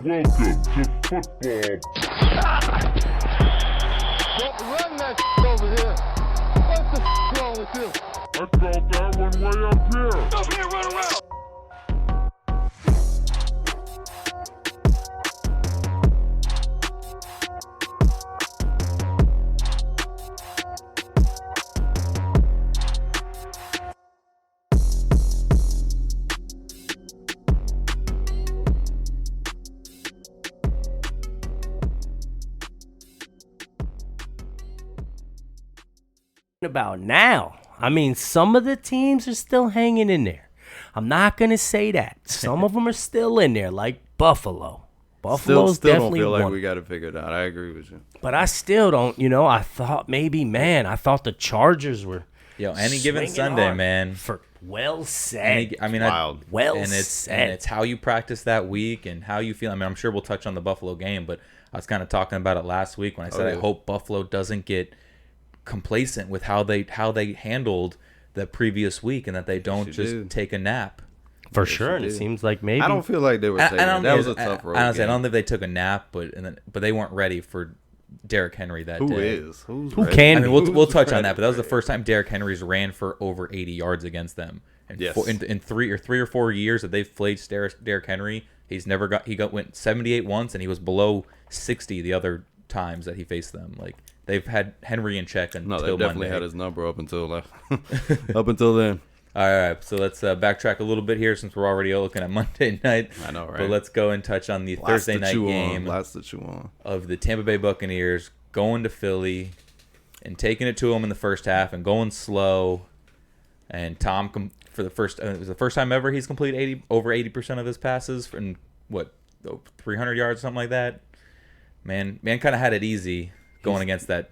Welcome to football. Don't run that over here. What the wrong with you? I felt that one way up here. Over here, run around. About now. I mean, some of the teams are still hanging in there. I'm not going to say that. Some of them are still in there, like Buffalo. Buffalo's still definitely don't feel like one. we got it figured out. I agree with you. But I still don't, I thought I thought the Chargers were Any given swinging Sunday, hard. man. Well said. Wild. Well and said. it's how you practice that week and how you feel. I mean, I'm sure we'll touch on the Buffalo game, but I was kind of talking about it last week when I said I hope Buffalo doesn't get complacent with how they handled the previous week and that they don't take a nap. For sure, and it seems like maybe. I don't feel like they were taking it. That was a tough road Honestly, I don't game. think they took a nap, but they weren't ready for Derrick Henry that day. Who is? Who's Who ready? can I be? mean, we'll touch on that, but that was the first time Derrick Henry's ran for over 80 yards against them. And Yes. in three or four years that they've played Derrick Henry, went 78 once, and he was below 60 the other times that he faced them. Like, they've had Henry in check until No, they definitely Monday. had his number up until up until then. All right, so let's backtrack a little bit here since we're already looking at Monday night. I know, right? But let's go and touch on the Thursday night game Lots to chew on. of the Tampa Bay Buccaneers going to Philly and taking it to them in the first half and going slow. And Tom, for the first, it was the first time ever he's completed over 80% of his passes from 300 yards, something like that. Man kind of had it easy going against that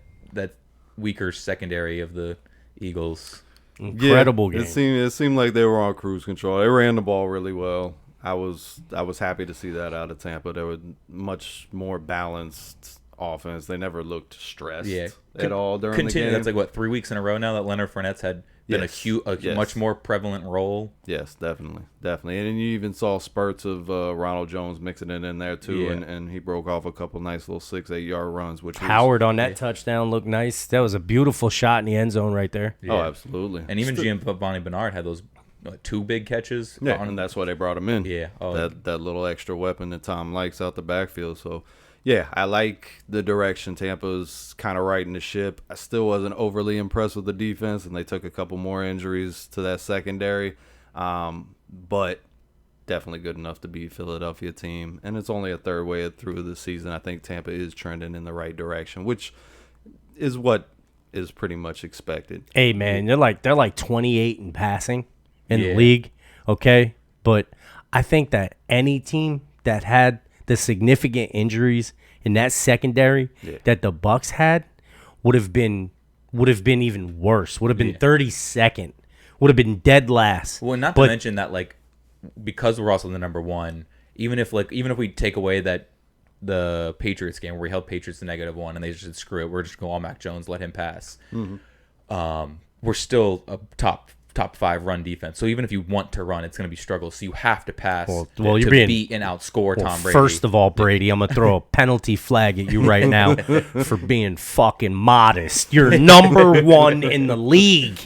weaker secondary of the Eagles. Incredible game. It seemed like they were on cruise control. They ran the ball really well. I was happy to see that out of Tampa. They were much more balanced offense. They never looked stressed at all during the game. That's like 3 weeks in a row now that Leonard Fournette's had been a much more prevalent role. Yes, definitely. And then you even saw spurts of Ronald Jones mixing it in there too, and he broke off a couple nice little 6-8 yard runs. Which Howard on that touchdown looked nice. That was a beautiful shot in the end zone right there. Oh, absolutely. And even Giovanni Bernard had those two big catches. And that's why they brought him in. Yeah. That little extra weapon that Tom likes out the backfield. So, yeah, I like the direction Tampa's kind of riding the ship. I still wasn't overly impressed with the defense, and they took a couple more injuries to that secondary. But definitely good enough to beat Philadelphia team. And it's only a third way through the season. I think Tampa is trending in the right direction, which is what is pretty much expected. Hey man, they're like 28 in passing in the league, okay? But I think that any team that had the significant injuries in that secondary that the Bucs had would have been even worse. Would have been 32nd. Would have been dead last. Well, not to mention that because we're also the number one, even if we take away that the Patriots game where we held Patriots to -1 and they just said, screw it, we're just going all Mac Jones, let him pass. Mm-hmm. We're still a top 5 run defense. So even if you want to run, it's going to be struggle. So you have to pass you're to being, beat and outscore Tom Brady. First of all, Brady, I'm going to throw a penalty flag at you right now for being fucking modest. You're number 1 in the league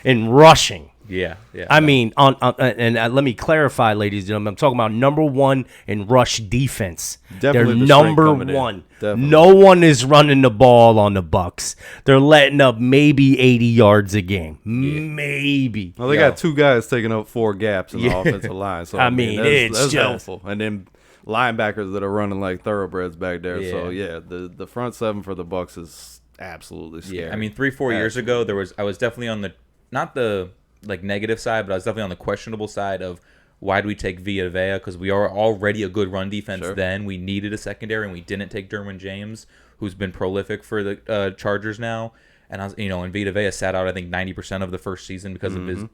in rushing. Yeah. I mean, let me clarify, ladies and gentlemen. I'm talking about number 1 in rush defense. Definitely They're the strength number coming in. 1. Definitely. No one is running the ball on the Bucs. They're letting up maybe 80 yards a game. Maybe. Well, they got 2 guys taking up 4 gaps in the offensive line. So I mean, it's that's just helpful. And then linebackers that are running like thoroughbreds back there. Yeah. So the front 7 for the Bucs is absolutely scary. Yeah, I mean, 3-4 years ago, I was definitely on the not the negative side, but I was definitely on the questionable side of why do we take Vita Vea? Because we are already a good run defense. Then we needed a secondary, and we didn't take Derwin James, who's been prolific for the Chargers now. And I was, and Vita Vea sat out, I think 90% of the first season because of his,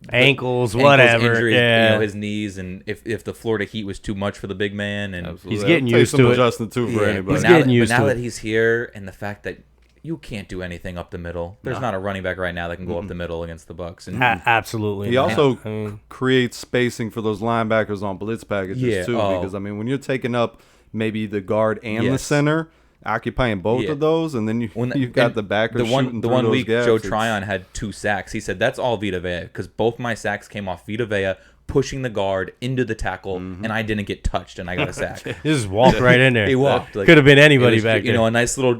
ankles, whatever, injuries, his knees, and if the Florida heat was too much for the big man, and Absolutely. he's getting That'll take used some to it. adjusting too for anybody. He's getting used but now to that it. he's here, and the fact that you can't do anything up the middle. There's not a running back right now that can go up the middle against the Bucks. And Absolutely. He not. also I mean, creates spacing for those linebackers on blitz packages Yeah, too. oh. Because I mean, when you're taking up maybe the guard and the Yes. center, occupying both Yeah. of those, and then you've got and the backers the shooting the through one those week gaps. Joe It's- Tryon had 2 sacks. He said that's all Vita Vea because both my sacks came off Vita Vea pushing the guard into the tackle, and I didn't get touched, and I got a sack. he just walked right in there. He walked. Could have been anybody It was, back you there. know, a nice little,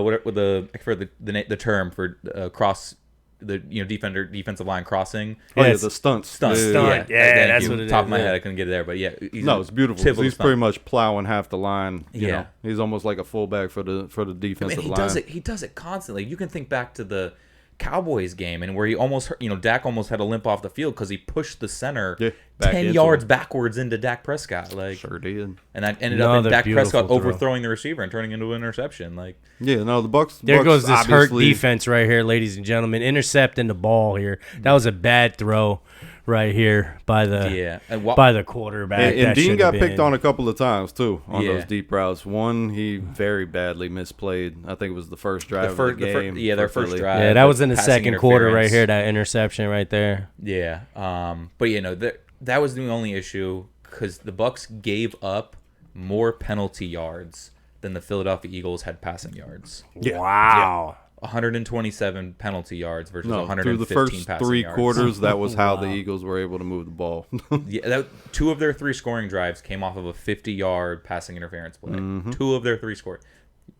what with the term for cross, the defensive line crossing. Oh yeah, Yes. the stunts. Stunt. Stunt. Yeah, Thank that's you. what it Top is, of my yeah. head, I couldn't get it there, but yeah. No, it's beautiful. 'Cause typical he's stunt. pretty much plowing half the line. You Yeah. know, he's almost like a fullback for the And defensive he line. does it. He does it constantly. You can think back to the Cowboys game and where he almost, Dak almost had a limp off the field because he pushed the center Yeah, back 10 into yards him. backwards into Dak Prescott. Like, Sure did. and that ended up in Another Dak beautiful Prescott throw. overthrowing the receiver and turning into an interception. Like, Yeah, no, the Bucks. There Bucks goes this hurt obviously- defense right here, ladies and gentlemen. Intercepting the ball here. That was a bad throw right here by the yeah. And by the quarterback. And That Dean should got have picked been- on a couple of times too on Yeah. those deep routes. One, he very badly misplayed. I think it was the first drive of the game. their for first Philly. drive. Yeah, that was in the passing second quarter right interference. here. That interception right there. Yeah. But that was the only issue because the Bucks gave up more penalty yards than the Philadelphia Eagles had passing yards. Wow. 127 penalty yards versus No, 115 through the first passing 3 yards. quarters, that was how the Eagles were able to move the ball. Yeah, 2 of their 3 scoring drives came off of a 50-yard passing interference play. Mm-hmm. 2 of their 3 scored.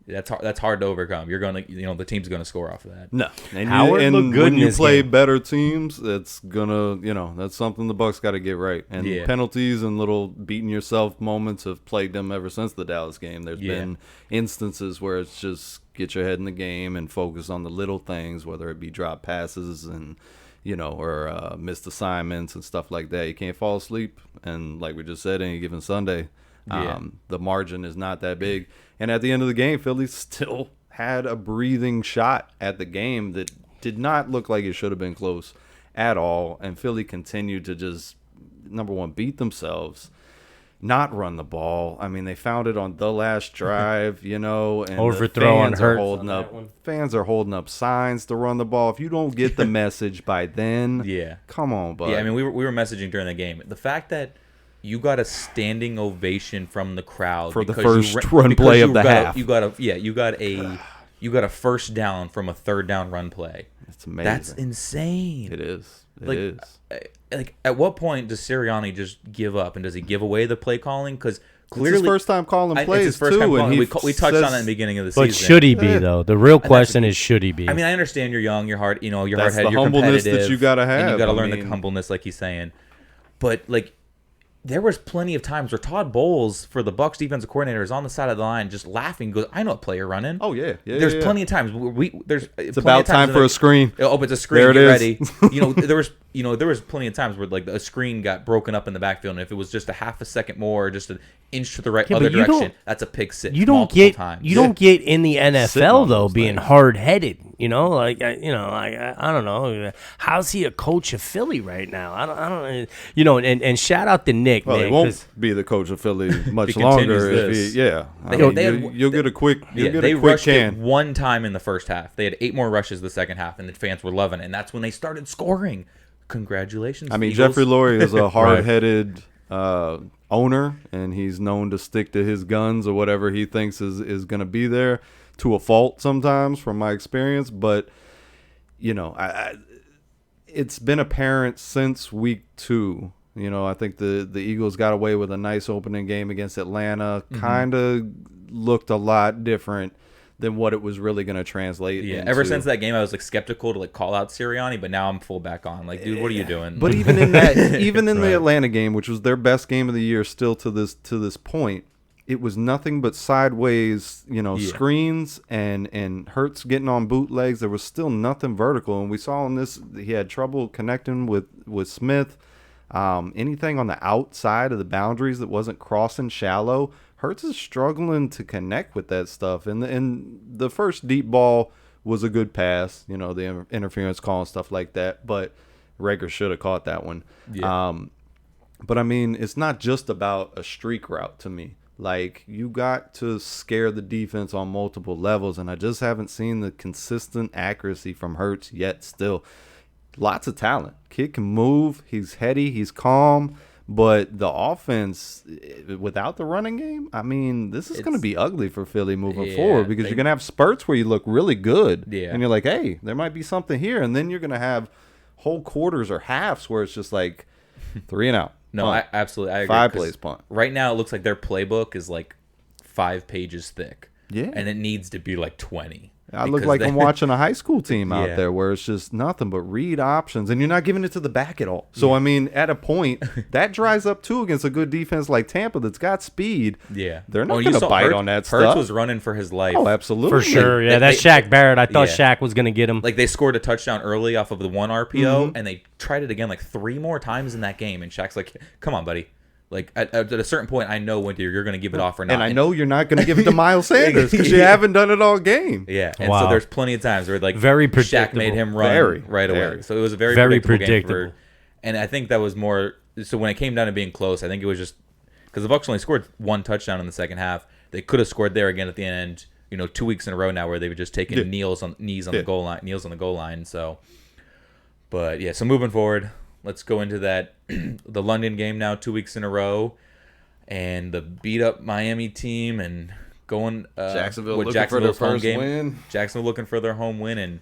That's hard to overcome. You're gonna, the team's gonna score off of that. No, and, Howard and looked good when in you this play game. better teams, it's gonna, that's something the Bucks got to get right. And Yeah. penalties and little beating yourself moments have plagued them ever since the Dallas game. There's Yeah. been instances where it's just get your head in the game and focus on the little things, whether it be drop passes and or missed assignments and stuff like that. You can't fall asleep, and like we just said, any given Sunday, Yeah. the margin is not that big. And at the end of the game, Philly still had a breathing shot at the game that did not look like it should have been close at all. And Philly continued to just, number one, beat themselves, not run the ball. I mean, they found it on the last drive, and Overthrow on the fans Hurts are holding on that up. one. Fans are holding up signs to run the ball. If you don't get the message by then, Yeah. come on, bud. Yeah, I mean, we were messaging during the game. The fact that you got a standing ovation from the crowd For the because first run because play you of the got half. you got a first down from a third down run play. it's amazing. That's insane. It is. It Like, is. Like, at what point does Sirianni just give up, and does he give away the play calling? Because It's clearly, his first time calling it's plays his first too, time and calling. he We touched on says- that in the beginning of the But season. should he be Yeah. though? The real that's- question is, should he be? I mean, I understand you're young, you're hard, you're That's hard-headed, the you're humbleness that competitive, you gotta and you have. got to I learn mean- the humbleness, like he's saying. But like, there was plenty of times where Todd Bowles, for the Bucks defensive coordinator, is on the side of the line just laughing. Goes, "I know a player running." Oh yeah, yeah. There's yeah. plenty of times there's It's about time for a screen. Oh, but it's a screen. There it Get is. ready. There was plenty of times where like a screen got broken up in the backfield, and if it was just a half a second more, or just an inch to the right, Yeah, other but you don't- direction, that's a pick six. You don't multiple get times. you don't get in the Sitting NFL on though those being things. hard headed. I don't know. How's he a coach of Philly right now? I don't. And shout out to Nick. Well, man, he won't 'cause- be the coach of Philly much He continues longer. If this. he, yeah, I They- mean, they had- you'll get a quick. You'll Yeah, get they a quick rushed can. it one time in the first half. They had 8 more rushes the second half, and the fans were loving it. And that's when they started scoring. Congratulations, I mean, Eagles. Jeffrey Lurie is a hard-headed owner, and he's known to stick to his guns or whatever he thinks is going to be there, to a fault sometimes, from my experience. But it's been apparent since week 2. I think the Eagles got away with a nice opening game against Atlanta. Mm-hmm. Kind of looked a lot different than what it was really going to translate Yeah, into. ever since that game, I was like skeptical to like call out Sirianni, but now I'm full back on. Like, dude, what are you doing? But even in that, even in Right. the Atlanta game, which was their best game of the year, still to this point, it was nothing but sideways, screens and Hurts getting on bootlegs. There was still nothing vertical, and we saw in this he had trouble connecting with Smith. Anything on the outside of the boundaries that wasn't crossing shallow, Hurts is struggling to connect with that stuff. And the first deep ball was a good pass, the interference call and stuff like that. But Rager should have caught that one. Yeah. But I mean, it's not just about a streak route to me. Like, you got to scare the defense on multiple levels, and I just haven't seen the consistent accuracy from Hurts yet still. Lots of talent. Kid can move. He's heady. He's calm. But the offense, without the running game, I mean, this is going to be ugly for Philly moving forward because you're going to have spurts where you look really good. Yeah. And you're like, hey, there might be something here. And then you're going to have whole quarters or halves where it's just like 3 and out. No, punt. absolutely. I agree. 5 'cause plays punt. Right now, it looks like their playbook is like 5 pages thick. Yeah. And it needs to be like 20. I look because like they- I'm watching a high school team out Yeah. there where it's just nothing but read options, and you're not giving it to the back at all. So, I mean, at a point, that dries up, too, against a good defense like Tampa that's got speed. Yeah. They're not you going to saw bite Hurts- on that Hurts stuff. was running for his life. Oh, absolutely. For sure. Yeah, They- that's they- Shaq Barrett. I thought Yeah. Shaq was going to get him. Like, they scored a touchdown early off of the 1 RPO, Mm-hmm. and they tried it again like 3 more times in that game. And Shaq's like, come on, buddy. Like, at a certain point, I know when you're going to give it off or not. And I know you're not going to give it to Miles Sanders because you haven't done it all game. Yeah, and Wow. so there's plenty of times where like Very Shaq made predictable. him run right away. Very. So it was a very, Very predictable. Game predictable. and I think that was more. So when it came down to being close, I think it was just because the Bucs only scored 1 touchdown in the second half. They could have scored there again at the end. 2 weeks in a row now where they've just taken knees on the goal line. So, but yeah. So moving forward, let's go into that the London game now 2 weeks in a row. And the beat up Miami team and going Jacksonville with looking for their Jacksonville's home first game. win. Jacksonville looking for their home win and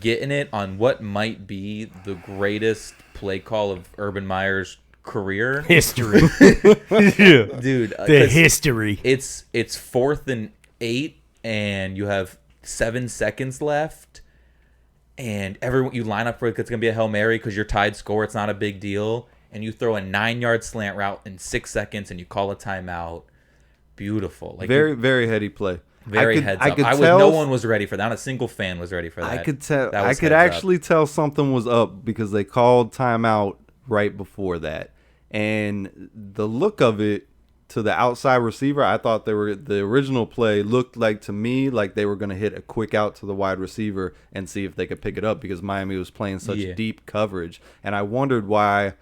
getting it on what might be the greatest play call of Urban Meyer's career. History. Yeah. Dude, The 'cause history. it's 4th and 8 and you have 7 seconds left and everyone you line up for it's going to be a Hail Mary because you're tied score. It's not a big deal. And you throw a 9-yard slant route in 6 seconds and you call a timeout. Beautiful. Like Very, very heady play. very heads up. No one was ready for that. Not a single fan was ready for that. I could tell. That I was could heads up. actually tell something was up because they called timeout right before that, and the look of it to the outside receiver, I thought the original play looked like to me like they were going to hit a quick out to the wide receiver and see if they could pick it up because Miami was playing such deep coverage, and I wondered why.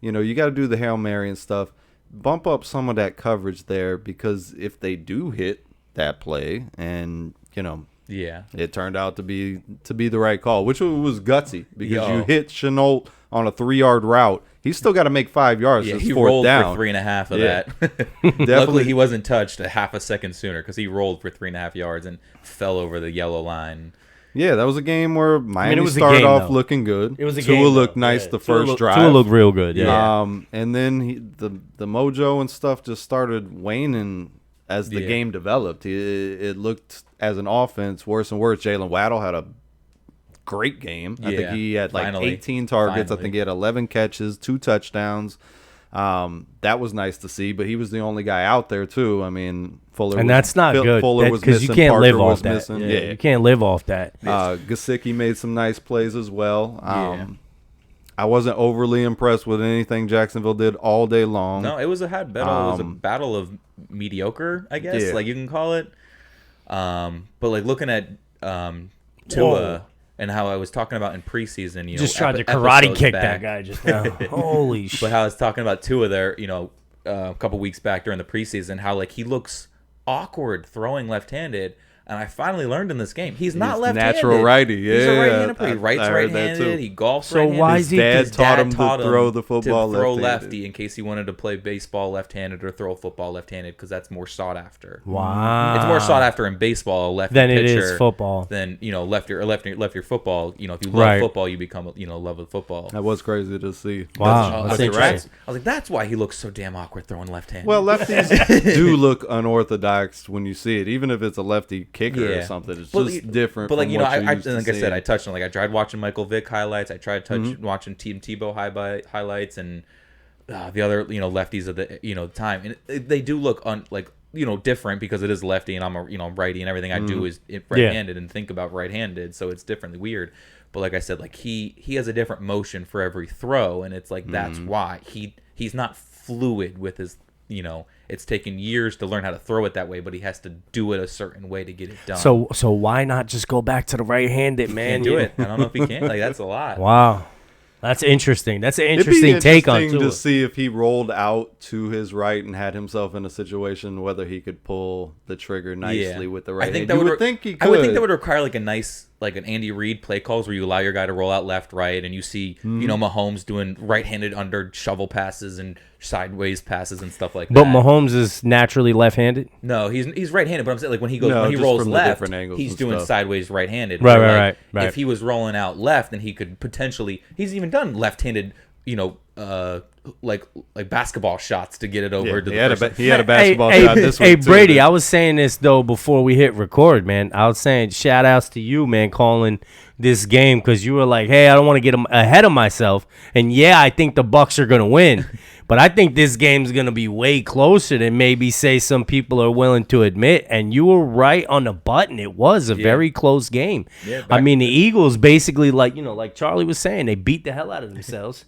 You got to do the Hail Mary and stuff. Bump up some of that coverage there because if they do hit that play and, Yeah. it turned out to be the right call, which was gutsy because Yo. you hit Chenault on a 3-yard route. He's still got to make 5 yards. Yeah, It's he 4th rolled down. for 3.5 of Yeah. that. Definitely. Luckily, he wasn't touched a half a second sooner because he rolled for 3.5 yards and fell over the yellow line. Yeah, that was a game where Miami it was a started game, off though. looking good. It was a Tua game, looked though. nice Yeah. the Tua first looked- drive. Tua looked real good. Yeah. And then the mojo and stuff just started waning as the Yeah. game developed. It looked as an offense worse and worse. Jalen Waddle had a great game. I think Yeah, he had like finally. 18 targets. I Finally. think he had 11 catches, 2 touchdowns. That was nice to see, but he was the only guy out there too. I mean, Fuller And was- that's not good Fuller was because you missing, can't Parker live was off that. missing. Yeah, you can't live off that. Gesicki made some nice plays as well. Yeah. I wasn't overly impressed with anything Jacksonville did all day long. No, it was a battle. It was a battle of mediocre, I guess, Yeah. like you can call it. But like looking at Tua Whoa. and how I was talking about in preseason, Just tried to karate episodes kick back. that guy just now. Holy shit. But how I was talking about Tua there, a couple weeks back during the preseason, how like he looks awkward throwing left-handed. And I finally learned in this game, he's not He's left-handed. natural righty, He's a yeah. right-handed player. He I writes heard that right-handed. too. He golfs So right-handed. why His is he- Dad his taught him to throw the football to throw left-handed. lefty in case he wanted to play baseball left-handed or throw football left-handed because that's more sought after. Wow. It's more sought after in baseball, a lefty Than it pitcher, is football. Than lefty football. If you love Right. football, you become love with football. That was crazy to see. Wow. I was That's like, interesting. I was like, that's why he looks so damn awkward throwing left-handed. Well, lefties do look unorthodox when you see it, even if it's a lefty kicker or Yeah. something. It's But just different. But like from you know, what you're I used to like I said, seeing. I touched on I tried watching Michael Vick highlights. I tried watching Tim Tebow highlights and the other lefties of the time, and they do look different because it is lefty and I'm a righty and everything I do is right-handed and think about right-handed, so it's differently weird. But like I said, like he has a different motion for every throw, and it's like that's why he's not fluid with his. It's taken years to learn how to throw it that way, but he has to do it a certain way to get it done. So why not just go back to the right-handed, man? Can't do it. I don't know if he can. Like that's a lot. Wow. That's interesting. That's an It'd be interesting take on interesting Tua. to see if he rolled out to his right and had himself in a situation whether he could pull the trigger nicely with the right hand. that You would would think he could. I would think that would require like a nice, like an Andy Reid play calls where you allow your guy to roll out left, right, and you see, Mahomes doing right-handed under shovel passes and sideways passes and stuff like that. But Mahomes is naturally left-handed. No, he's right-handed. But I'm saying like when he No, when he just rolls from the left, different angles he's and doing stuff. sideways right-handed. Right, Where, right, like, right. If he was rolling out left, then he could potentially. He's even done left-handed. Like basketball shots to get it over to he the had, person. he had a basketball hey, shot this hey, week, too, Brady, that- I was saying this, though, before we hit record, man. I was saying shout outs to you, man, calling this game because you were like, hey, I don't want to get ahead of myself. And, yeah, I think the Bucks are going to win. But I think this game's going to be way closer than maybe, say, some people are willing to admit. And you were right on the button. It was a very close game. Yeah, I mean, the Eagles basically, like Charlie was saying, they beat the hell out of themselves.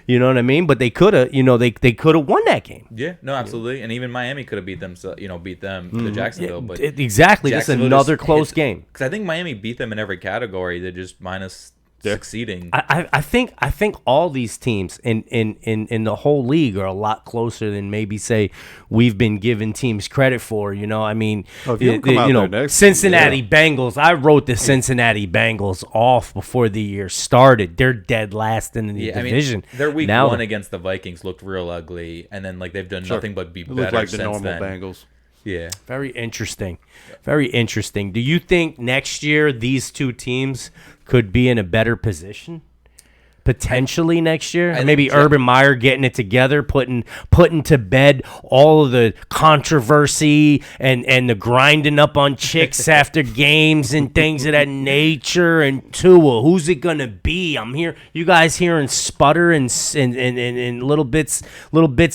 You know what I mean? But they could have, they could have won that game. Yeah, no, absolutely. And even Miami could have beat them to Jacksonville. But Exactly. That's Jacksonville another just close hit- game. Because I think Miami beat them in every category. They're just minus succeeding. I think all these teams in the whole league are a lot closer than maybe say we've been giving teams credit for. I mean, if you don't come out there next Cincinnati year, Bengals. I wrote the Cincinnati Bengals off before the year started. They're dead last in the division. Their week Now one against the Vikings looked real ugly, and then like they've done nothing but be It better looked like the since normal then. Bengals. Yeah. Very interesting. Very interesting. Do you think next year these two teams could be in a better position? Potentially next year? think Maybe Urban Meyer getting it together, putting to bed all of the controversy and the grinding up on chicks after games and things of that nature. And Tua, who's it going to be? I'm here. You guys hearing sputter and little bits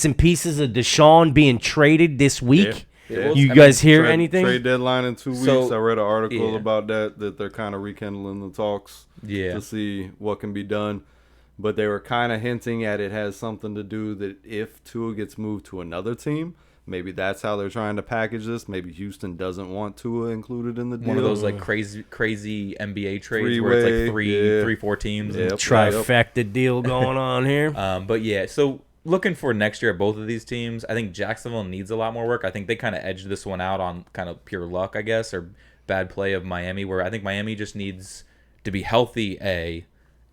and pieces of Deshaun being traded this week? Yeah. You guys hear anything? Trade deadline in 2 weeks. So, I read an article yeah. about that they're kind of rekindling the talks Yeah. to see what can be done. But they were kind of hinting at it has something to do that if Tua gets moved to another team, maybe that's how they're trying to package this. Maybe Houston doesn't want Tua included in the deal. One of those like crazy NBA trades where it's like Three-way, 4 teams. Yep. Trifecta deal going on here. But yeah, so looking for next year at both of these teams, I think Jacksonville needs a lot more work. I think they kind of edged this one out on kind of pure luck, I guess, or bad play of Miami, where I think Miami just needs to be healthy, A.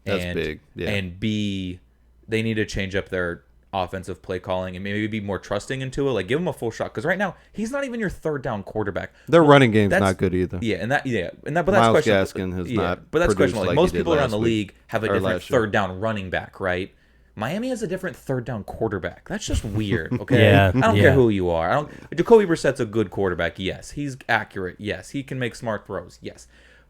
That's big, yeah. And B, they need to change up their offensive play calling and maybe be more trusting into it. Like, give him a full shot. Because right now, he's not even your third down quarterback. Their running game's That's- not good either. Yeah, but that's Miles questionable. Gaskin has not But that's produced questionable. Like, like most he did people around last the week, league have a or different last year. third down running back, right? Miami has a different third down quarterback. That's just weird. Okay, Yeah, I don't yeah. care who you are. Jacoby Brissett's a good quarterback. Yes, he's accurate. Yes, he can make smart throws. Yes.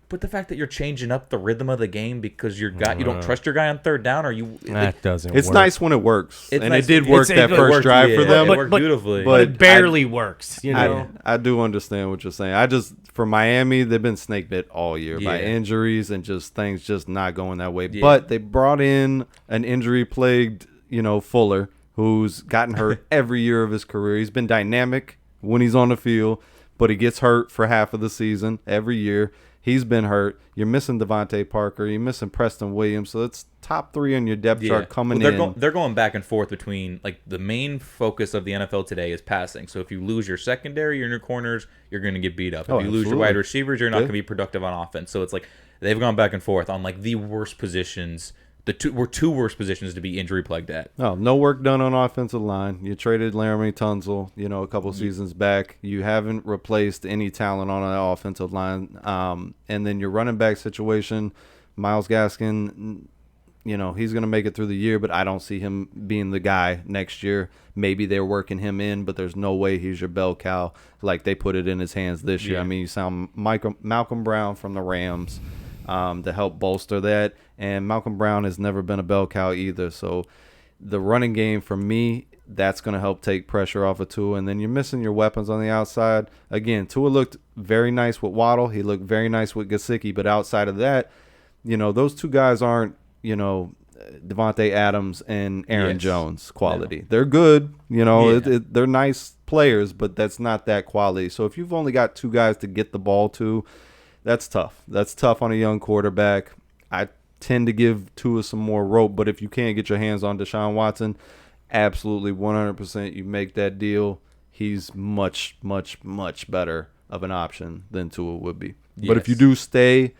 But the fact that you're changing up the rhythm of the game because you don't trust your guy on third down, or you That doesn't It's work. nice when it works. It's And nice it did when- work it that first worked, drive yeah, for them. It worked beautifully. But it But barely works, you know? I do understand what you're saying. For Miami, they've been snake bit all year by Yeah. injuries and just things just not going that way. Yeah. But they brought in an injury plagued, Fuller, who's gotten hurt every year of his career. He's been dynamic when he's on the field, but he gets hurt for half of the season every year. He's been hurt. You're missing Devontae Parker. You're missing Preston Williams. So it's top 3 on your depth chart coming in. They're going back and forth between, like, the main focus of the NFL today is passing. So if you lose your secondary or your corners, you're going to get beat up. If Oh, you lose your absolutely. wide receivers, you're not Yeah. going to be productive on offense. So it's like they've gone back and forth on like the worst positions. The two worst positions to be injury plagued at. No work done on offensive line. You traded Laramie Tunzel, a couple seasons back. You haven't replaced any talent on an offensive line. And then your running back situation, Miles Gaskin, he's going to make it through the year, but I don't see him being the guy next year. Maybe they're working him in, but there's no way he's your bell cow like they put it in his hands this year. Yeah. I mean, you sound Malcolm Brown from the Rams to help bolster that. And Malcolm Brown has never been a bell cow either. So the running game, for me, that's going to help take pressure off of Tua. And then you're missing your weapons on the outside. Again, Tua looked very nice with Waddle. He looked very nice with Gesicki. But outside of that, those two guys aren't, Devontae Adams and Aaron Yes. Jones quality. They're good. Yeah. They're nice players, but that's not that quality. So if you've only got two guys to get the ball to, that's tough. That's tough on a young quarterback. I tend to give Tua some more rope. But if you can't get your hands on Deshaun Watson, absolutely 100% you make that deal. He's much, much, much better of an option than Tua would be. But if you do stay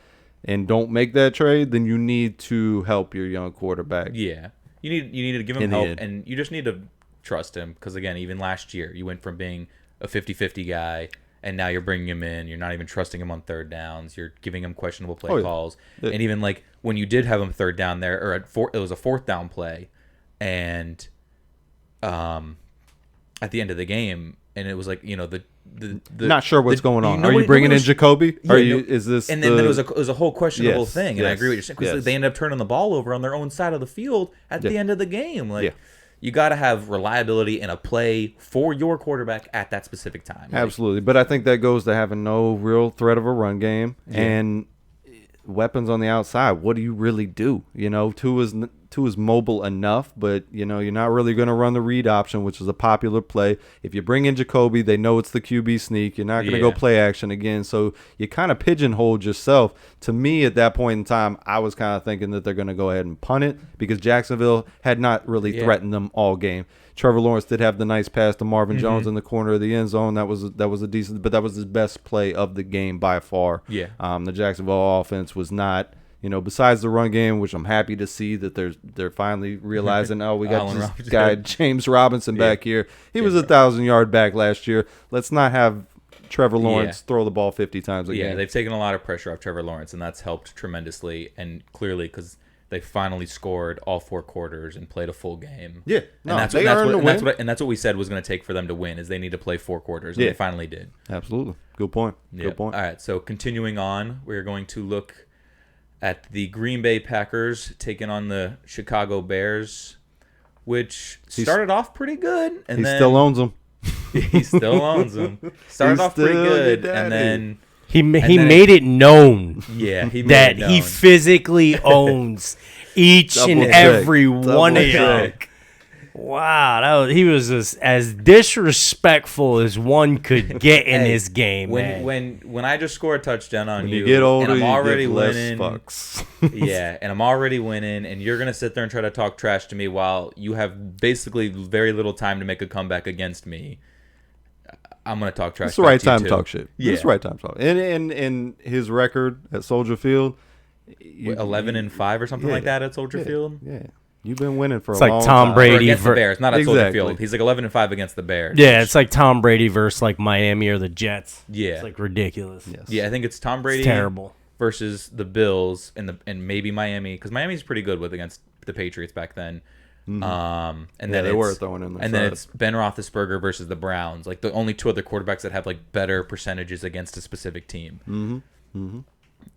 and don't make that trade, then you need to help your young quarterback. Yeah. You need to give him help, and you just need to trust him because, again, even last year, you went from being a 50-50 guy, and now you're bringing him in. You're not even trusting him on third downs. You're giving him questionable play calls. Yeah. And even, like, when you did have him third down there, or it was a fourth down play, and at the end of the game, and it was like, you know, the not sure what's going on. Are you bringing in Jacoby? Is this? And then it was a whole questionable thing. And I agree with you because they ended up turning the ball over on their own side of the field at the end of the game. Like, you got to have reliability in a play for your quarterback at that specific time. Absolutely, but I think that goes to having no real threat of a run game and weapons on the outside. What do you really do? You know, Tua is mobile enough, but you know you're not really going to run the read option, which is a popular play. If you bring in Jacoby, they know it's the QB sneak. You're not going to go play action again, so you kind of pigeonholed yourself. To me, at that point in time, I was kind of thinking that they're going to go ahead and punt it because Jacksonville had not really threatened them all game. Trevor Lawrence did have the nice pass to Marvin Jones in the corner of the end zone. That was a decent, but that was his best play of the game by far. Yeah. The Jacksonville offense was not, you know, besides the run game, which I'm happy to see that they're finally realizing, oh, we got this guy James Robinson back here. He was a 1,000-yard back last year. Let's not have Trevor Lawrence throw the ball 50 times a game. Yeah, they've taken a lot of pressure off Trevor Lawrence, and that's helped tremendously. And clearly, because they finally scored all 4 quarters and played a full game. Yeah, and that's what we said was going to take for them to win is they need to play 4 quarters, and they finally did. Absolutely, good point. Good point. All right, so continuing on, we're going to look at the Green Bay Packers taking on the Chicago Bears, which started off pretty good, and then still owns them. He still owns them. Started off pretty good, and then. He made it known that he physically owns each and every one of them. Wow, he was as disrespectful as one could get in this game. When I just score a touchdown on you get older, and I'm already winning, and I'm already winning, and you're gonna sit there and try to talk trash to me while you have basically very little time to make a comeback against me. I'm going to talk trash. It's the right time to talk shit. Yeah. It's the right time to talk. And his record at Soldier Field, 11-5 or something like that at Soldier Field. Yeah, you've been winning for it's a like long Tom time. Brady against the Bears, not at Soldier Field. He's like 11-5 against the Bears. Yeah, it's like Tom Brady versus like Miami or the Jets. Yeah, it's like ridiculous. Yes. Yeah, I think it's Tom Brady. It's terrible versus the Bills and maybe Miami because Miami's pretty good against the Patriots back then. And then they were throwing in. And then it's Ben Roethlisberger versus the Browns, like the only 2 other quarterbacks that have like better percentages against a specific team.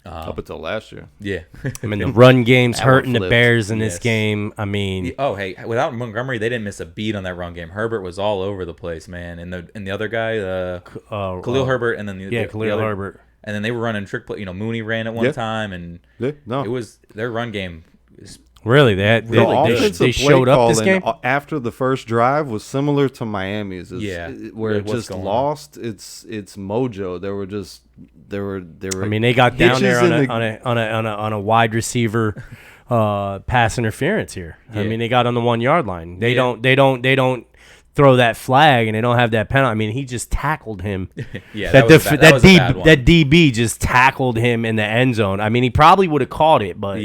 Up until last year. Yeah, I mean the run game's hurting the Bears in this game. I mean, without Montgomery, they didn't miss a beat on that run game. Herbert was all over the place, man. And the other guy, Khalil Herbert, and then Khalil Herbert, and then they were running trick play. You know, Mooney ran at one time, and it was their run game. Really, they showed up this game after the first drive was similar to Miami's. Where it just lost its mojo. They were. I mean, they got down there on a wide receiver pass interference here. Yeah. I mean, they got on the 1 yard line. They don't throw that flag and they don't have that penalty. I mean, he just tackled him. that DB just tackled him in the end zone. I mean, he probably would have caught it, but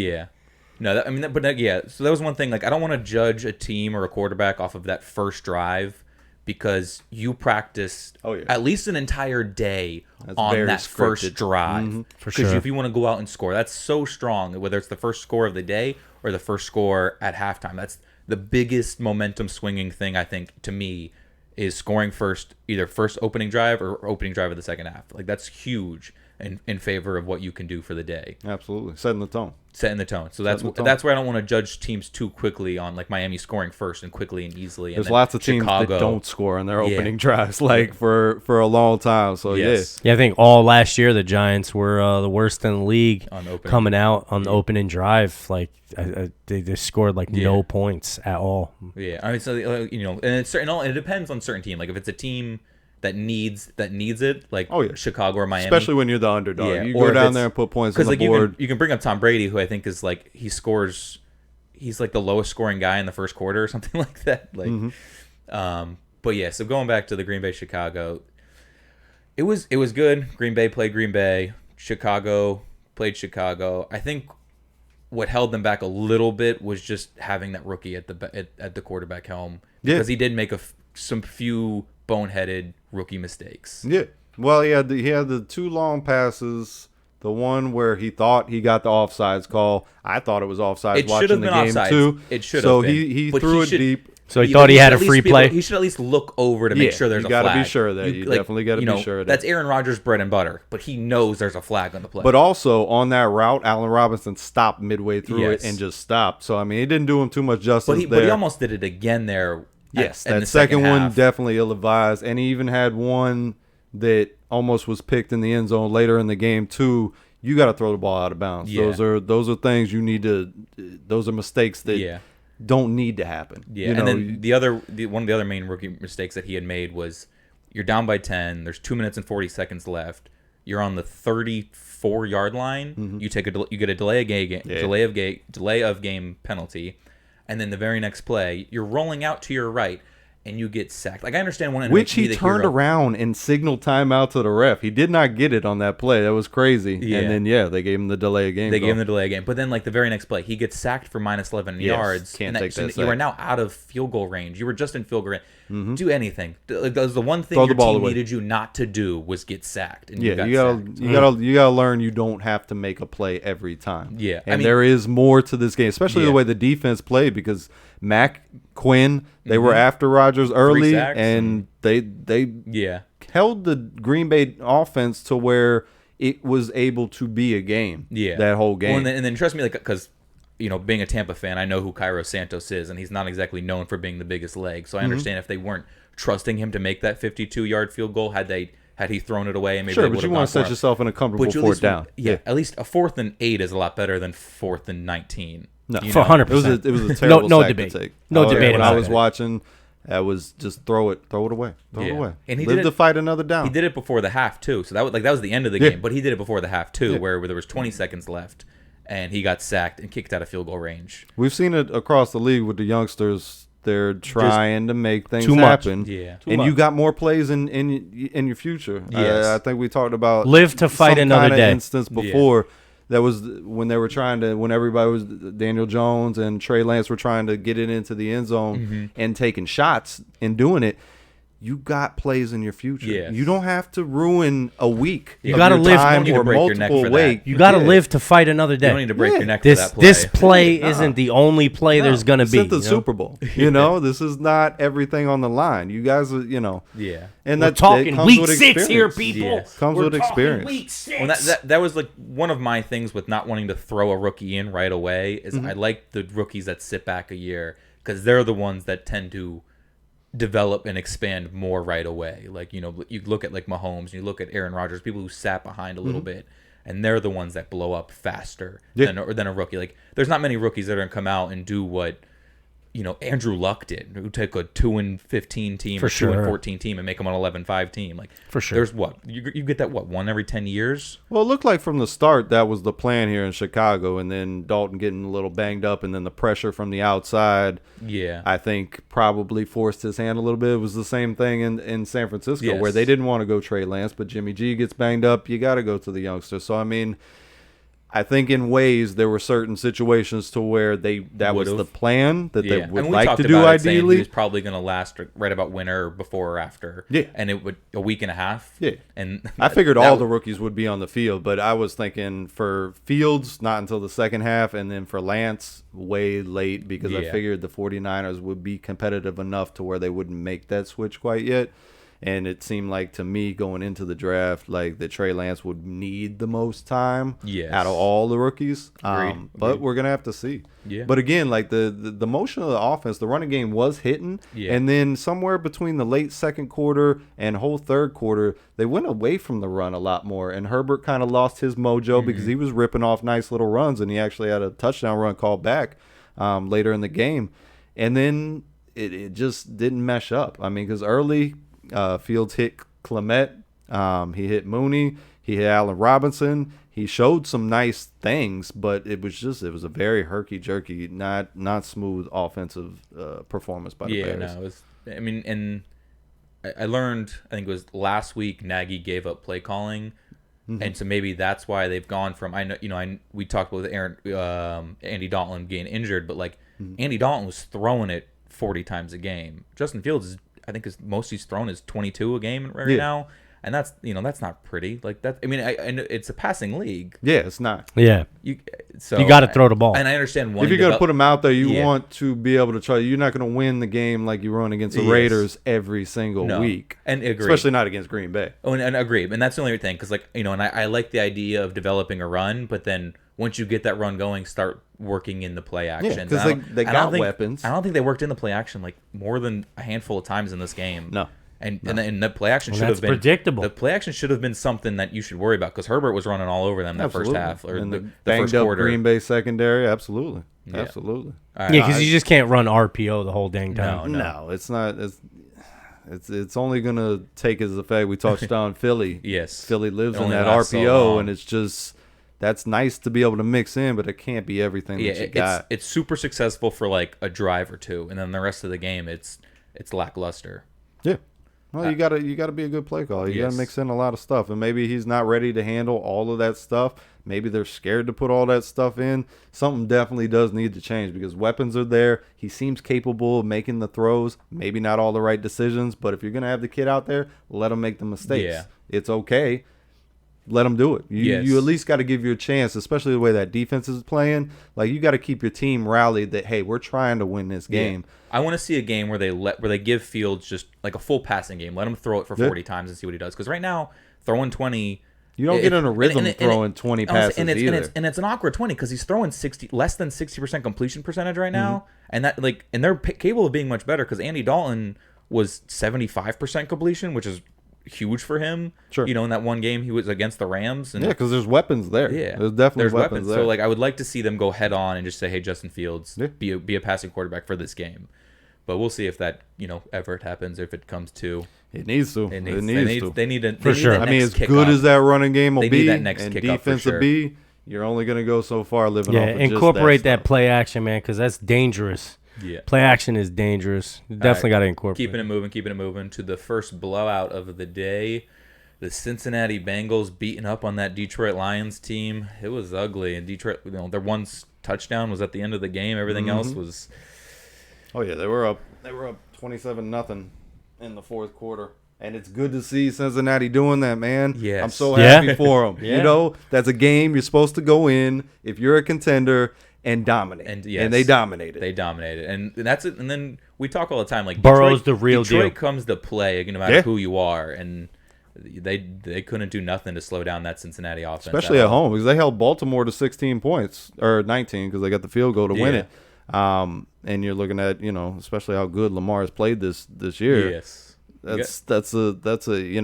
No, so that was one thing. Like, I don't want to judge a team or a quarterback off of that first drive because you practiced at least an entire day on that first drive. For sure. Because if you want to go out and score, that's so strong, whether it's the first score of the day or the first score at halftime. That's the biggest momentum swinging thing, I think, to me, is scoring first, either first opening drive or opening drive of the second half. Like, that's huge in favor of what you can do for the day. Absolutely. Setting the tone. So that's where I don't want to judge teams too quickly on like Miami scoring first and quickly and easily. There's lots of teams that don't score on their opening drives for a long time. So yeah, I think all last year the Giants were the worst in the league coming out on the opening drive. Like they scored like no points at all. Yeah, I mean, so and it's certain. It depends on certain team. Like if it's a team that needs it, like Oh, yeah. Chicago or Miami. Especially when you're the underdog. Yeah, You or go if down it's- there and put points on because the like board. you can bring up Tom Brady, who I think is like he's like the lowest scoring guy in the first quarter or something like that. Like, but yeah. So going back to the Green Bay Chicago, it was good. Green Bay played Green Bay. Chicago played Chicago. I think what held them back a little bit was just having that rookie at the quarterback helm, because he did make some few boneheaded rookie mistakes. Yeah. Well, he had the 2 long passes. The one where he thought he got the offsides call. I thought it was offsides It should watching have the been game offsides. too. It should So have been. he But threw he it should- deep. So he thought he had a free play. He should at least look over to make sure there's you a gotta flag. be sure of that. You definitely gotta be sure of that. That's Aaron Rodgers' bread and butter, but he knows there's a flag on the play. But also on that route, Allen Robinson stopped midway through Yes. it and just stopped. So I mean, it didn't do him too much justice but he there. almost did it again there. Yes, in that the second one half. definitely ill-advised, and he even had one that almost was picked in the end zone later in the game too. You got to throw the ball out of bounds. Yeah. Those are things you need to. Those are mistakes that don't need to happen. Yeah, and then one of the other main rookie mistakes that he had made was you're down by 10. There's 2 minutes and 40 seconds left. You're on the 34-yard line. Mm-hmm. You get a delay of game penalty, and then the very next play you're rolling out to your right and you get sacked. Like, I understand one, Which he turned around and signaled timeout to the ref. He did not get it on that play. That was crazy. Yeah. And then they gave him the delay of game. They gave him the delay game, but then like the very next play, he gets sacked for minus 11 yards. can't and take that so you are sack. now out of field goal range. You were just in field goal range. Do anything. Like, that was the one thing Throw your the ball team away. needed you not to do was get sacked. And Yeah, you you gotta learn you don't have to make a play every time. Yeah, and I mean- there is more to this game, especially the Yeah. way the defense played, because Mac, Quinn, they were after Rodgers early, sacks and they Yeah. held the Green Bay offense to where it was able to be a game. Yeah, that whole game. Well, and then trust me, like, because being a Tampa fan, I know who Cairo Santos is, and he's not exactly known for being the biggest leg. So I understand if they weren't trusting him to make that 52-yard field goal, had he thrown it away, and maybe sure, they but would you have want to gone set for it. yourself in a comfortable But you at fourth least down. Yeah, at least a 4th and 8 is a lot better than 4th and 19. No, For 100%. It was a terrible No sack debate. to take. No Oh, debate When about I was it. watching, I was just throw it away, throw it Yeah. away, And he live did to it- fight another down. He did it before the half too, so that was the end of the Yeah. game. But he did it before the half too, Yeah. where there was 20 seconds left, and he got sacked and kicked out of field goal range. We've seen it across the league with the youngsters. They're trying to make things too much. happen. Yeah. Too and much. you got more plays in your future. Yes. I think we talked about Live to fight some another kinda day. instance before. That was when they were when everybody was Daniel Jones and Trey Lance were trying to get it into the end zone Mm-hmm. and taking shots and doing it. You got plays in your future. Yes. You don't have to ruin a week. You of gotta your live- time you don't need to or break your neck multiple for that. weight. You got to Yeah. live to fight another You don't day. need to break Yeah. your neck This for that play. this play isn't the only play there's gonna be. It's the you know? Super Bowl. You know, this is not everything on the line. You guys are, Yeah. and We're that talking comes week with 6 here, experience. people. Yes. Comes We're with talking experience. Week 6. Well, that was like one of my things with not wanting to throw a rookie in right away is I like the rookies that sit back a year, because they're the ones that tend to develop and expand more right away. Like, you look at like Mahomes, and you look at Aaron Rodgers, people who sat behind a little bit, and they're the ones that blow up faster than a rookie. Like, there's not many rookies that are going to come out and do what Andrew Luck did, who took a 2-15 team For or sure. 2-14 team and make them an 11-5 team. Like, For sure. There's what you get that one every 10 years. Well, it looked like from the start that was the plan here in Chicago, and then Dalton getting a little banged up, and then the pressure from the outside, Yeah. I think probably forced his hand a little bit. It was the same thing in San Francisco, Yes. where they didn't want to go Trey Lance, but Jimmy G gets banged up. You got to go to the youngster. So, I mean, I think in ways there were certain situations to where that was Would've. the plan that they Yeah. would And we like talked to do about it, saying he ideally. was probably going to last right about winter or before or after. Yeah. And it would a week and a half. Yeah. And I figured that all would- the rookies would be on the field, but I was thinking for Fields, not until the second half, and then for Lance, way late, because I Yeah. figured the 49ers would be competitive enough to where they wouldn't make that switch quite yet. And it seemed like to me going into the draft, like that Trey Lance would need the most time Yes. out of all the rookies. Agreed. But Agreed. we're going to have to see. Yeah. But again, like the motion of the offense, the running game was hitting. Yeah. And then somewhere between the late second quarter and whole third quarter, they went away from the run a lot more. And Herbert kind of lost his mojo because he was ripping off nice little runs, and he actually had a touchdown run called back later in the game. And then it just didn't mesh up. I mean, because early Fields hit Clement. He hit Mooney. He hit Allen Robinson. He showed some nice things, but it was a very herky-jerky, not smooth offensive performance by the Bears. Yeah, no, it was. I mean, and I learned, I think it was last week, Nagy gave up play calling, and so maybe that's why they've gone from. We talked with Andy Dalton getting injured, but like Andy Dalton was throwing it 40 times a game. Justin Fields I think his most he's thrown is 22 a game right now. And that's that's not pretty. Like that. I mean, and it's a passing league. Yeah, it's not. Yeah. You got to throw the ball. And I understand if you're going to put him out there, you want to be able to try. You're not going to win the game like you run against the Raiders every single week. And agree. Especially not against Green Bay. Oh, and agree. And that's the only thing. Because, and I like the idea of developing a run, but then once you get that run going, start working in the play action. Yeah, because they got weapons. I don't think they worked in the play action like more than a handful of times in this game. No. And the play action should have been predictable. The play action should have been something that you should worry about because Herbert was running all over them that first half or and the banged first up quarter. Green Bay secondary, absolutely. Yeah. Absolutely. Right. Yeah, because you just can't run RPO the whole dang time. No, it's not. It's only gonna take as effect. We touched on Philly. Yes, Philly lives it in only that lasts so RPO, long. and it's just that's nice to be able to mix in, but it can't be everything that you got. It's super successful for like a drive or two, and then the rest of the game it's lackluster. Yeah. Well, you gotta be a good play caller. You gotta mix in a lot of stuff, and maybe he's not ready to handle all of that stuff. Maybe they're scared to put all that stuff in. Something definitely does need to change because weapons are there. He seems capable of making the throws. Maybe not all the right decisions, but if you're gonna have the kid out there, let him make the mistakes. Yeah. It's okay. Let him do it. You at least got to give you a chance, especially the way that defense is playing. Like you got to keep your team rallied that hey, we're trying to win this game. I want to see a game where they give Fields just like a full passing game. Let him throw it for 40 times and see what he does. Because right now, throwing 20, you don't get in a rhythm throwing 20 passes either. And it's an awkward 20 because he's throwing less than 60% completion percentage right now, and they're capable of being much better because Andy Dalton was 75% completion, which is huge for him. Sure. In that one game he was against the Rams. And because there's weapons there. Yeah, there's definitely weapons there. So I would like to see them go head on and just say, hey, Justin Fields, be a passing quarterback for this game. But we'll see if that ever it happens, if it comes to. It needs to. It needs to. They need to. For sure. I mean, as good as that running game will be, that next and kickoff defense will be, you're only going to go so far living off of incorporate just that play action, man, because that's dangerous. Yeah. Play action is dangerous. You definitely got to incorporate. Keeping it moving to the first blowout of the day. The Cincinnati Bengals beating up on that Detroit Lions team. It was ugly. And Detroit, their one touchdown was at the end of the game. Everything else was. Oh yeah, they were up 27-0 in the fourth quarter. And it's good to see Cincinnati doing that, man. Yes. I'm so happy for them. Yeah. That's a game you're supposed to go in if you're a contender and dominate. And they dominated. And that's it. And then we talk all the time like Burrow's the real Detroit deal. comes to play no matter who you are, and they couldn't do nothing to slow down that Cincinnati offense. Especially at home because they held Baltimore to 16 points or 19 because they got the field goal to win it. And you're looking at especially how good Lamar has played this year. Yes. That's a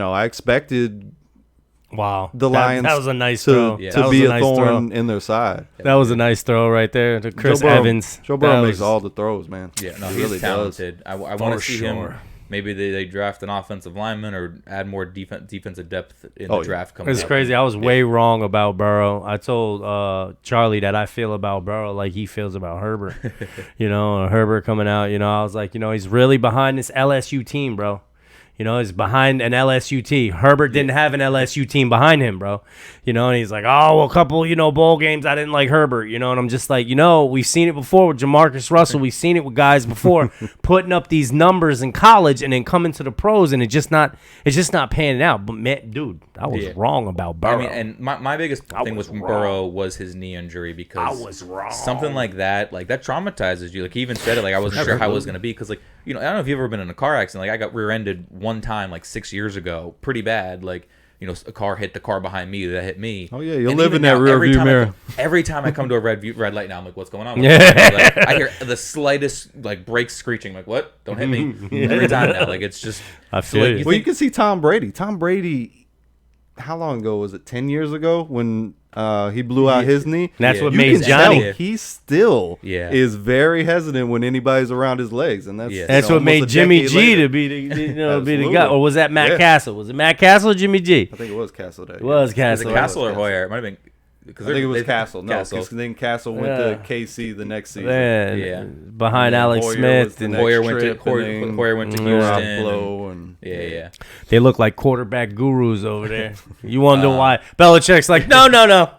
I expected the Lions that was a nice to throw. to be a thorn in their side. That was a nice throw right there to Chris Joe Burrow, Evans. Joe Burrow makes all the throws, man. Yeah, no, he he's really talented. does. I want to see him. Maybe they draft an offensive lineman or add more defensive depth in the draft coming It's up. crazy. I was way wrong about Burrow. I told Charlie that I feel about Burrow like he feels about Herbert. Herbert coming out, I was like, he's really behind this LSU team, bro. He's behind an LSU team. Herbert didn't have an LSU team behind him, bro. And he's like, a couple, bowl games, I didn't like Herbert, and I'm just like, we've seen it before with Jamarcus Russell. We've seen it with guys before putting up these numbers in college and then coming to the pros, and it's just not panning out. But, man, dude, I was wrong about Burrow. I mean, and my biggest thing with Burrow was his knee injury because I was wrong. Something like that traumatizes you. Like, he even said it, like, I wasn't sure how it was going to be because, like, I don't know if you've ever been in a car accident. Like, I got rear-ended one time, like 6 years ago, pretty bad. Like, a car hit the car behind me that hit me. Oh yeah, you'll live in that rear view mirror. Every time I come to a red light now, I'm like, what's going on? Like, I hear the slightest like brakes screeching. Like, what? Don't hit me. Every time now, like it's just. I feel you. Well, you can see Tom Brady. Tom Brady how long ago was it? 10 years ago when he blew out his knee. And that's what You made can Johnny. tell he still Yeah. is very hesitant when anybody's around his legs, and that's Yeah. That's you know, what made almost a Jimmy decade G later. to be the be the Absolutely. guy, or was that Matt Yeah. Castle? Was it Matt Castle or Jimmy G? I think it was Castle that It was Was it Castle. Castle or Hoyer? It might have been. Because I think it was Castle. No, Castle. because then Castle went Yeah. to KC the next season. Man, Yeah. behind And Alex Hoyer was Smith, the and next Hoyer went to trip, and then Hoyer went to Rob Houston. Blow and Yeah. they look like quarterback gurus over there. You wonder why Belichick's like, no,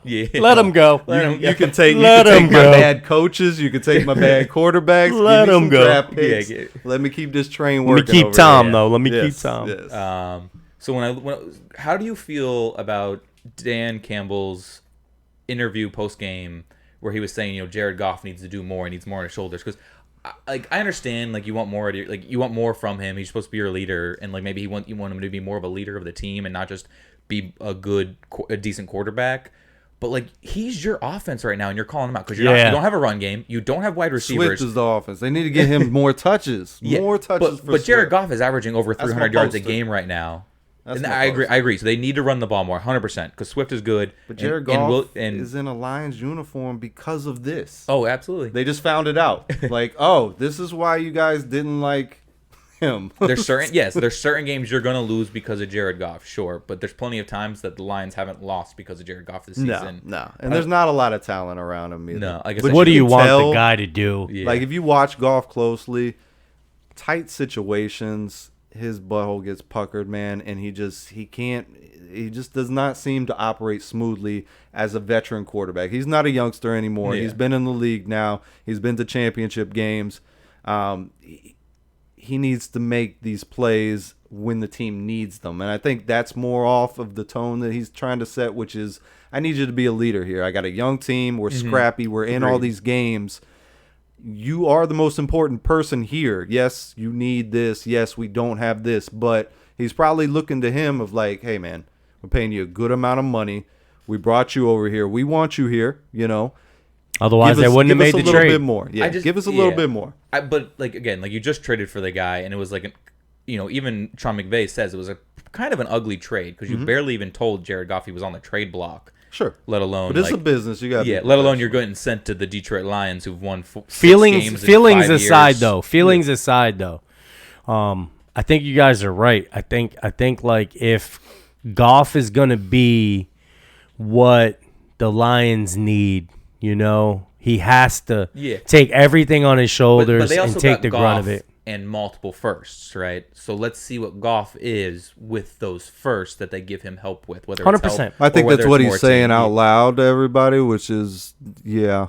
Yeah. let him go. You can take, Let you can him take my go. bad coaches. You can take my bad quarterbacks. Let give me him some go. draft picks. Yeah, Let me keep this train Let me working. keep over Tom here. though. Let me keep Yes, Tom. yes. So how do you feel about Dan Campbell's interview post game where he was saying, Jared Goff needs to do more, he needs more on his shoulders? Because I understand, like, you want more, you want more from him. He's supposed to be your leader, and like maybe you want him to be more of a leader of the team and not just be a decent quarterback. But like, he's your offense right now, and you're calling him out because you don't have a run game, you don't have wide receivers. Swift is the offense. They need to get him more touches. More touches. But Jared Swift. Goff is averaging over 300 yards a poster. game right now. That's And my I agree. poster. I agree. So they need to run the ball more, 100%, because Swift is good. But Jared Goff is in a Lions uniform because of this. Oh, absolutely. They just found it out. Like, oh, this is why you guys didn't like him. There's certain games you're gonna lose because of Jared Goff, sure, but there's plenty of times that the Lions haven't lost because of Jared Goff this season. No. And there's not a lot of talent around him either. No, like I But said, What do you can want tell- the guy to do? Yeah. Like, if you watch Goff closely, tight situations, his butthole gets puckered, man, and he just does not seem to operate smoothly as a veteran quarterback. He's not a youngster anymore. Yeah. He's been in the league now. He's been to championship games. He needs to make these plays when the team needs them. And I think that's more off of the tone that he's trying to set, which is, I need you to be a leader here. I got a young team. We're scrappy. We're in all these games. You are the most important person here. Yes, you need this. Yes, we don't have this. But he's probably looking to him of like, hey, man, we're paying you a good amount of money. We brought you over here. We want you here, Otherwise, they wouldn't have made the Give us a little trade. bit more. Yeah, give us a little bit more. But like, again, like, you just traded for the guy, and it was like, even Sean McVay says it was a kind of an ugly trade because you barely even told Jared Goff he was on the trade block. Sure. Let alone, But it's like, a business. You got let alone you're getting sent to the Detroit Lions, who've won Feelings 6 games in feelings 5 aside years. though. Feelings aside though. I think you guys are right. I think like if Goff is gonna be what the Lions need, he has to take everything on his But shoulders they also and take got the Goff grunt of it. and multiple firsts, right? So let's see what Goff is with those firsts that they give him help with, whether it's 100%. help I think or whether that's what it's he's more saying team. out loud to everybody, which is, yeah.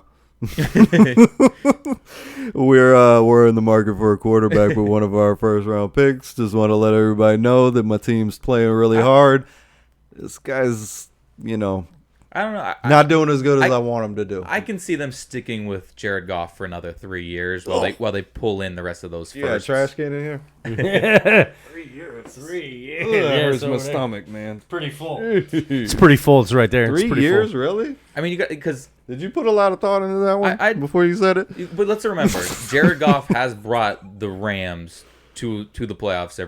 We're in the market for a quarterback with one of our first round picks. Just want to let everybody know that my team's playing really hard. This guy's, I don't know. not doing as good as I want him to do. I can see them sticking with Jared Goff for another 3 years while they pull in the rest of those You got a firsts. trash can in here? 3 years. Ugh, that hurts my stomach, man. Pretty full. It's pretty full. It's right there. It's 3 pretty years, full. really? I mean, you got because. Did you put a lot of thought into that one I- before you said it? But let's remember, Jared Goff has brought the Rams to the playoffs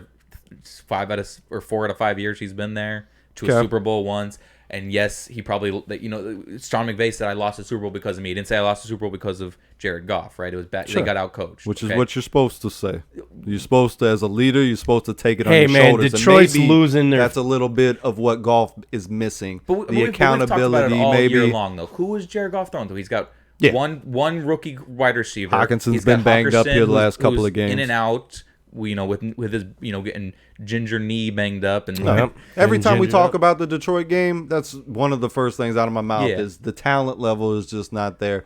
4 out of 5 years he's been there, to a Okay. Super Bowl once. And yes, he probably, Sean McVay said I lost the Super Bowl because of me. He didn't say I lost the Super Bowl because of Jared Goff, right? It was bad. Sure. They got out coached, Which is what you're supposed to say. You're supposed to, as a leader, you're supposed to take it on Hey, your man, shoulders. And Detroit's maybe losing their- That's a little bit of what golf is missing. But The we've talked about accountability, it all maybe. year long, though. Who is Jared Goff throwing to? He's got Yeah. one rookie wide receiver. Hawkinson's He's got been banged up Hawkinson, here the last couple who's of games. in and out. With his getting ginger knee banged up and Yep. Every And time we gingered talk up. about the Detroit game, that's one of the first things out of my mouth Yeah. is the talent level is just not there.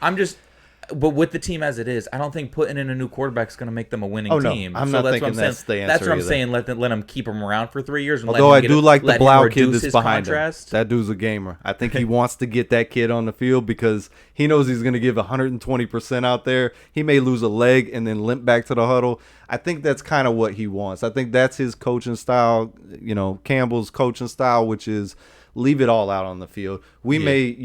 But with the team as it is, I don't think putting in a new quarterback is going to make them a winning Oh, no. team. I'm So not that's thinking what I'm saying. that's the That's answer what I'm either. saying. Let them keep him around for 3 years. And Although let I him do like the let him Blau kid reduce that's his behind him. contrast. That dude's a gamer. I think he wants to get that kid on the field because he knows he's going to give 120% out there. He may lose a leg and then limp back to the huddle. I think that's kind of what he wants. I think that's his coaching style, Campbell's coaching style, which is leave it all out on the field. You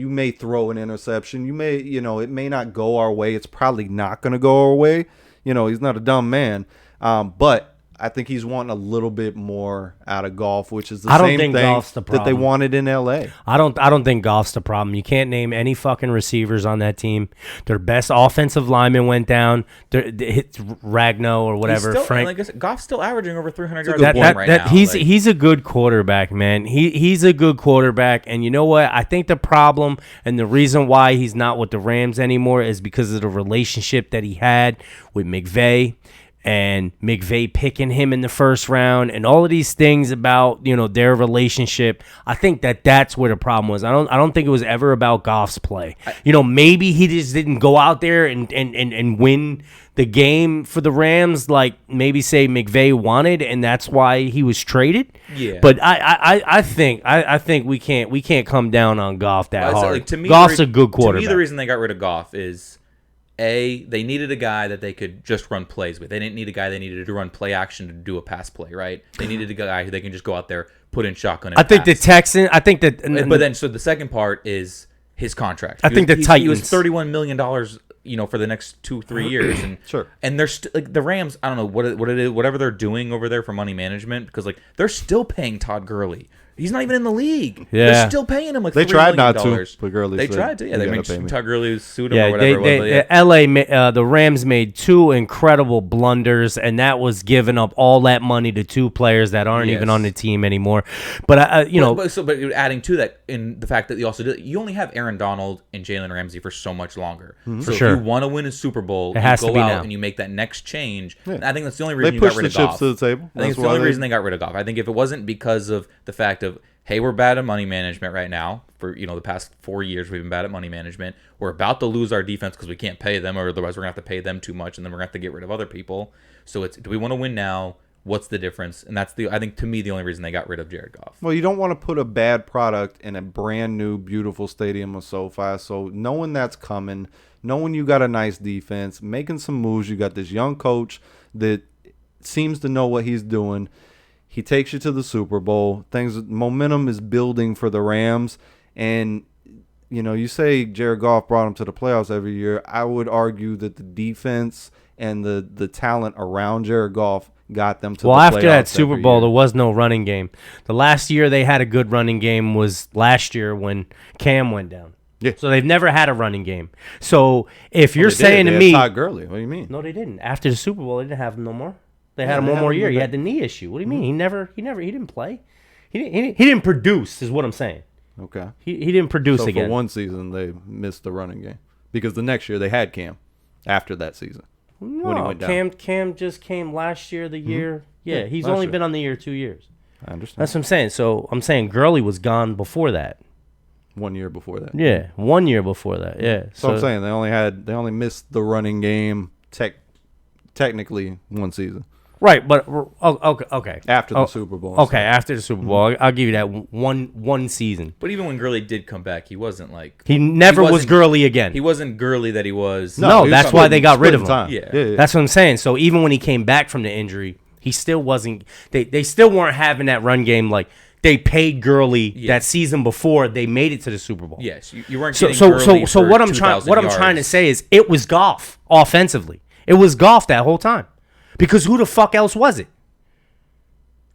may throw an interception. You may, it may not go our way. It's probably not going to go our way. He's not a dumb man. But I think he's wanting a little bit more out of Goff, which is the I don't same think thing Goff's the that they problem. wanted in LA. I don't think Goff's the problem. You can't name any fucking receivers on that team. Their best offensive lineman went down. Hit Ragno or whatever. He's still, Frank. like I said, Goff's still averaging over 300 yards good a point. game right now. He's a good quarterback, man. He's a good quarterback, and you know what? I think the problem and the reason why he's not with the Rams anymore is because of the relationship that he had with McVay. And McVay picking him in the first round, and all of these things about their relationship. I think that's where the problem was. I don't think it was ever about Goff's play. Maybe he just didn't go out there and win the game for the Rams like maybe say McVay wanted, and that's why he was traded. Yeah. But I think we can't come down on Goff that Well, hard. like, to me, Goff's a good quarterback. To me, the reason they got rid of Goff is they needed a guy that they could just run plays with. They didn't need a guy they needed to run play action to do a pass play, right? They needed a guy who they can just go out there, put in shotgun and I think the pass. Texans. I think that. But then, so the second part is his contract. I think the He was Titans- $31 million, for the next 2-3 years, and Sure. And they're like the Rams. I don't know what it is, whatever they're doing over there for money management, because like they're still paying Todd Gurley. He's not even in the league. Yeah. They're still paying him like They $3 tried million. not to, but Gurley They said, tried to. Yeah, "You they gotta made pay me." Todd Gurley sued him Yeah, or whatever. it was, but yeah. the Rams made two incredible blunders, and that was giving up all that money to two players that aren't even Yes. on the team anymore. But But adding to that, in the fact that you only have Aaron Donald and Jalen Ramsey for so much longer. So sure. if you want to win a Super Bowl, It has you to go be out now. and you make that next change. Yeah. And I think that's the only They reason you got pushed rid the of chips Goff. to the table. I think That's it's the why only they- reason they got rid of Goff. I think if it wasn't because of the fact of, hey, we're bad at money management right now. For the past 4 years, we've been bad at money management. We're about to lose our defense because we can't pay them, or otherwise we're gonna have to pay them too much, and then we're gonna have to get rid of other people. So it's, do we want to win now? What's the difference? And that's I think to me the only reason they got rid of Jared Goff. Well, you don't want to put a bad product in a brand new, beautiful stadium of SoFi. So knowing that's coming, knowing you got a nice defense, making some moves, you got this young coach that seems to know what he's doing. He takes you to the Super Bowl. Momentum is building for the Rams. And, you say Jared Goff brought him to the playoffs every year. I would argue that the defense and the talent around Jared Goff got them to the playoffs. well, after that Super every Bowl, year. there was no running game. The last year they had a good running game was last year when Cam went down. Yeah. So they've never had a running game. So if you're They did. saying They to had me, Todd Gurley. What do you mean? no, they didn't. After the Super Bowl, they didn't have him no more. They had him they one had more him year. in He the- had the knee issue. What do you mean? He didn't play. He didn't produce, is what I'm saying. Okay. He didn't produce So again. for one season, they missed the running game because the next year they had Cam after that season. when he No, went down. Cam just came last year, the year. Yeah, he's last only year. been on the year 2 years. I understand. That's what I'm saying. So I'm saying Gurley was gone before that. 1 year before that. Yeah, 1 year before that. Yeah. So I'm saying they only missed the running game technically one season right, but okay. after the Oh, Super Bowl. Okay, after the Super Bowl, I'll give you that one season. But even when Gurley did come back, he wasn't like He never was wasn't- Gurley again. he wasn't Gurley that he was. No, he was that's why they got rid of splitting him. time. Yeah. That's what I'm saying. So even when he came back from the injury, he still wasn't. They still weren't having that run game. Like they paid Gurley that season before they made it to the Super Bowl. Yes, you weren't. So getting so Gurley so for what I'm 2,000 trying to yards. say is it was Goff offensively. It was Goff that whole time, because who the fuck else was it?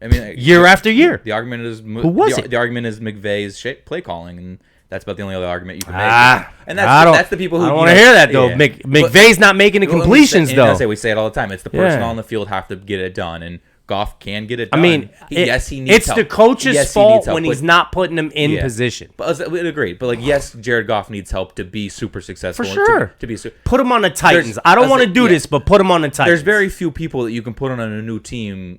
I mean, Year after year. The argument is Who was it? The argument is McVay's play calling, and that's about the only other argument you can make. And I don't- that's the people who I don't you want to know- hear that though. yeah. McVay's not making the Well, completions and I say though. we say it all the time. It's the person Yeah. on the field have to get it done, and Goff can get it I done. mean, yes, he needs it's help. the coach's Yes, he fault needs help, when but- he's not putting them in Yeah. position. But we agree. But like, yes, Jared Goff needs help to be super successful. For and sure. To be Put him on the Titans. I I don't was want to like, do yeah. this, but put him on the Titans. There's very few people that you can put on a new team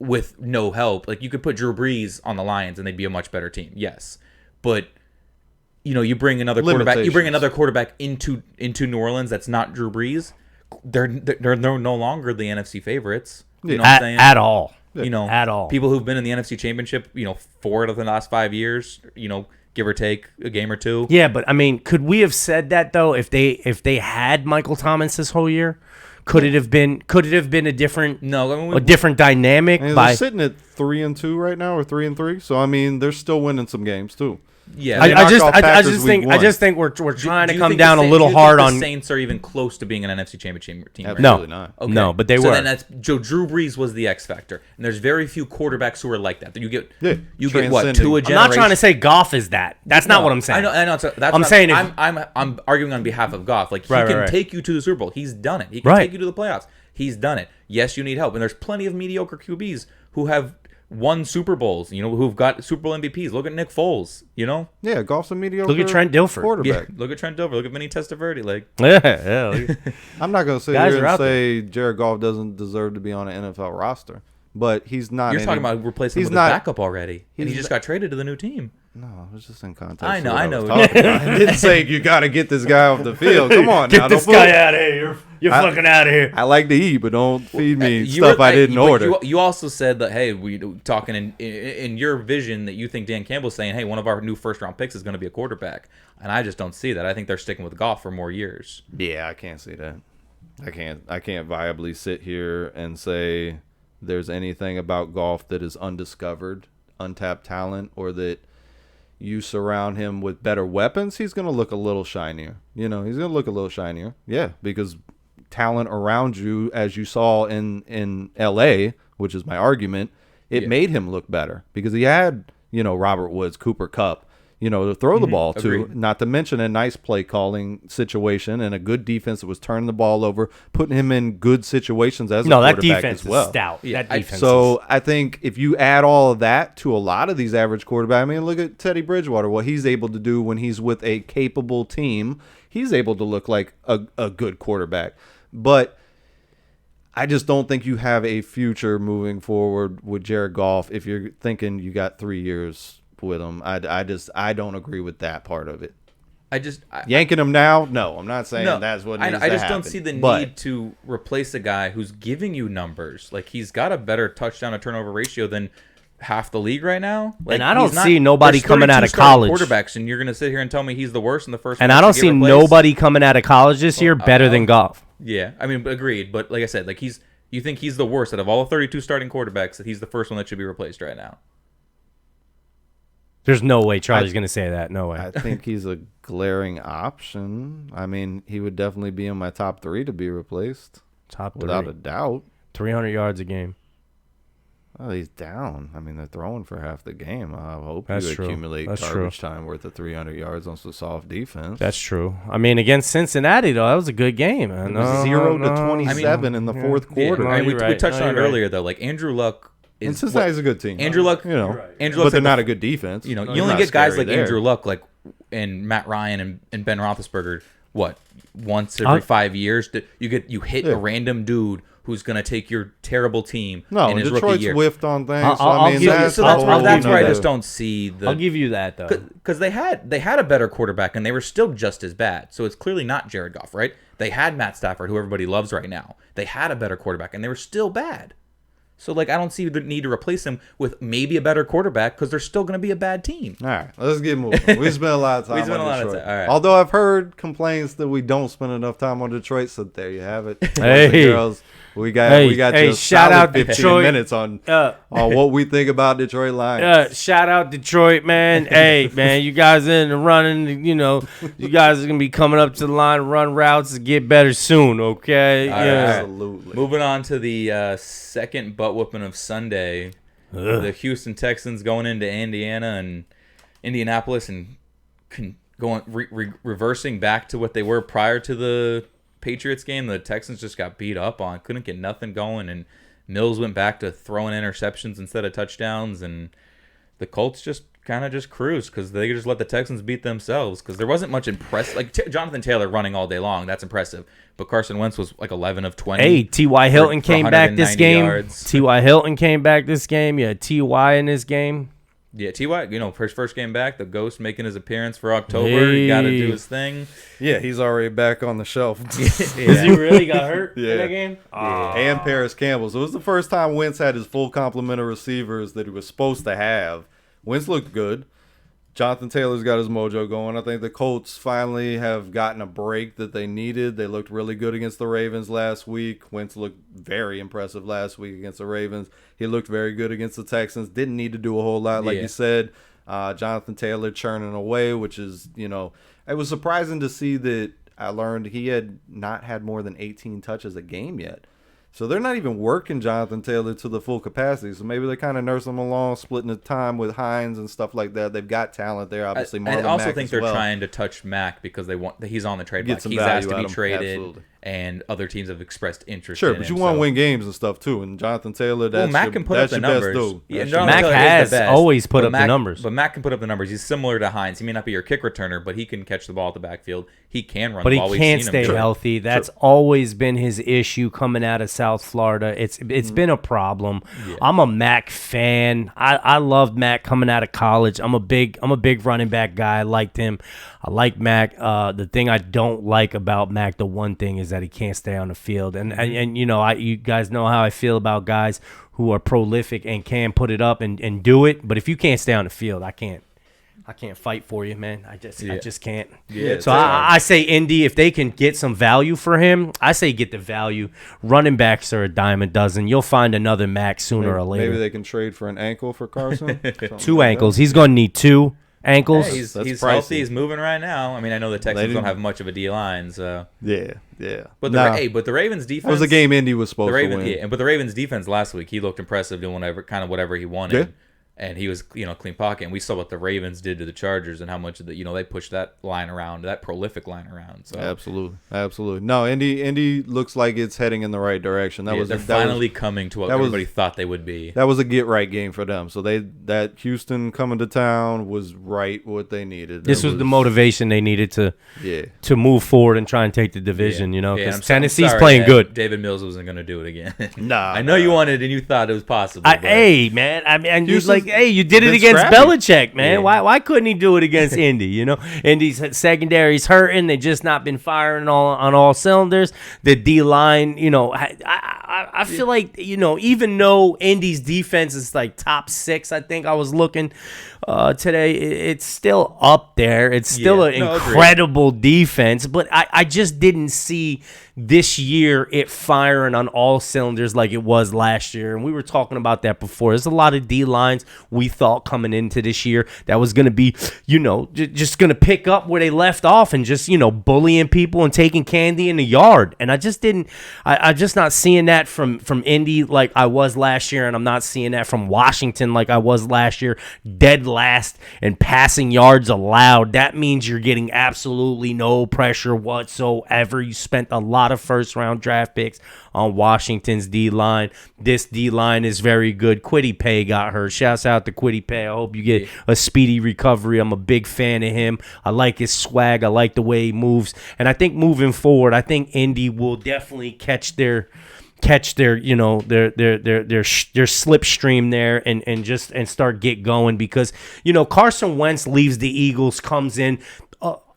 with no help. Like you could put Drew Brees on the Lions and they'd be a much better team. Yes, but you bring another quarterback. You bring Limitations. another quarterback into New Orleans. That's not Drew Brees. They're no longer the NFC favorites. You know what I'm saying? at all. At all. People who've been in the NFC Championship, 4 out of the last 5 years, give or take a game or two. Yeah, but I mean, could we have said that though if they had Michael Thomas this whole year? Could it have been a different No, I mean, a different dynamic And by they're sitting at 3-2 right now, or 3-3. So I mean, they're still winning some games too. Yeah, They I knocked just off I Packers just week think one. we're trying Do to you come think down the a Saints- little do you think hard the on. Saints are even close to being an NFC Championship team. Right Absolutely now? not. Okay. No, but they so were. then that's Joe Drew Brees was the X factor, and there's very few quarterbacks who are like that. You get Yeah, you get what transcending. two a I'm generation. not trying to say Goff is that. That's not what I'm saying. I know. So that's I'm not- saying if- I'm arguing on behalf of Goff. Like he Right, can right. take you to the Super Bowl. He's done it. He can Right. take you to the playoffs. He's done it. Yes, you need help, and there's plenty of mediocre QBs who have won Super Bowls. You know, who've got Super Bowl MVPs. Look at Nick Foles. You know. Yeah, Goff's a mediocre. Look at Trent Dilfer. quarterback. Yeah, look at Trent Dover. Look at Vinny Testaverde. Like, Yeah. I'm not gonna sit Guys here are and out say Jared Goff doesn't deserve to be on an NFL roster, but he's not. you're talking about replacing him he's with not- his backup already, and he he's just got traded to the new team. No, it was just in context. I of know, what I know. was talking about. I didn't say you got to get this guy off the field. Come on, now. Get this Don't guy put- out of here. You're fucking out of here. I like to eat, but don't feed me You stuff were- I didn't but order. You also said that hey, we talking in your vision that you think Dan Campbell's saying, hey, one of our new first round picks is going to be a quarterback, and I just don't see that. I think they're sticking with Goff for more years. Yeah, I can't see that. I can't viably sit here and say there's anything about Goff that is undiscovered, untapped talent, or that you surround him with better weapons, he's going to look a little shinier. You know, he's going to look a little shinier. Yeah, because talent around you, as you saw in L.A., which is my argument, it made him look better because he had, you know, Robert Woods, Cooper Kupp, you know, to throw the ball to, Agreed. not to mention a nice play calling situation and a good defense that was turning the ball over, putting him in good situations as a No, that quarterback defense as well. is stout. Yeah, That defense. So I think if you add all of that to a lot of these average quarterbacks, I mean, look at Teddy Bridgewater, what he's able to do when he's with a capable team. He's able to look like a good quarterback. But I just don't think you have a future moving forward with Jared Goff if you're thinking you got 3 years with him. I don't agree with that part of it. Yanking him now? No, I'm not saying that's what needs to I just happen. don't see the But need to replace a guy who's giving you numbers. Like he's got a better touchdown to turnover ratio than half the league right now. Like, And I don't he's not- see nobody there's coming out 32 of starting college. quarterbacks, and you're gonna sit here and tell me he's the worst in the first. and one I to don't get see replaced? nobody coming out of college this year better than Goff. Yeah, I mean, agreed. But like I said, like you think he's the worst out of all the 32 starting quarterbacks? That he's the first one that should be replaced right now. There's no way Charlie's going to say that. No way. I think he's a glaring option. I mean, he would definitely be in my top 3 to be replaced, Top three. without a doubt. 300 yards a game. Oh, he's down. I mean, they're throwing for half the game. I hope That's you true. accumulate That's garbage time worth of 300 yards on some soft defense. That's true. I mean, against Cincinnati, though, that was a good game. It was 0 to 27 in the fourth Yeah, quarter. I mean, we you're right. touched No, on it you're right. earlier though. Like Andrew Luck And is Cincinnati's a good team. Andrew Luck, you know, Andrew but Luck's they're like not the- a good defense. You know, He's you only not get guys scary like there. Andrew Luck, like and Matt Ryan and Ben Roethlisberger. What once every 5 years you hit Yeah. a random dude who's gonna take your terrible team No, in his Detroit's rookie year. whiffed on things. I'll- so, I I'll mean, give you- that's So a that's whole where I nother- just don't see the. I'll give you that, though. Because they had a better quarterback and they were still just as bad. So it's clearly not Jared Goff, right? They had Matt Stafford, who everybody loves right now. They had a better quarterback and they were still bad. So like I don't see the need to replace him with maybe a better quarterback because they're still going to be a bad team. All right, let's get moving. We spent a lot of time We spent on a lot of Detroit. time. All right. Although I've heard complaints that we don't spend enough time on Detroit, so there you have it. Boys and Hey. girls, we got Hey, just shout solid out 15 Detroit. minutes on Uh, what we think about Detroit Lions. Shout out Detroit, man. Hey, man, you guys in the running, you know, you guys are going to be coming up to the line, run routes to get better soon, okay? All Yeah. right. Absolutely. Moving on to the second butt whooping of Sunday. The Houston Texans going into Indiana and Indianapolis and reversing back to what they were prior to the Patriots game. The Texans just got beat up on, couldn't get nothing going, and Mills went back to throwing interceptions instead of touchdowns, and the Colts just kind of just cruised because they just let the Texans beat themselves because there wasn't much impressive. Like Jonathan Taylor running all day long, that's impressive, but Carson Wentz was like 11 of 20. Hey, T.Y. Hilton for came back this 190 game. yards. T.Y. Hilton came back this game. Yeah, T.Y. in this game. Yeah, T.Y., you know, first game back, the Ghost making his appearance for October. He got to do his thing. Yeah, he's already back on the shelf. Is he really got hurt Yeah. in that game? And Paris Campbell. So it was the first time Wentz had his full complement of receivers that he was supposed to have. Wentz looked good. Jonathan Taylor's got his mojo going. I think the Colts finally have gotten a break that they needed. They looked really good against the Ravens last week. Wentz looked very impressive last week against the Ravens. He looked very good against the Texans. Didn't need to do a whole lot, like Yeah. you said. Jonathan Taylor churning away, which is, it was surprising to see that I learned he had not had more than 18 touches a game yet. So they're not even working Jonathan Taylor to the full capacity. So maybe they kind of nurse him along, splitting the time with Hines and stuff like that. They've got talent there, obviously. I Marlon also Mack think as they're well. trying to touch Mack because he's on the trade Get block. some He's asked value to out be of him. traded, Absolutely. and other teams have expressed interest. Sure, in but him, you want to so- win games and stuff too. And Jonathan Taylor, that's Mack your, can put up that's the your numbers. best dude. Yeah, That's Jonathan your Mack Taylor best is the has best, always put but up the Mack- numbers. But Mack can put up the numbers. He's similar to Hines. He may not be your kick returner, but he can catch the ball at the backfield. He can run But the he ball. We've can't seen stay him do it. healthy. That's always been his issue coming out of South Florida. It's been a problem. I'm a Mac fan. I loved Mac coming out of college. I'm a big running back guy. I liked him. I like Mac. The thing I don't like about Mac, the one thing is that he can't stay on the field. And you guys know how I feel about guys who are prolific and can put it up and do it. But if you can't stay on the field, I can't fight for you, man. I just can't. Yeah, So it's hard. I say Indy, if they can get some value for him, I say get the value. Running backs are a dime a dozen. You'll find another Mac sooner or later. Maybe they can trade for an ankle for Carson. Something Two like ankles. that. He's going to need two ankles. Yeah, he's That's healthy. pricey. He's moving right now. I mean, I know the Texans don't didn't- have much of a D line, so. Yeah. But Nah, but the Ravens defense. that was a game Indy was supposed The Ravens, to win. yeah, but the Ravens defense last week, he looked impressive doing whatever he wanted. Yeah. And he was, clean pocket. And we saw what the Ravens did to the Chargers and how much they pushed that line around, that prolific line around. So Absolutely. No, Indy looks like it's heading in the right direction. they're finally coming to what that was- everybody thought they would be. That was a get right game for them. So that Houston coming to town was right what they needed. This was the motivation they needed to move forward and try and take the division, Yeah, because I'm Tennessee's sorry playing that good. David Mills wasn't going to do it again. Nah, I know you wanted and you thought it was possible. but- Hey, man. I mean, and Houston's you did it been against scrappy. Belichick, man. Yeah. Why couldn't he do it against Indy? Indy's secondary's hurting. They just not been firing on all cylinders. The D line, I feel like even though Indy's defense is like top 6, I think I was looking today, it's still up there. It's still an agreed. incredible defense, but I just didn't see this year it firing on all cylinders like it was last year. And we were talking about that before. There's a lot of D lines we thought coming into this year that was going to be, just going to pick up where they left off and just, bullying people and taking candy in the yard. And I just didn't, I'm just not seeing that from Indy like I was last year. And I'm not seeing that from Washington like I was last year. Dead last and passing yards allowed. That means you're getting absolutely no pressure whatsoever. You spent a lot of first-round draft picks on Washington's D-line. This D-line is very good. Kwity Paye got hurt. Shouts out to Kwity Paye. I hope you get a speedy recovery. I'm a big fan of him. I like his swag. I like the way he moves. And I think moving forward, I think Indy will definitely catch their slipstream there and start get going because Carson Wentz leaves the Eagles, comes in.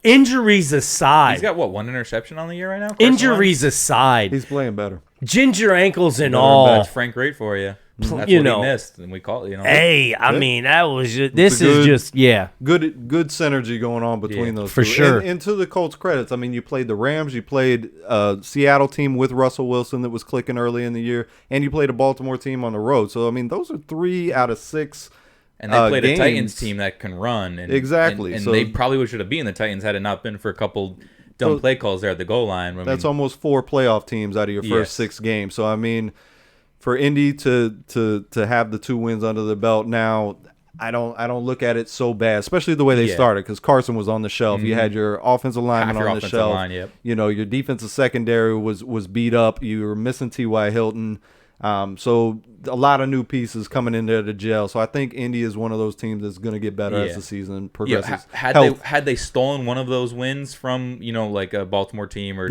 Injuries aside, He's got one interception on the year right now? Carson injuries Wentz? aside, He's playing better. ginger ankles and That's all. Frank Great for you. That's what You he know. missed, and we call it. Hey, I mean that was just, this a is good- just Good synergy going on between those for two. sure. And to the Colts' credits, I mean, you played the Rams, you played a Seattle team with Russell Wilson that was clicking early in the year, and you played a Baltimore team on the road. So I mean, those are 3 out of 6. And they played games. a Titans team that can run. And, Exactly. And So- they probably should have beaten the Titans had it not been for a couple dumb play calls there at the goal line. That's almost 4 playoff teams out of your first Yes. 6 games. So I mean, for Indy to have the 2 wins under the belt now, I don't look at it so bad, especially the way they Yeah. started because Carson was on the shelf. You had your offensive lineman Half your on the offensive shelf. line, yep. Your defensive secondary was beat up. You were missing T.Y. Hilton. So a lot of new pieces coming in there to gel. So I think Indy is one of those teams that's going to get better as the season progresses. Had they stolen one of those wins from like a Baltimore team or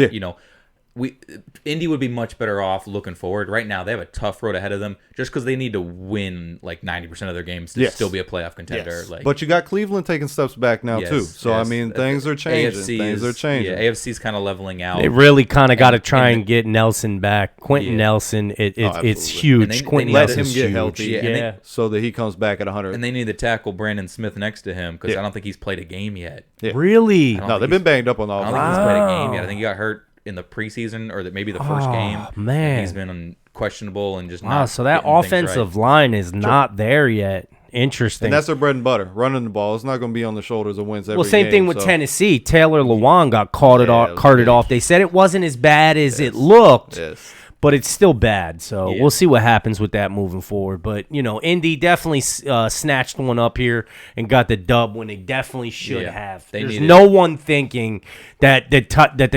Indy would be much better off looking forward. Right now, they have a tough road ahead of them just because they need to win like 90% of their games to Yes. still be a playoff contender. Yes. Like, But you got Cleveland taking steps back now yes, too. So I yes. mean, things are changing. Things are changing. Yeah, AFC's kind of leveling out. They really kind of got to try and and get Nelson back. Quentin Yeah. Nelson, it's absolutely. huge. And they Quentin let Nelson's him get huge. healthy. Yeah, and they- so that he comes back at 100. And they need to tackle Brandon Smith next to him because Yeah. I don't think he's played a game yet. Yeah. Really? don't No, think they've been banged up on the I don't offense. think he's played a game Wow. yet. I think he got hurt in the preseason or maybe the first Oh, game. man. He's been questionable and just Wow, not. so that getting things offensive right. line is not there yet. Interesting. And that's their bread and butter, running the ball. It's not going to be on the shoulders of Wentz every Well, same game, thing with so- Tennessee. Taylor Lewan got carted big. off. They said it wasn't as bad as it looked, Yes. but it's still bad. So Yeah. we'll see what happens with that moving forward. But, Indy definitely snatched one up here and got the dub when they definitely should Yeah, have. they There's needed no it. one thinking that the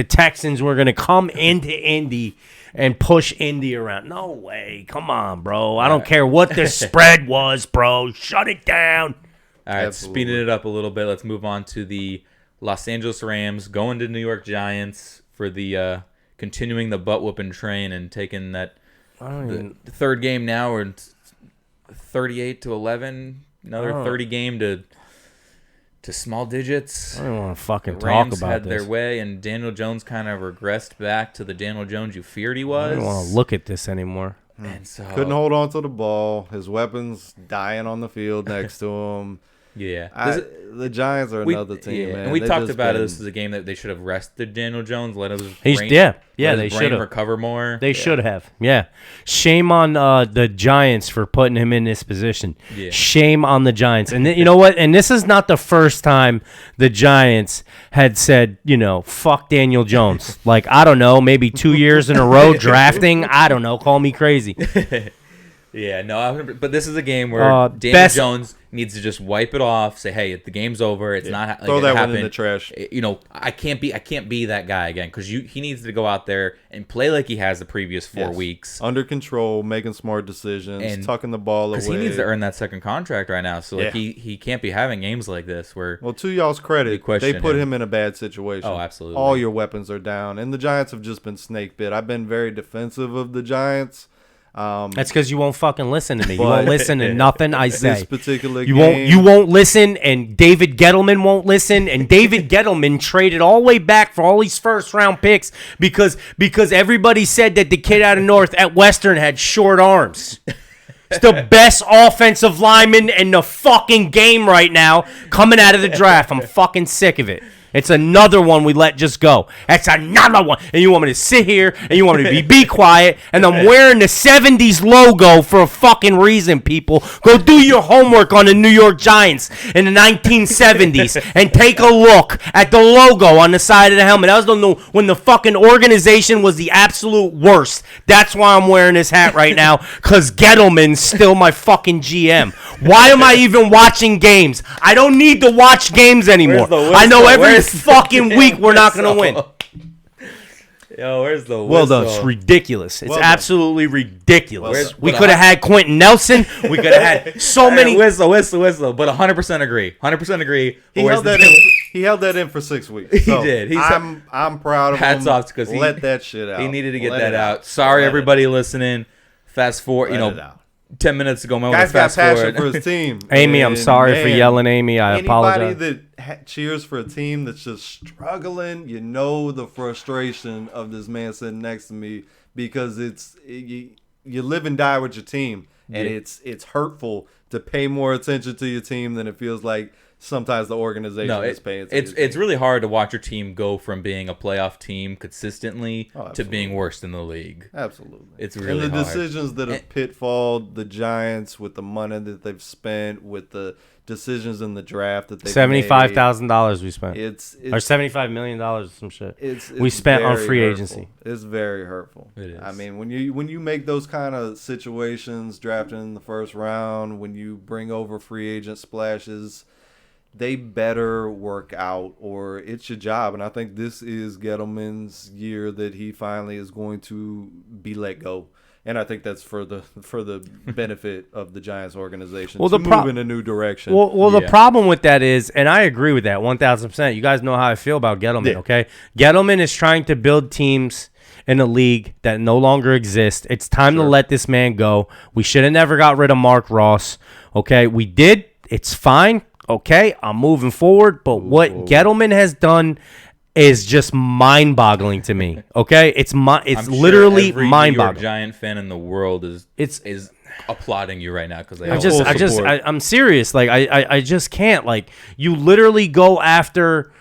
Texans were going to come into Indy and push Indy around. No way. Come on, bro. I don't care what the spread was, bro. Shut it down. All right, Absolutely. speeding it up a little bit. Let's move on to the Los Angeles Rams going to New York Giants for the continuing the butt whooping train and taking that the third game now. We're 38-11. Another 30 game to small digits. I don't want to fucking talk Rams about had this. their way, and Daniel Jones kind of regressed back to the Daniel Jones you feared he I was. don't want to look at this anymore. And so Couldn't hold on to the ball. His weapons dying on the field next to him. yeah. The Giants are another team, man. And we They've talked just about it. been- This is a game that they should have rested Daniel Jones, let his He's- brain, yeah, let they his brain should've. recover more. They should have. Yeah. Shame on the Giants for putting him in this position. Yeah. Shame on the Giants. And you know what? And this is not the first time the Giants had said, fuck Daniel Jones. Like, I don't know, maybe 2 years in a row drafting. I don't know. Call me crazy. Yeah, no, but this is a game where Daniel best- Jones needs to just wipe it off. Say, hey, the game's over. It's not. Like, Throw it that one happened. in the trash. I can't be that guy again because he needs to go out there and play like he has the previous 4 Yes. weeks. Under control, making smart decisions, And- tucking the ball away. Because he needs to earn that second contract right now. So like Yeah. he can't be having games like this where Well, to y'all's credit, question they put him. him in a bad situation. Oh, absolutely. All your weapons are down, and the Giants have just been snake bit. I've been very defensive of the Giants. That's because you won't fucking listen to me. You But- won't listen to nothing I say. This particular You game, won't listen, and David Gettleman won't listen, and David Gettleman traded all the way back for all these first round picks because everybody said that the kid out of North at Western had short arms. It's the best offensive lineman in the fucking game right now coming out of the draft. I'm fucking sick of it. It's another one we let just go. That's another one. And you want me to sit here and you want me to be quiet. And I'm wearing the 70s logo for a fucking reason, people. Go do your homework on the New York Giants in the 1970s and take a look at the logo on the side of the helmet. That was when the fucking organization was the absolute worst. That's why I'm wearing this hat right now, because Gettleman's still my fucking GM. Why am I even watching games? I don't need to watch games anymore. Where's the I know whistle? every Where's- fucking week we're not going to win. Yo, where's the Well done. whistle? It's ridiculous. It's Well done. absolutely ridiculous. Where's- We but could have had Quentin Nelson. We could have had so many. whistle, but 100% agree. 100% agree. he Where's held the that. deal? He held that in for 6 weeks. He did. I'm proud of Hats him. off because he let that shit out. He needed to get Let that it out. Sorry, Let it everybody listening. Fast forward, Let it out. 10 minutes ago, Guys got fast passion forward. for his team. Amy, I'm And, sorry for man, yelling, Amy. I apologize. Anybody that cheers for a team that's just struggling, you know the frustration of this man sitting next to me, because you live and die with your team, and Yeah. it's hurtful to pay more attention to your team than it feels like sometimes the organization No, is paying attention. it's really hard to watch your team go from being a playoff team consistently to absolutely. being worse in the league. Absolutely. It's really and the hard. decisions that have pitfalled the Giants with the money that they've spent, with the decisions in the draft that they've $75,000 we spent. made, it's Or $75 million or some shit. it's we spent on very free hurtful. agency. It's very hurtful. It is. I mean, when you make those kind of situations, drafting in the first round, when you bring over free agent splashes, they better work out, or it's your job. And I think this is Gettleman's year that he finally is going to be let go. And I think that's for the benefit of the Giants organization Well, to the pro- move in a new direction. Well, Yeah. the problem with that is, and I agree with that 1,000%. You guys know how I feel about Gettleman, Yeah. okay? Gettleman is trying to build teams in a league that no longer exists. It's time to let this man go. We should have never got rid of Mark Ross, okay? We did. It's fine, okay? I'm moving forward. But what Gettleman has done is just mind-boggling to me, okay? It's I'm sure literally every New York mind-boggling. Giant fan in the world is applauding you right now because they have full support. I'm serious. Like, I just can't. Like, you literally go after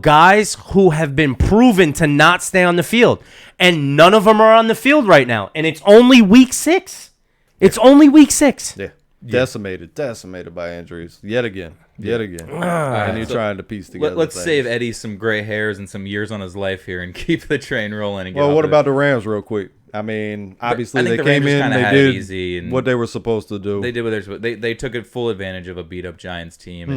guys who have been proven to not stay on the field. And none of them are on the field right now. And it's only week 6. It's only week 6. Yeah. Decimated by injuries. Yet again. And you're trying to piece together. Let's things. save Eddie some gray hairs and some years on his life here and keep the train rolling. And get Well, off what of about the Rams real quick? I mean, obviously I think they the came Rangers in, kinda they had it did easy and what they were supposed to do. They did what they took it full advantage of a beat up Giants team,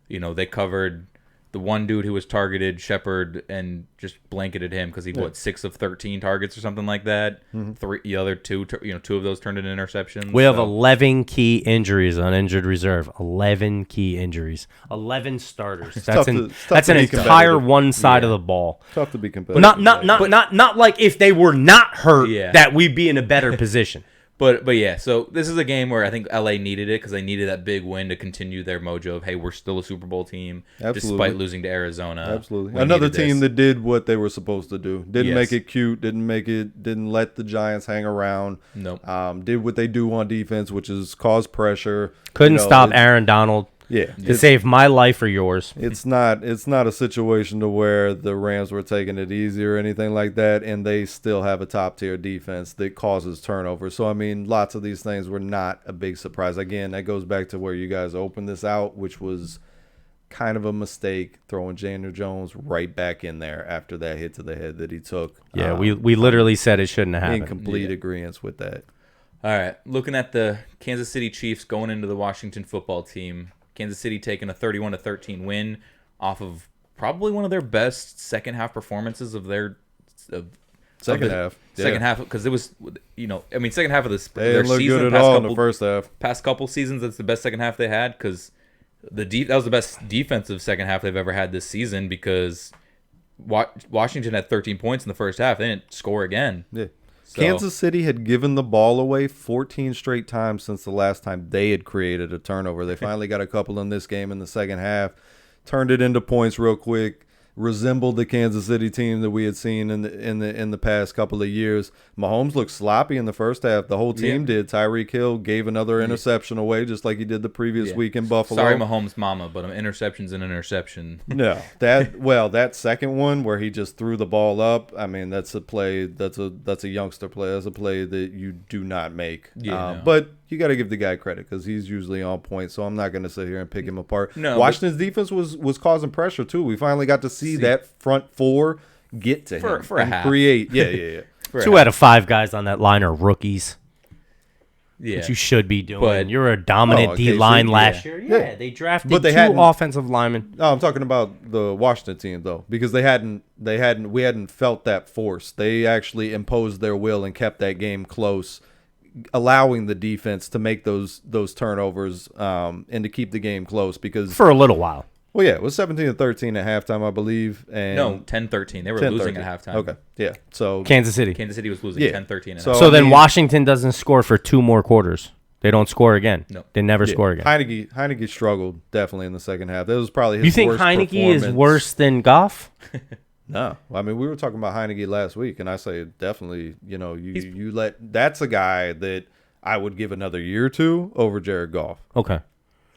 and they covered the one dude who was targeted, Shepard, and just blanketed him because he 6 of 13 targets or something like that. The other two of those turned into interceptions. We have so. 11 key injuries on injured reserve. 11 key injuries. 11 starters. tough That's to an be entire competitive. one side of the ball. Tough to be competitive. Not like if they were not hurt Yeah. that we'd be in a better position. But yeah, so this is a game where I think LA needed it because they needed that big win to continue their mojo of, hey, we're still a Super Bowl team Absolutely. despite losing to Arizona. Absolutely. We Another needed team this. that did what they were supposed to do. Didn't Yes. make it cute, didn't let the Giants hang around. Nope. Did what they do on defense, which is cause pressure. Couldn't stop it's- Aaron Donald Yeah. to save my life or yours. It's not a situation to where the Rams were taking it easy or anything like that, and they still have a top tier defense that causes turnovers. So I mean, lots of these things were not a big surprise. Again, that goes back to where you guys opened this out, which was kind of a mistake throwing Daniel Jones right back in there after that hit to the head that he took. Yeah, we literally said it shouldn't have in happened. complete agreement with that. All right, looking at the Kansas City Chiefs going into the Washington football team. Kansas City taking a 31-13 win off of probably one of their best second half performances of their Second half. Second half, because it was, second half of this They their didn't look season, good at past all in couple, the first half. past couple seasons. That's the best second half they had because that was the best defensive second half they've ever had this season because Washington had 13 points in the first half. They didn't score again. Yeah. So- Kansas City had given the ball away 14 straight times since the last time they had created a turnover. They finally got a couple in this game in the second half, turned it into points real quick, resembled the Kansas City team that we had seen in the past couple of years. Mahomes looked sloppy in the first half. The whole team did. Tyreek Hill gave another interception away just like he did the previous week in Buffalo. Sorry, Mahomes' mama, but an interception's an interception. No, that second one where he just threw the ball up. I mean, that's a play. That's a youngster play. That's a play that you do not make. Yeah, no. But you got to give the guy credit because he's usually on point. So I'm not going to sit here and pick him apart. No, Washington's defense was causing pressure too. We finally got to see that front four get to him for a and half. create. Yeah. 2 out of 5 guys on that line are rookies. Yeah. Which you should be doing. But- You're a dominant Oh, D KC, line yeah. last year. Yeah, Yeah. they drafted But they 2 hadn't- offensive linemen. No, I'm talking about the Washington team though, because we hadn't felt that force. They actually imposed their will and kept that game close, allowing the defense to make those turnovers and to keep the game close. Because For a little while. well, yeah, it was 17-13 at halftime, I believe, and No, 10-13. They were 10-13. losing at halftime. Okay, yeah, so Kansas City. Kansas City was losing Yeah. 10-13. So- So I then mean- Washington doesn't score for 2 more quarters. They don't score again. No. They never yeah, score again. Heineke struggled definitely in the second half. That was probably his You think worst Heineke is performance. worse than Goff? No, I mean we were talking about Heineke last week, and I say definitely. You let that's a guy that I would give another year to over Jared Goff, Okay.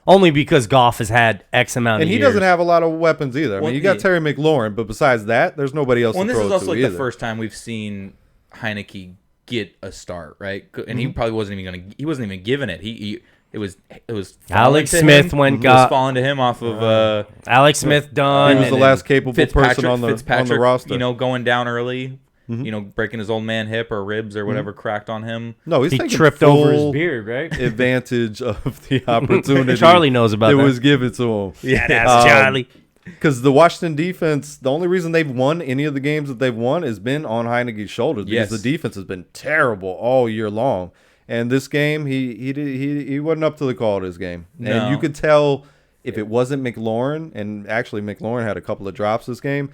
Only because Goff has had X amount and of he years. doesn't have a lot of weapons either. I Well, mean, you got yeah. Terry McLaurin, but besides that, there's nobody else Well, and to this throw is also to like either. the first time we've seen Heineke get a start, right? And he probably wasn't even he wasn't even given it. It was falling Alex to Smith him. went It was got- falling to him off of Alex Smith done. He was the and last capable Fitzpatrick, person on the roster. Going down early, breaking his old man hip or ribs or whatever cracked on him. No, he's He taking tripped over his full beard, right? advantage of the opportunity. Charlie knows about that that. was given to him. Yeah, that's Charlie. Because the Washington defense, the only reason they've won any of the games that they've won has been on Heineke's shoulders. Because Yes. the defense has been terrible all year long. And this game, he wasn't up to the call of this game. No. And you could tell if it wasn't McLaurin, and actually McLaurin had a couple of drops this game,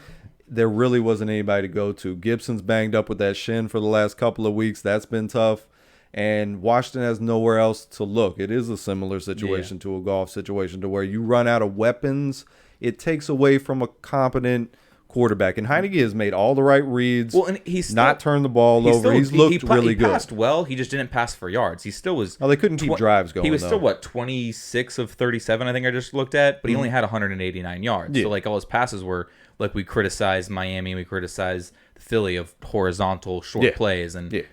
there really wasn't anybody to go to. Gibson's banged up with that shin for the last couple of weeks. That's been tough. And Washington has nowhere else to look. It is a similar situation to a golf situation to where you run out of weapons. It takes away from a competent quarterback. And Heineke has made all the right reads. Well, and he's not turned the ball over. He's looked really good. He passed well. He just didn't pass for yards. He still was. Oh, they couldn't keep drives going. He was though. still 26 of 37. I think I just looked at, but he only had 189 yards. Yeah. So like all his passes were like we criticized Miami, we criticized Philly of horizontal short plays, and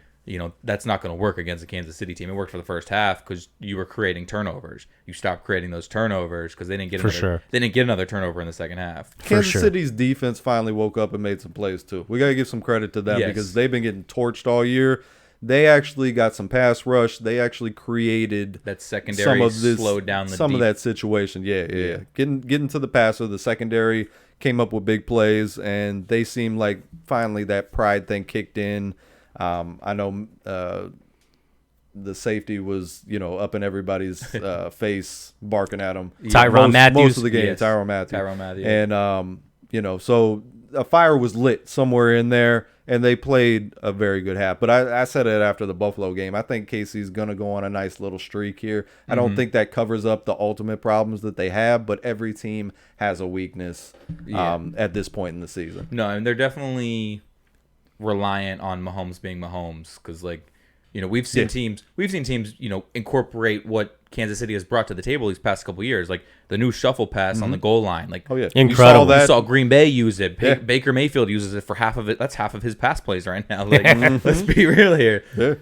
that's not going to work against a Kansas City team. It worked for the first half because you were creating turnovers. You stopped creating those turnovers because they didn't get they didn't get another turnover in the second half. Kansas City's defense finally woke up and made some plays too. We got to give some credit to them because they've been getting torched all year. They actually got some pass rush. They actually created that secondary slowed down some of that situation. Yeah. Getting to the passer, the secondary came up with big plays, and they seem like finally that pride thing kicked in. I know the safety was, up in everybody's face, barking at him. Tyrann Mathieu. Most of the game, Yes. Tyrann Mathieu. Tyrann Mathieu. And, so a fire was lit somewhere in there, and they played a very good half. But I said it after the Buffalo game. I think Casey's going to go on a nice little streak here. I don't think that covers up the ultimate problems that they have, but every team has a weakness at this point in the season. No, and they're definitely reliant on Mahomes being Mahomes because, we've seen teams, incorporate what Kansas City has brought to the table these past couple years, like the new shuffle pass on the goal line. Like, incredible. You saw Green Bay use it. Baker Mayfield uses it for half of it. That's half of his pass plays right now. Like, let's be real here. Yeah.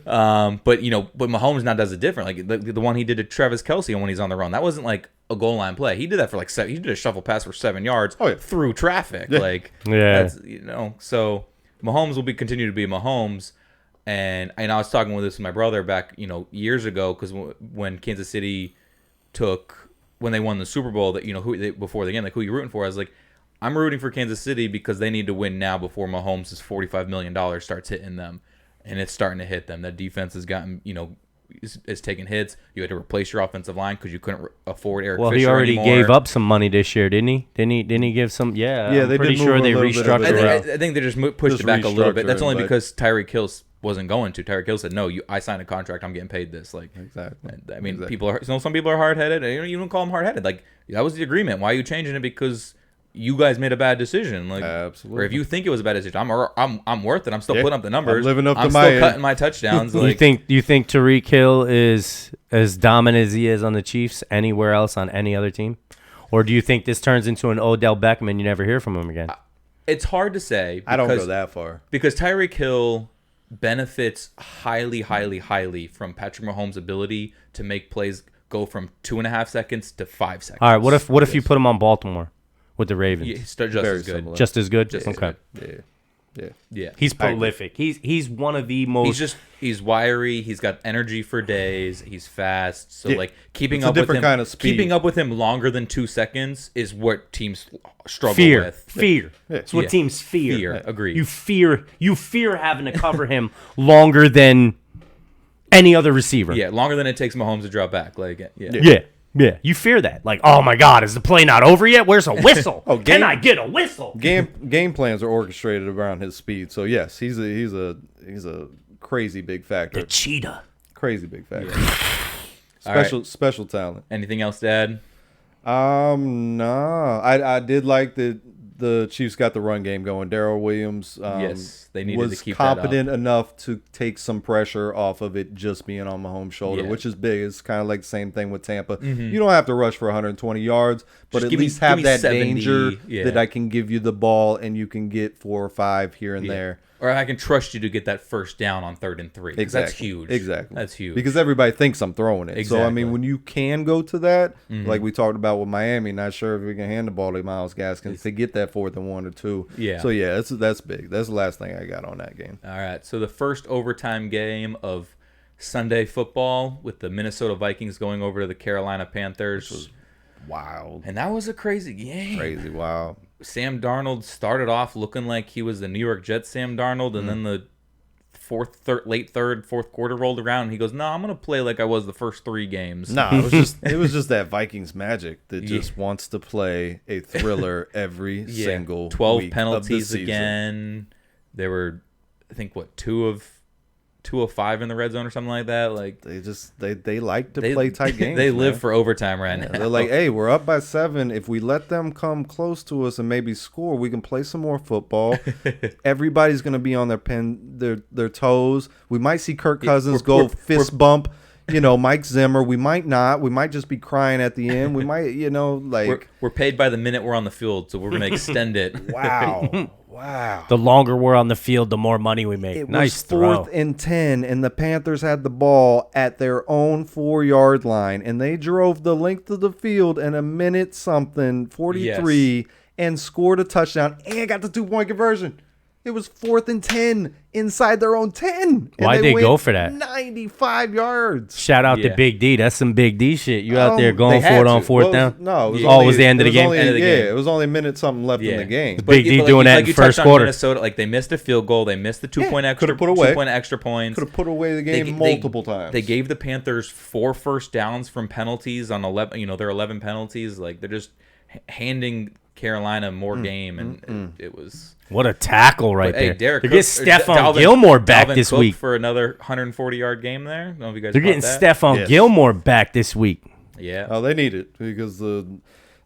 But Mahomes now does it different. Like the one he did to Travis Kelce when he's on the run, that wasn't like a goal line play. He did that for he did a shuffle pass for 7 yards through traffic. That's, so Mahomes will continue to be Mahomes. And I was talking with this with my brother back, years ago, because when Kansas City when they won the Super Bowl, that before the game, like who you rooting for? I was like, I'm rooting for Kansas City because they need to win now before Mahomes' $45 million starts hitting them, and it's starting to hit them. That defense has gotten, is taking hits. You had to replace your offensive line because you couldn't afford Eric Fisher he already anymore. gave up some money this year, didn't he? Didn't he give some? Yeah, I'm they pretty did sure move they a little bit of restructured. I think they just pushed it back a little bit. That's only restructuring, because Tyreek Hill wasn't going to. Tyreek Hill said, "No, I signed a contract. I'm getting paid this." Like, exactly. I mean, people are. Some people are hard headed. You don't call them hard headed. Like, that was the agreement. Why are you changing it? Because you guys made a bad decision. Like, absolutely. Or if you think it was a bad decision, I'm worth it. I'm still putting up the numbers. I'm living up to I'm my still end. cutting my touchdowns. Do you think Tyreek Hill is as dominant as he is on the Chiefs anywhere else on any other team, or do you think this turns into an Odell Beckham and you never hear from him again? It's hard to say. I don't go that far because Tyreek Hill benefits highly, highly, highly from Patrick Mahomes' ability to make plays go from 2.5 seconds to 5 seconds. All right, what if you put him on Baltimore with the Ravens? Yeah, just as good. similar. Just as good. Just as okay. good. Yeah. He's prolific. He's one of the most. He's wiry. He's got energy for days. He's fast. So keeping It's a up with different him, kind of speed. keeping up with him longer than 2 seconds is what teams struggle with. Fear. It's what teams fear. Fear. Agreed. You fear having to cover him longer than any other receiver. Yeah, longer than it takes Mahomes to drop back. Yeah, you fear that. Like, oh my God, is the play not over yet? Where's a whistle? Can I get a whistle? Game plans are orchestrated around his speed. So yes, he's a crazy big factor. The cheetah. Crazy big factor. Right. Special talent. Anything else to add? No. I did like that the Chiefs got the run game going. Darrell Williams Yes, they needed was to keep that up. competent enough to take some pressure off of it just being on Mahomes' shoulder, Yeah. which is big. It's kind of like the same thing with Tampa. You don't have to rush for 120 yards, but Just at give me- least have give me that 70, danger yeah. that I can give you the ball and you can get 4 or 5 here and there. Or I can trust you to get that first down on 3rd and 3. 'Cause Exactly. That's huge. Exactly. That's huge. Because everybody thinks I'm throwing it. So, I Exactly. mean, when you can go to that, like we talked about with Miami, not sure if we can hand the ball to Myles Gaskins to get that 4th and 1 or 2. Yeah. So, yeah, that's big. That's the last thing I got on that game. All right. So the first overtime game of Sunday football with the Minnesota Vikings going over to the Carolina Panthers. Wild. And that was a crazy game. Crazy. Wow. Sam Darnold started off looking like he was the New York Jets Sam Darnold, and then the late third, fourth quarter rolled around, and he goes, "No, I'm gonna play like I was the first 3 games." No, it was just that Vikings magic that just wants to play a thriller every single 12 week penalties of the season. again. There were, I think, two of 205 in the red zone or something like that. Like They like to play tight games. They live man. for overtime right now. They're like, hey, we're up by 7. If we let them come close to us and maybe score, we can play some more football. Everybody's gonna be on their toes. We might see Kirk Cousins go fist bump. Mike Zimmer. We might not. We might just be crying at the end. We might, we're paid by the minute we're on the field, so we're gonna extend it. Wow. The longer we're on the field, the more money we make. It Nice was throw. 4th and 10, and the Panthers had the ball at their own 4-yard line, and they drove the length of the field in a minute something, 43, and scored a touchdown and got the 2-point conversion. It was 4th and 10 inside their own 10. And Why'd they go went for that? 95 yards. Shout out to Yeah. Big D. That's some Big D shit. You out there They going for had it on to. 4th Well, down? No, it was Yeah. Oh, it was the end of the game? Only, End of the game. It was only a minute something left in Yeah. the game. Big D doing that in you first touched on quarter. Minnesota, like they missed a field goal, they missed the 2-point extra, could've put away. 2-point extra points. Could have put away the They- game they- multiple times. They gave the Panthers 4 first downs from penalties on 11. Their 11 penalties. Like they're just handing Carolina more game, and it was. What a tackle right But, hey, there. Derek They're Cook, getting Stephon Gilmore back Dalvin this Cook week. for another 140-yard game there. I don't know if you guys They're caught getting that. Stephon Yes. Gilmore back this week. Yeah. Oh, they need it because the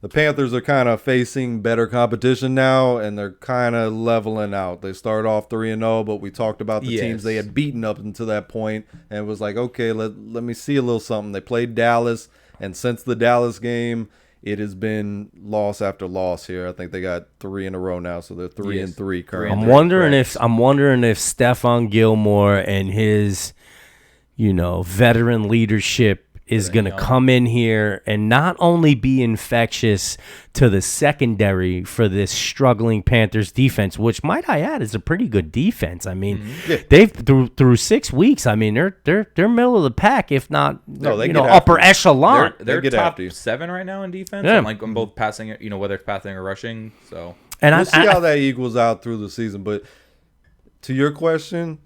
Panthers are kind of facing better competition now, and they're kind of leveling out. They start off 3-0, but we talked about the teams they had beaten up until that point, and it was like, okay, let me see a little something. They played Dallas, and since the Dallas game, it has been loss after loss here. I think they got 3 in a row now, so they're 3-3 currently. I'm wondering if Stephon Gilmore and his, veteran leadership is going to come in here and not only be infectious to the secondary for this struggling Panthers defense, which might I add is a pretty good defense. I mean, they've through 6 weeks. I mean, they're middle of the pack, if not upper echelon. They're get top after you. 7 right now in defense. Yeah. On both passing, whether it's passing or rushing. So And We'll see how that equals out through the season. But to your question,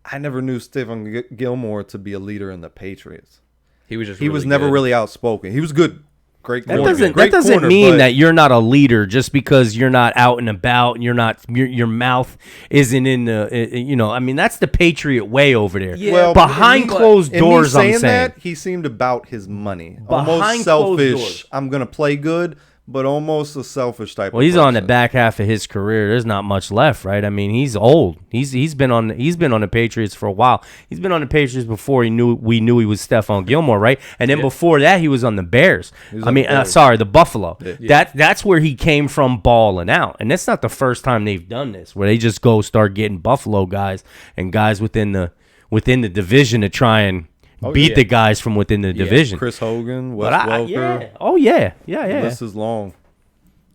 I never knew Stephon Gilmore to be a leader in the Patriots. he was just He was never good. really outspoken. He was good. Great That corner. doesn't Great corner, mean but that you're not a leader just because you're not out and about and you're not your mouth isn't in the I mean that's the Patriot way over there. Yeah, Well, behind closed in me doors, I'm saying. that, he seemed about his money. Behind Almost closed selfish. doors. I'm going to play good, but almost a selfish type Well, of he's on the person. back half of his career. There's not much left, right? I mean, he's old. He's been on the Patriots for a while. He's been on the Patriots before we knew he was Stephon Gilmore, right? And then before that, he was on the Bears. on the Bears. The Buffalo. That's where he came from, balling out. And that's not the first time they've done this, where they just go start getting Buffalo guys and guys within the division to try and beat the guys from within the division. Chris Hogan, Wes But Welker. Oh yeah. The list is long.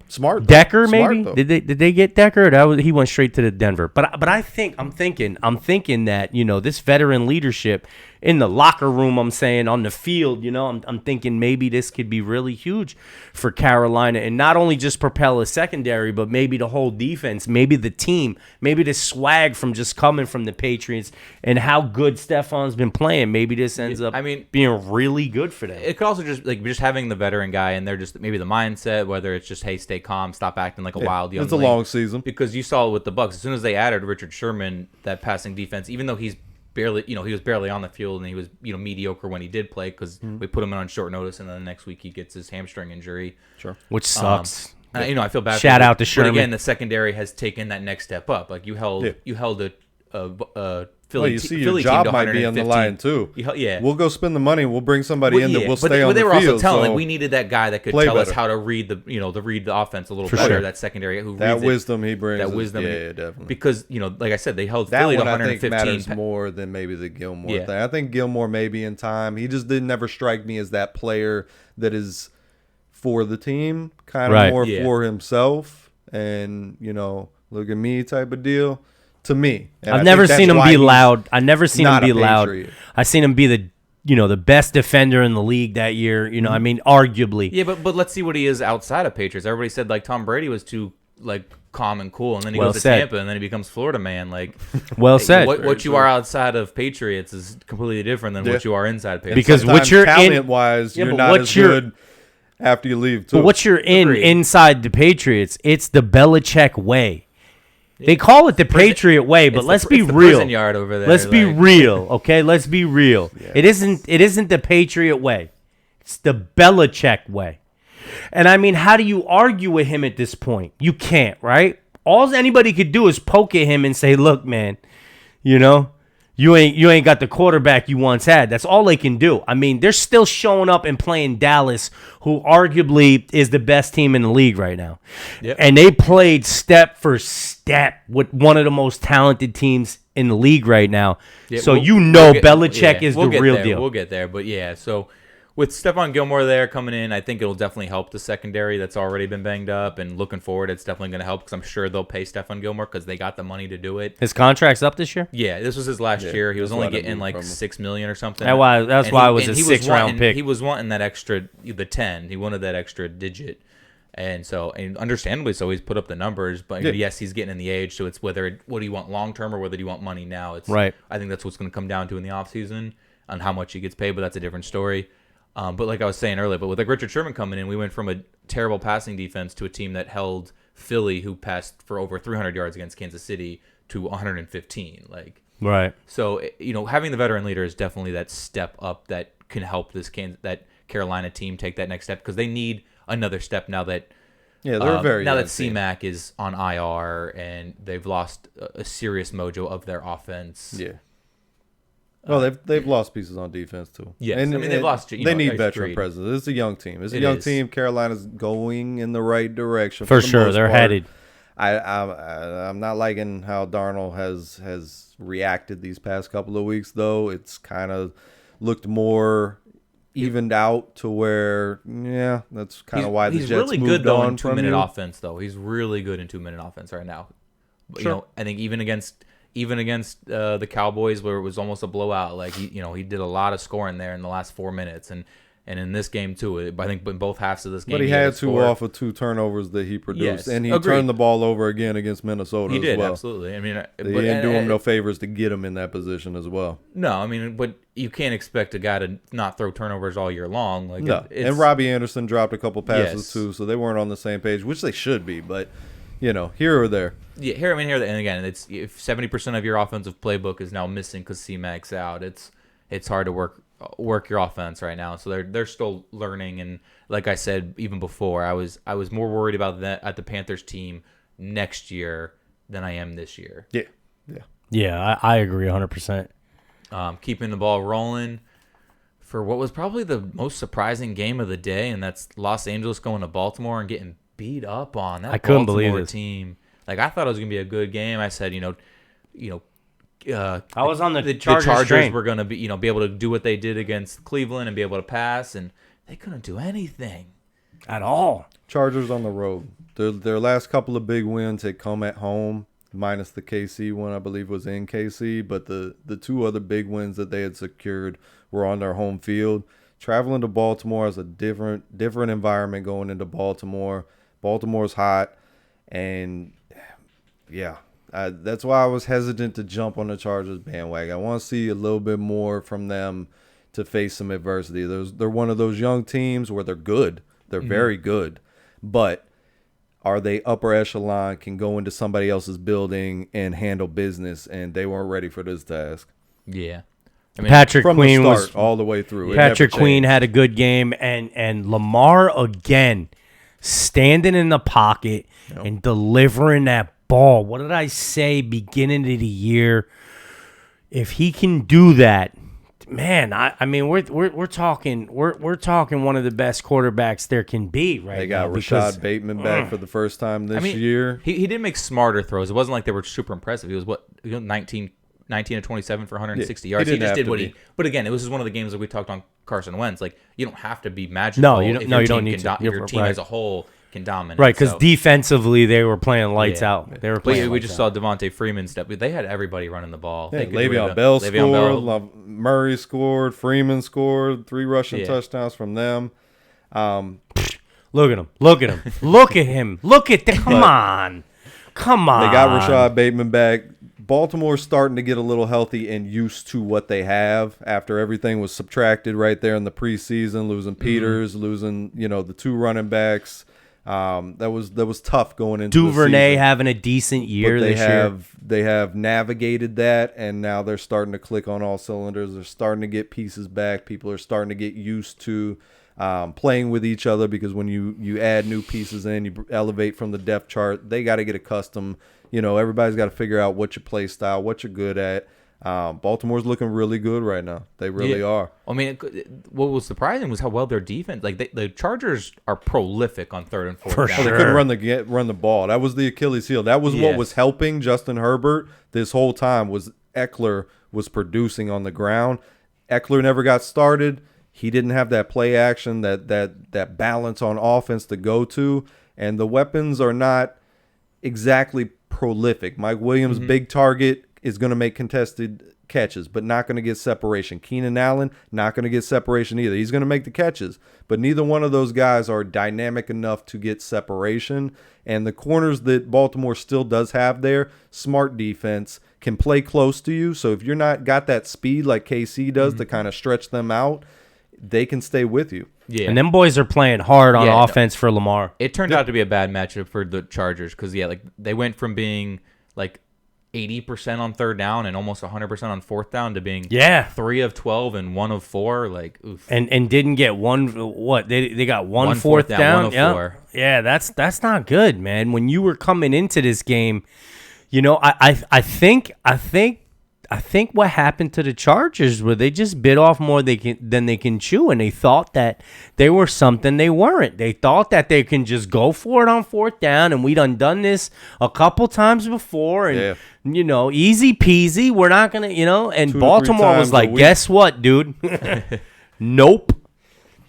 Smart. though. Decker, Smart, maybe though. did they get Decker? He went straight to the Denver. But I'm thinking that this veteran leadership in the locker room, I'm saying on the field, I'm thinking maybe this could be really huge for Carolina and not only just propel a secondary, but maybe the whole defense, maybe the team, maybe the swag from just coming from the Patriots and how good Stephon's been playing. Maybe this ends up being really good for them. It could also just having the veteran guy and they're just maybe the mindset, whether it's just, hey, stay calm, stop acting like a wild young It's a link. long season. Because you saw it with the Bucks. As soon as they added Richard Sherman, that passing defense, even though he's barely, he was barely on the field and he was, mediocre when he did play because we put him in on short notice and then the next week he gets his hamstring injury. Sure. Which sucks. I feel bad. Shout for him. out to Sherman. But again, the secondary has taken that next step up. Like you held a Philly. Well, you see, your Philly team job to might be on the 115. line too. Yeah. We'll go spend the money. We'll bring somebody in that will but stay on they the were field. also telling so like we needed that guy that could play tell us better. how to read the offense a little For better. sure. That secondary, who that reads it, wisdom he brings. that is- wisdom, yeah, definitely. Because like I said, they held That Philly to one I think 115. matters more than maybe the Gilmore Yeah. thing. I think Gilmore may be in time. He just didn't ever strike me as that player that is for the team, kind of Right. more Yeah. for himself, and look at me type of deal. To me, And I I've think never that's seen him why be he's loud. I've never seen him not be a loud. Patriot. I've seen him be the best defender in the league that year. I mean, arguably. Yeah, but let's see what he is outside of Patriots. Everybody said like Tom Brady was too like calm and cool, and then he Well goes to said. Tampa, and then he becomes Florida man. Like, Well said. what you are outside of Patriots is completely different than what you are inside Patriots. Because Sometimes what you're in- talent-wise, Yeah, you're but not what as you're- good after you leave. Too. But what you're Agreed. inside the Patriots, it's the Belichick way. They call it the Patriot way, but It's let's the, be it's the real. prison yard over there. Let's be like- real, okay? Let's be real. It isn't the Patriot way. It's the Belichick way. And I mean, how do you argue with him at this point? You can't, right? All anybody could do is poke at him and say, "Look, man, you know, you ain't got the quarterback you once had." That's all they can do. I mean, they're still showing up and playing Dallas, who arguably is the best team in the league right now. Yep. And they played step for step with one of the most talented teams in the league right now. Yeah, So we'll- you know we'll get- Belichick yeah, is we'll the get real there. deal. We'll get there, but yeah. So with Stephon Gilmore there coming in, I think it'll definitely help the secondary that's already been banged up. And looking forward, it's definitely going to help because I'm sure they'll pay Stephon Gilmore because they got the money to do it. His contract's up this year? Yeah, this was his last year. He was that's only why they getting moved like from him. $6 million or something. That's why it was a and he 6th-round wanting- pick. He was wanting that extra, the 10. He wanted that extra digit. And so, and understandably so, he's put up the numbers. But yes, he's getting in the age. So it's what do you want long term or whether you want money now? It's Right. I think that's what's going to come down to in the offseason on how much he gets paid. But that's a different story. But like I was saying earlier, but with like Richard Sherman coming in, we went from a terrible passing defense to a team that held Philly, who passed for over 300 yards against Kansas City, to 115. Like. Right. So having the veteran leader is definitely that step up that can help that Carolina team take that next step because they need another step now that Yeah, they're very now young that team. CMAC is on IR and they've lost a serious mojo of their offense. Yeah. Well, they've lost pieces on defense too. Yes, I mean, they've lost, you They know, need Ice veteran Creed. presence. It's a young team. It's a It young is. team. Carolina's going in the right direction For the sure. most They're part. headed. I'm not liking how Darnold has reacted these past couple of weeks though. It's kind of looked more evened out to where that's kind of why the he's Jets really moved good though on in from 2-minute you. offense though. He's really good in 2-minute offense right now. But, Sure. I think even against the Cowboys where it was almost a blowout, like he did a lot of scoring there in the last 4 minutes and in this game too. I think in both halves of this game, But he had two scored. off of 2 turnovers that he produced, Yes, and he agreed. turned the ball over again against Minnesota He as did well. absolutely. I mean, He didn't do him no favors to get him in that position as well. No, I mean, but you can't expect a guy to not throw turnovers all year long. Like No, it's, and Robbie Anderson dropped a couple passes Yes. too, so they weren't on the same page, which they should be. But here or there, Yeah, here and again, it's if 70% of your offensive playbook is now missing because C-Mac's out. It's hard to work your offense right now. So they're still learning. And like I said even before, I was more worried about that at the Panthers team next year than I am this year. yeah. Yeah, I agree 100%. Keeping the ball rolling for what was probably the most surprising game of the day, and that's Los Angeles going to Baltimore and getting beat up on that I couldn't Baltimore believe it. team. Like I thought it was gonna be a good game. I said, I was on the the Chargers Chargers train. were gonna be able to do what they did against Cleveland and be able to pass, and they couldn't do anything. At all. Chargers on the road. Their last couple of big wins had come at home, minus the KC one, I believe was in KC. But the two other big wins that they had secured were on their home field. Traveling to Baltimore is a different environment going into Baltimore. Baltimore's hot, and that's why I was hesitant to jump on the Chargers bandwagon. I want to see a little bit more from them to face some adversity. They're one of those young teams where they're good. They're very good. But are they upper echelon, can go into somebody else's building and handle business, and they weren't ready for this task. Yeah, I mean, Patrick From Queen the start, was all the way through. It Patrick never Queen changed. had a good game, and Lamar again standing in the pocket and delivering that ball. What did I say beginning of the year? If he can do that, man, I mean we're talking one of the best quarterbacks there can be right They got now. because- Rashad Bateman back for the first time this year. he did make smarter throws. It wasn't like they were super impressive. He was 19 to 27 for 160 Yeah, yards. he He didn't just have did to what be. he. But again, it was just one of the games that we talked on Carson Wentz. Like you don't have to be magical. No, you don't- if no, your you don't team need can to. do- You're Your team right. as a whole can dominate. Right, because so. defensively they were playing lights Yeah. out. They were But playing. we lights just out. saw Devontae Freeman step. They had everybody running the ball. Yeah, They could do Le'Veon it. Bell Le'Veon Bell. scored. Murray scored. Freeman scored. 3 rushing Yeah. touchdowns from them. Look at him! Look at him! Look at him! Look at the! Come on! Come on! They got Rashad Bateman back. Baltimore's starting to get a little healthy and used to what they have after everything was subtracted right there in the preseason, losing Peters, losing, the 2 running backs. That was tough going into Duvernay the season. having a decent year But this year. they have navigated that, and now they're starting to click on all cylinders. They're starting to get pieces back. People are starting to get used to playing with each other, because when you add new pieces in, you elevate from the depth chart. They got to get accustomed. Everybody's got to figure out what your play style, what you're good at. Baltimore's looking really good right now. They really are. I mean, what was surprising was how well their defense. Like the Chargers are prolific on third and fourth For down. Well, they sure. couldn't run the ball. That was the Achilles heel. That was what Yes. was helping Justin Herbert this whole time. Was Eckler was producing on the ground. Eckler never got started. He didn't have that play action, that balance on offense to go to, and the weapons are not exactly prolific. Mike Williams, big target, is going to make contested catches, but not going to get separation. Keenan Allen, not going to get separation either. He's going to make the catches, but neither one of those guys are dynamic enough to get separation. And the corners that Baltimore still does have there, smart defense, can play close to you. So if you're not got that speed like KC does to kind of stretch them out, they can stay with you. Yeah. And them boys are playing hard on Yeah, no. offense for Lamar. It turned out to be a bad matchup for the Chargers because, like they went from being like 80% on third down and almost 100% on fourth down to being 3 of 12 and 1 of 4. Like, oof. And didn't get one. What they got one One fourth fourth down. down, 1 of Yeah. 4. Yeah, that's not good, man. When you were coming into this game, I think what happened to the Chargers were they just bit off more than they can chew, and they thought that they were something they weren't. They thought that they can just go for it on fourth down, and we done this a couple times before, and easy peasy. We're not gonna, and 2 to 3 Baltimore was times a like, week. guess what, dude? Nope,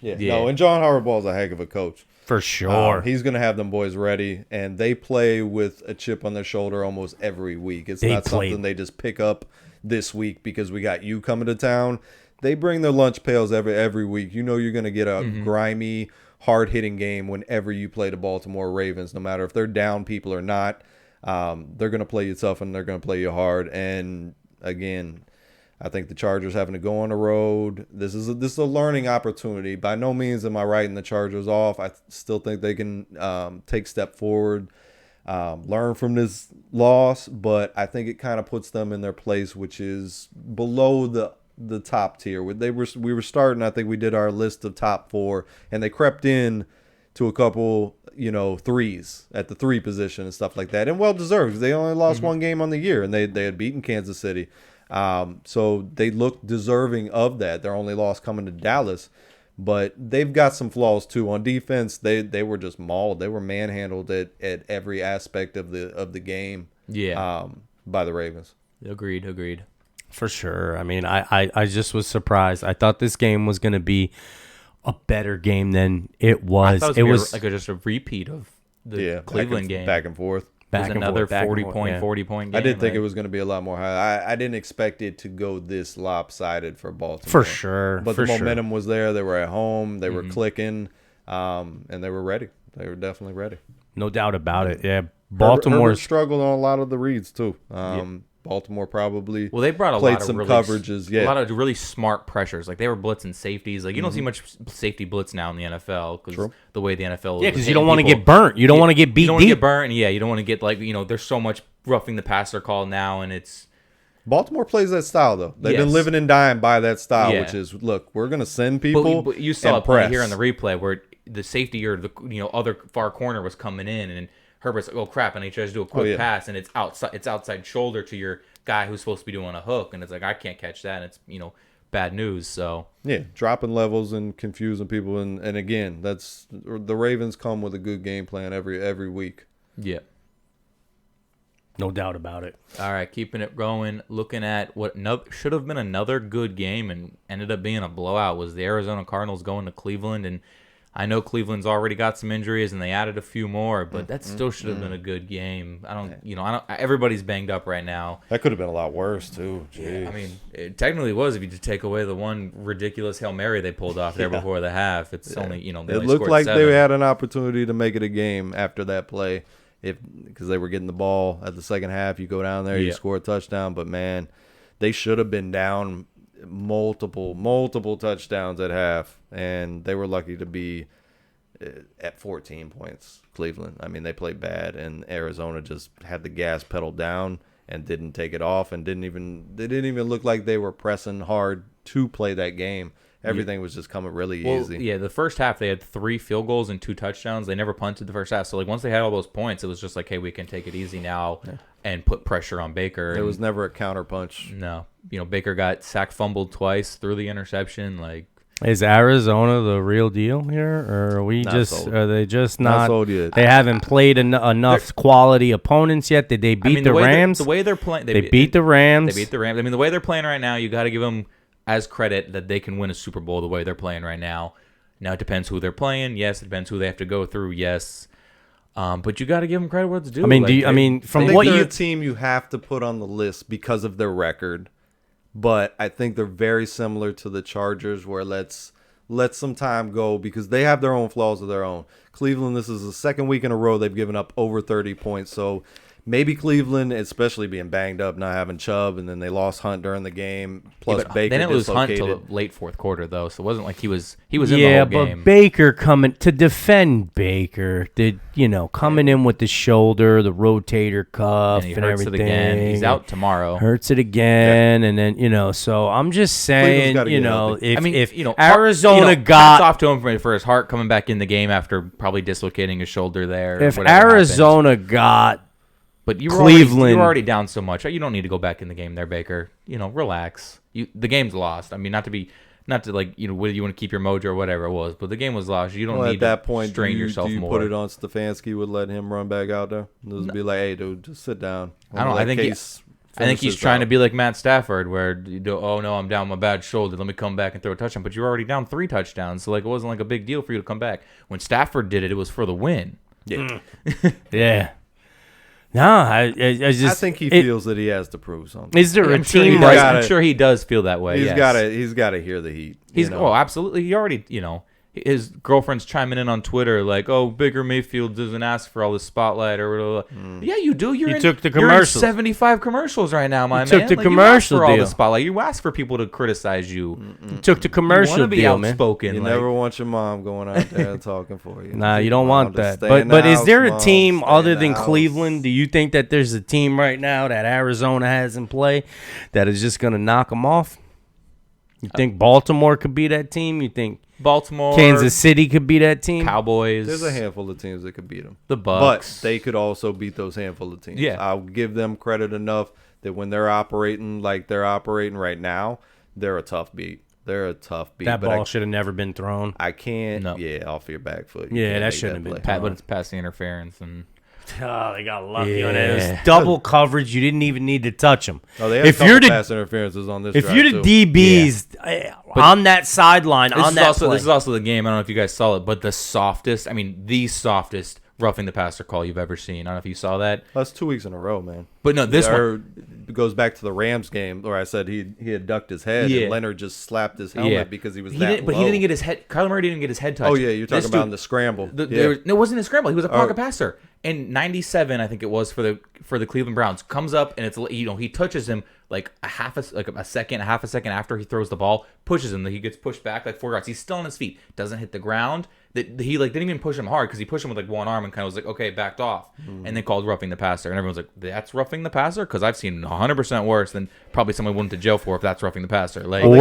Yeah. Yeah. No, and John Harbaugh's a heck of a coach. for sure. He's going to have them boys ready, and they play with a chip on their shoulder almost every week. It's They not played- something they just pick up this week because we got you coming to town. They bring their lunch pails every week. You're going to get a grimy, hard-hitting game whenever you play the Baltimore Ravens, no matter if they're down people or not. They're going to play you tough, and they're going to play you hard. And, again, I think the Chargers having to go on the road. This is a learning opportunity. By no means am I writing the Chargers off. I still think they can take a step forward, learn from this loss, but I think it kind of puts them in their place, which is below the top tier. We were starting. I think we did our list of top 4, and they crept in to a couple, threes at the 3 position and stuff like that, and well deserved because they only lost one game on the year, and they had beaten Kansas City. So they look deserving of that. Their only loss coming to Dallas, but they've got some flaws too. On defense, they were just mauled. They were manhandled at every aspect of the game. Yeah. By the Ravens. Agreed. For sure. I mean, I just was surprised. I thought this game was going to be a better game than it was. I thought it was just a repeat of the Cleveland game. back and forth. It was another 40 point game. I did think it was going to be a lot more high. I didn't expect it to go this lopsided for Baltimore. For sure. But for the sure. momentum was there. They were at home. They were clicking, and they were ready. They were definitely ready. No doubt about it. Yeah. Herbert Baltimore's struggled on a lot of the reads too. Baltimore probably Well, they brought played lot of some really, coverages. a lot of really smart pressures. Like they were blitzing safeties. Like you don't see much safety blitz now in the NFL because the way the NFL. Yeah, is because you hitting don't want to people. get burnt. You don't want to get beat You don't want to deep. get burnt. Yeah, you don't want to get there's so much roughing the passer call now, and it's Baltimore plays that style though. They've been Yes. living and dying by that style, Yeah. which is look, we're gonna send people. But you saw and it play press. here on the replay where the safety or the other far corner was coming in, and Herbert's like, oh crap, and he tries to do a quick yeah. pass, and it's outside shoulder to your guy who's supposed to be doing a hook, and it's like I can't catch that, and it's bad news. So Yeah, dropping levels and confusing people, and again, that's the Ravens come with a good game plan every week. yeah. No doubt about it. All right, keeping it going. Looking at what should have been another good game and ended up being a blowout was the Arizona Cardinals going to Cleveland. And I know Cleveland's already got some injuries and they added a few more, but that still should have been a good game. I don't. Everybody's banged up right now. That could have been a lot worse too. Jeez. I mean, it technically was if you just take away the one ridiculous Hail Mary they pulled off there before the half. It's only they it only looked scored like 7. they had an opportunity to make it a game after that play, because they were getting the ball at the second half. You go down there, you Yeah. score a touchdown, but man, they should have been down multiple touchdowns at half, and they were lucky to be at 14 points. Cleveland. I mean, they played bad, and Arizona just had the gas pedal down and didn't take it off, and they didn't even look like they were pressing hard to play that game. Everything was just coming really easy. Yeah, the first half they had 3 field goals and 2 touchdowns. They never punted the first half. So like once they had all those points, it was just like, hey, we can take it easy now and put pressure on Baker. There And was never a counterpunch. no, Baker got sacked, fumbled twice, threw the interception. Like Is Arizona the real deal here, or are are they just not? sold yet. They haven't played enough quality opponents yet. Did they beat the Rams? The way they're playing, They beat the Rams. They beat the Rams. I mean, the way they're playing right now, you got to give them as credit that they can win a Super Bowl the way they're playing right now. Now it depends who they're playing. Yes, it depends who they have to go through. Yes, but you got to give them credit where it's due. I mean, Like, from I think what they're you a team you have to put on the list because of their record, but I think they're very similar to the Chargers, where let's let some time go because they have their own flaws of their own. Cleveland, this is the second week in a row they've given up over 30 points, so maybe Cleveland, especially being banged up, not having Chubb, and then they lost Hunt during the game. Plus but Baker they didn't lose Hunt dislocated. until the late fourth quarter, though, so it wasn't like he was in the yeah, whole but game. Baker coming to defend Baker, coming in with the shoulder, the rotator cuff, and he and hurts everything. it again. He's out tomorrow. Hurts it again, and then so I'm just saying, gotta get healthy. if Arizona Arizona hats got off to him for his heart coming back in the game after probably dislocating his shoulder there. or if whatever happened. Arizona got But you were Cleveland- you're already down so much. You don't need to go back in the game there, Baker. Relax. The game's lost. I mean, not to what you want to keep your mojo or whatever it was, but the game was lost. You don't Well, need at that to point, strain yourself do you more. put it on Stefanski would let him run back out there? Just be like, hey, dude, just sit down. I don't know. I think he's trying to be like Matt Stafford, where oh no, I'm down my bad shoulder. Let me come back and throw a touchdown. But you're already down 3 touchdowns, so it wasn't like a big deal for you to come back. When Stafford did it, it was for the win. Yeah. yeah. No, I just I think he feels that he has to prove something. Is there a I'm sure he team does. right? gotta- I'm sure he does feel that way. He's yes. got to hear the heat. He's you know? absolutely. He already his girlfriend's chiming in on Twitter like, "Oh, Baker Mayfield doesn't ask for all this spotlight or whatever." Yeah, you do. You took the commercials. You're in 75 commercials right now, my man. took the you ask commercial for all the deal. spotlight. You ask for people to criticize you. Took the You commercial want to be deal, man. outspoken. You like, never want your mom going out there and talking for you. Nah, you don't Mom, want just that. stay in the But is house, there a Mom. team Stay other in the than house. Cleveland? Do you think that there's a team right now that Arizona has in play that is just going to knock them off? You think Baltimore could be that team? You think Baltimore, Kansas City could be that team? Cowboys. There's a handful of teams that could beat them. The But Bucks. they could also beat those handful of teams. Yeah. I'll give them credit enough that when they're operating like they're operating right now, they're a tough beat. They're a tough beat. That but ball should have never been thrown. I can't. No. Yeah, off your back foot. You Yeah, can't that make shouldn't have been play. But it's past the interference and. Oh, they got lucky on it. It Yeah. was double coverage. You didn't even need to touch them. Oh, they had If a you're couple the pass interferences on this. if drive, you're the too. DBs on that sideline This on is that also play, this is also the game. I don't know if you guys saw it, but the softest roughing the passer call you've ever seen. I don't know if you saw that. That's 2 weeks in a row, man. But no, this one. It goes back to the Rams game where I said he had ducked his head Yeah. and Leonard just slapped his helmet because he was He that didn't, but low. he didn't get his head. Kyler Murray didn't get his head touched. Oh yeah, you're talking This about dude- in the scramble. No, it wasn't a scramble. He was a pocket Oh. passer. And 97, I think it was for the Cleveland Browns, comes up and it's he touches him like a half a second after he throws the ball, pushes him. He gets pushed back like 4 yards. He's still on his feet, doesn't hit the ground. That he didn't even push him hard because he pushed him with like one arm and kind of was like, okay, backed off, and they called roughing the passer. And everyone's like, that's roughing the passer, because I've seen 100% worse than probably someone went to jail for if that's roughing the passer. Like, Well,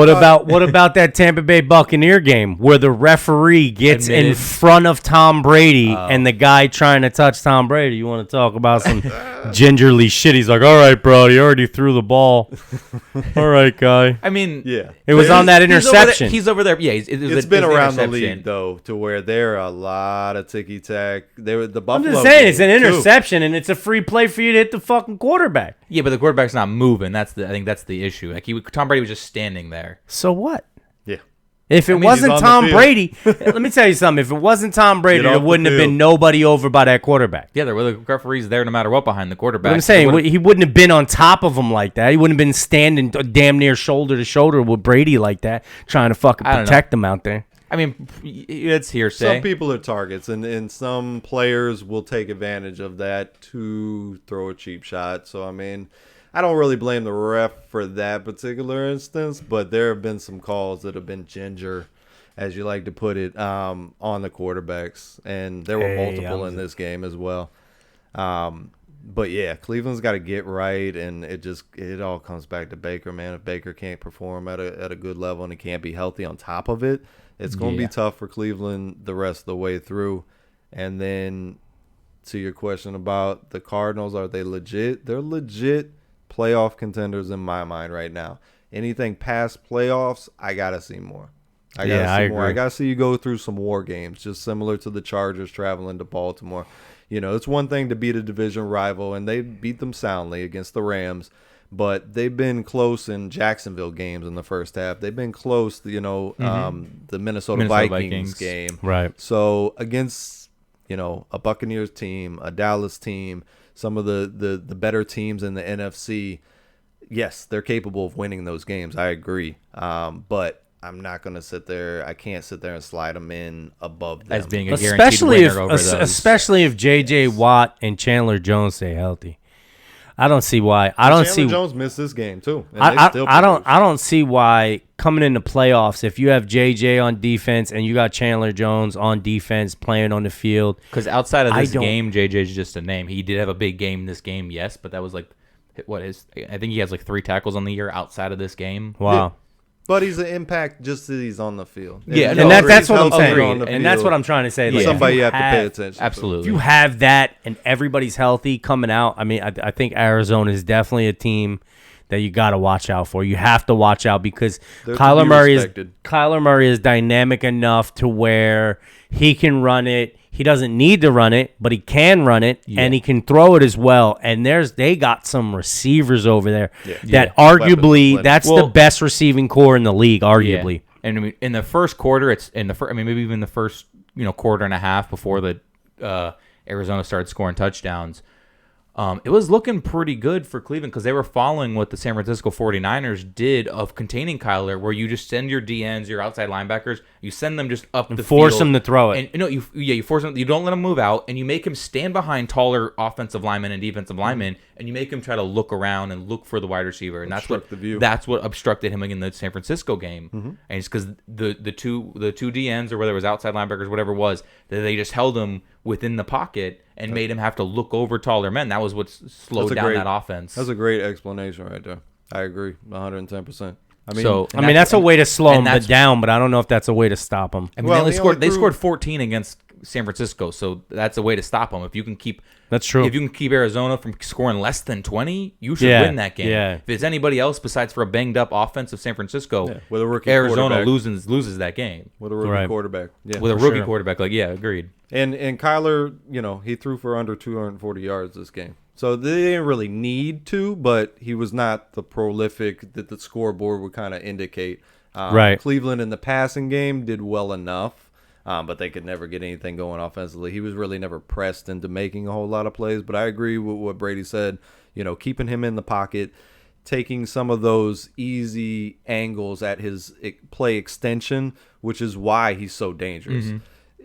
what about that Tampa Bay Buccaneer game where the referee gets in Admitted. front of Tom Brady and the guy trying to touch Tom Brady? You want to talk about some gingerly shit? He's like, "All right, bro, he already threw the ball. All right, guy." I mean, Yeah. It was on that he's over there- interception. He's over there. Yeah, It's been around the league though, to where there are a lot of ticky tack. They were the I'm Buffalo. just saying, it's an game, too. interception and it's a free play for you to hit the fucking quarterback. Yeah, but the quarterback's not moving. I think that's the issue. Like Tom Brady was just standing there. So what? Yeah. If it mean, wasn't he's on the Tom field. Brady, let me tell you something. If it wasn't Tom Brady, Get there off the wouldn't have been field. nobody over by that quarterback. Yeah, there were the referees there no matter what behind the quarterback. But I'm saying he wouldn't have been on top of him like that. He wouldn't have been standing damn near shoulder to shoulder with Brady like that, trying to fucking I don't know. protect him out there. I mean, it's hearsay. Some people are targets, and some players will take advantage of that to throw a cheap shot. So, I mean, I don't really blame the ref for that particular instance, but there have been some calls that have been ginger. as you like to put it, on the quarterbacks, and there were Hey, multiple in this game as well. But yeah, Cleveland's got to get right, and it all comes back to Baker, man. If Baker can't perform at a good level and he can't be healthy on top of it, it's going to be tough for Cleveland the rest of the way through. And then to your question about the Cardinals, are they legit? They're legit playoff contenders in my mind right now. Anything past playoffs, I gotta see more. I gotta see you go through some war games, just similar to the Chargers traveling to Baltimore. You know, it's one thing to beat a division rival, and they beat them soundly against the Rams, but they've been close in Jacksonville games in the first half. They've been close, the Minnesota Vikings game. Right. So against, a Buccaneers team, a Dallas team, some of the better teams in the NFC, yes, they're capable of winning those games. I agree. But I'm not going to sit there. I can't sit there and slide them in above them. As being a guaranteed winner over those. Especially if J.J. Watt and Chandler Jones stay healthy. I don't see why. Chandler Jones missed this game too. I don't see why coming into playoffs, if you have JJ on defense and you got Chandler Jones on defense playing on the field. Because outside of this game, JJ's just a name. He did have a big game this game, yes, but that was like I think he has like 3 tackles on the year outside of this game. Wow. Yeah. But he's an impact just that he's on the field. Yeah, and that's what I'm saying. And that's what I'm trying to say. Like, somebody you have to pay attention to. Absolutely. If you have that and everybody's healthy coming out, I mean, I think Arizona is definitely a team that you got to watch out for. You have to watch out because Kyler Murray is dynamic enough to where he can run it. He doesn't need to run it, but he can run it, and he can throw it as well. And they got some receivers over there that arguably that's the best receiving core in the league, arguably. Yeah. And I mean, in the first quarter, maybe even the first quarter and a half before the Arizona started scoring touchdowns. It was looking pretty good for Cleveland because they were following what the San Francisco 49ers did of containing Kyler, where you just send your DNs, your outside linebackers, you send them just up the field. Force them to throw it. And you force them. You don't let them move out, and you make him stand behind taller offensive linemen and defensive linemen, and you make him try to look around and look for the wide receiver, and that's what obstructed him in the San Francisco game. And it's because the two DNs, or whether it was outside linebackers, whatever it was, that they just held him within the pocket and made him have to look over taller men. That was what slowed down that offense. That's a great explanation right there. I agree 110%. That's a way to slow him down, but I don't know if that's a way to him. I mean, they scored 14 against San Francisco, so that's a way to stop them. If you can keep Arizona from scoring less than 20, you should win that game. Yeah. If it's anybody else besides for a banged up offensive San Francisco, with a rookie Arizona loses that game with a rookie quarterback. Yeah, with a rookie quarterback, agreed. And Kyler, he threw for under 240 yards this game. So they didn't really need to, but he was not the prolific that the scoreboard would kind of indicate. Right. Cleveland in the passing game did well enough, but they could never get anything going offensively. He was really never pressed into making a whole lot of plays. But I agree with what Brady said, keeping him in the pocket, taking some of those easy angles at his play extension, which is why he's so dangerous.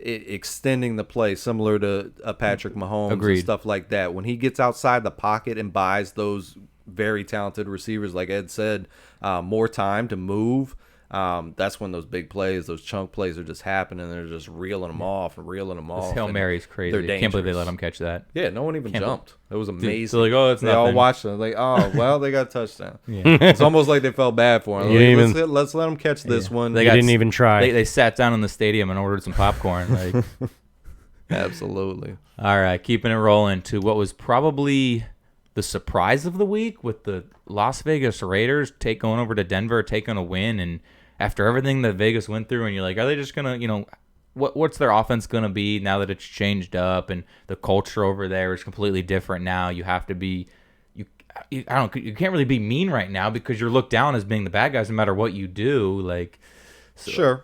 Extending the play similar to Patrick Mahomes and stuff like that. When he gets outside the pocket and buys those very talented receivers, like Ed said, more time to move, that's when those big plays, those chunk plays are just happening. They're just reeling them off. This Hail Mary's crazy. I can't believe they let him catch that. Yeah, no one even jumped. It was amazing. So it's they nothing. all watched it. Like, oh, well, they got a touchdown. It's almost like they felt bad for him. Like, let's let them catch this one. They didn't even try. They sat down in the stadium and ordered some popcorn. Absolutely. All right, keeping it rolling to what was probably the surprise of the week with the Las Vegas Raiders going over to Denver, taking a win, and after everything that Vegas went through, and you're like, are they just gonna, what's their offense gonna be now that it's changed up and the culture over there is completely different now? You have to be, you can't really be mean right now because you're looked down as being the bad guys no matter what you do. Sure.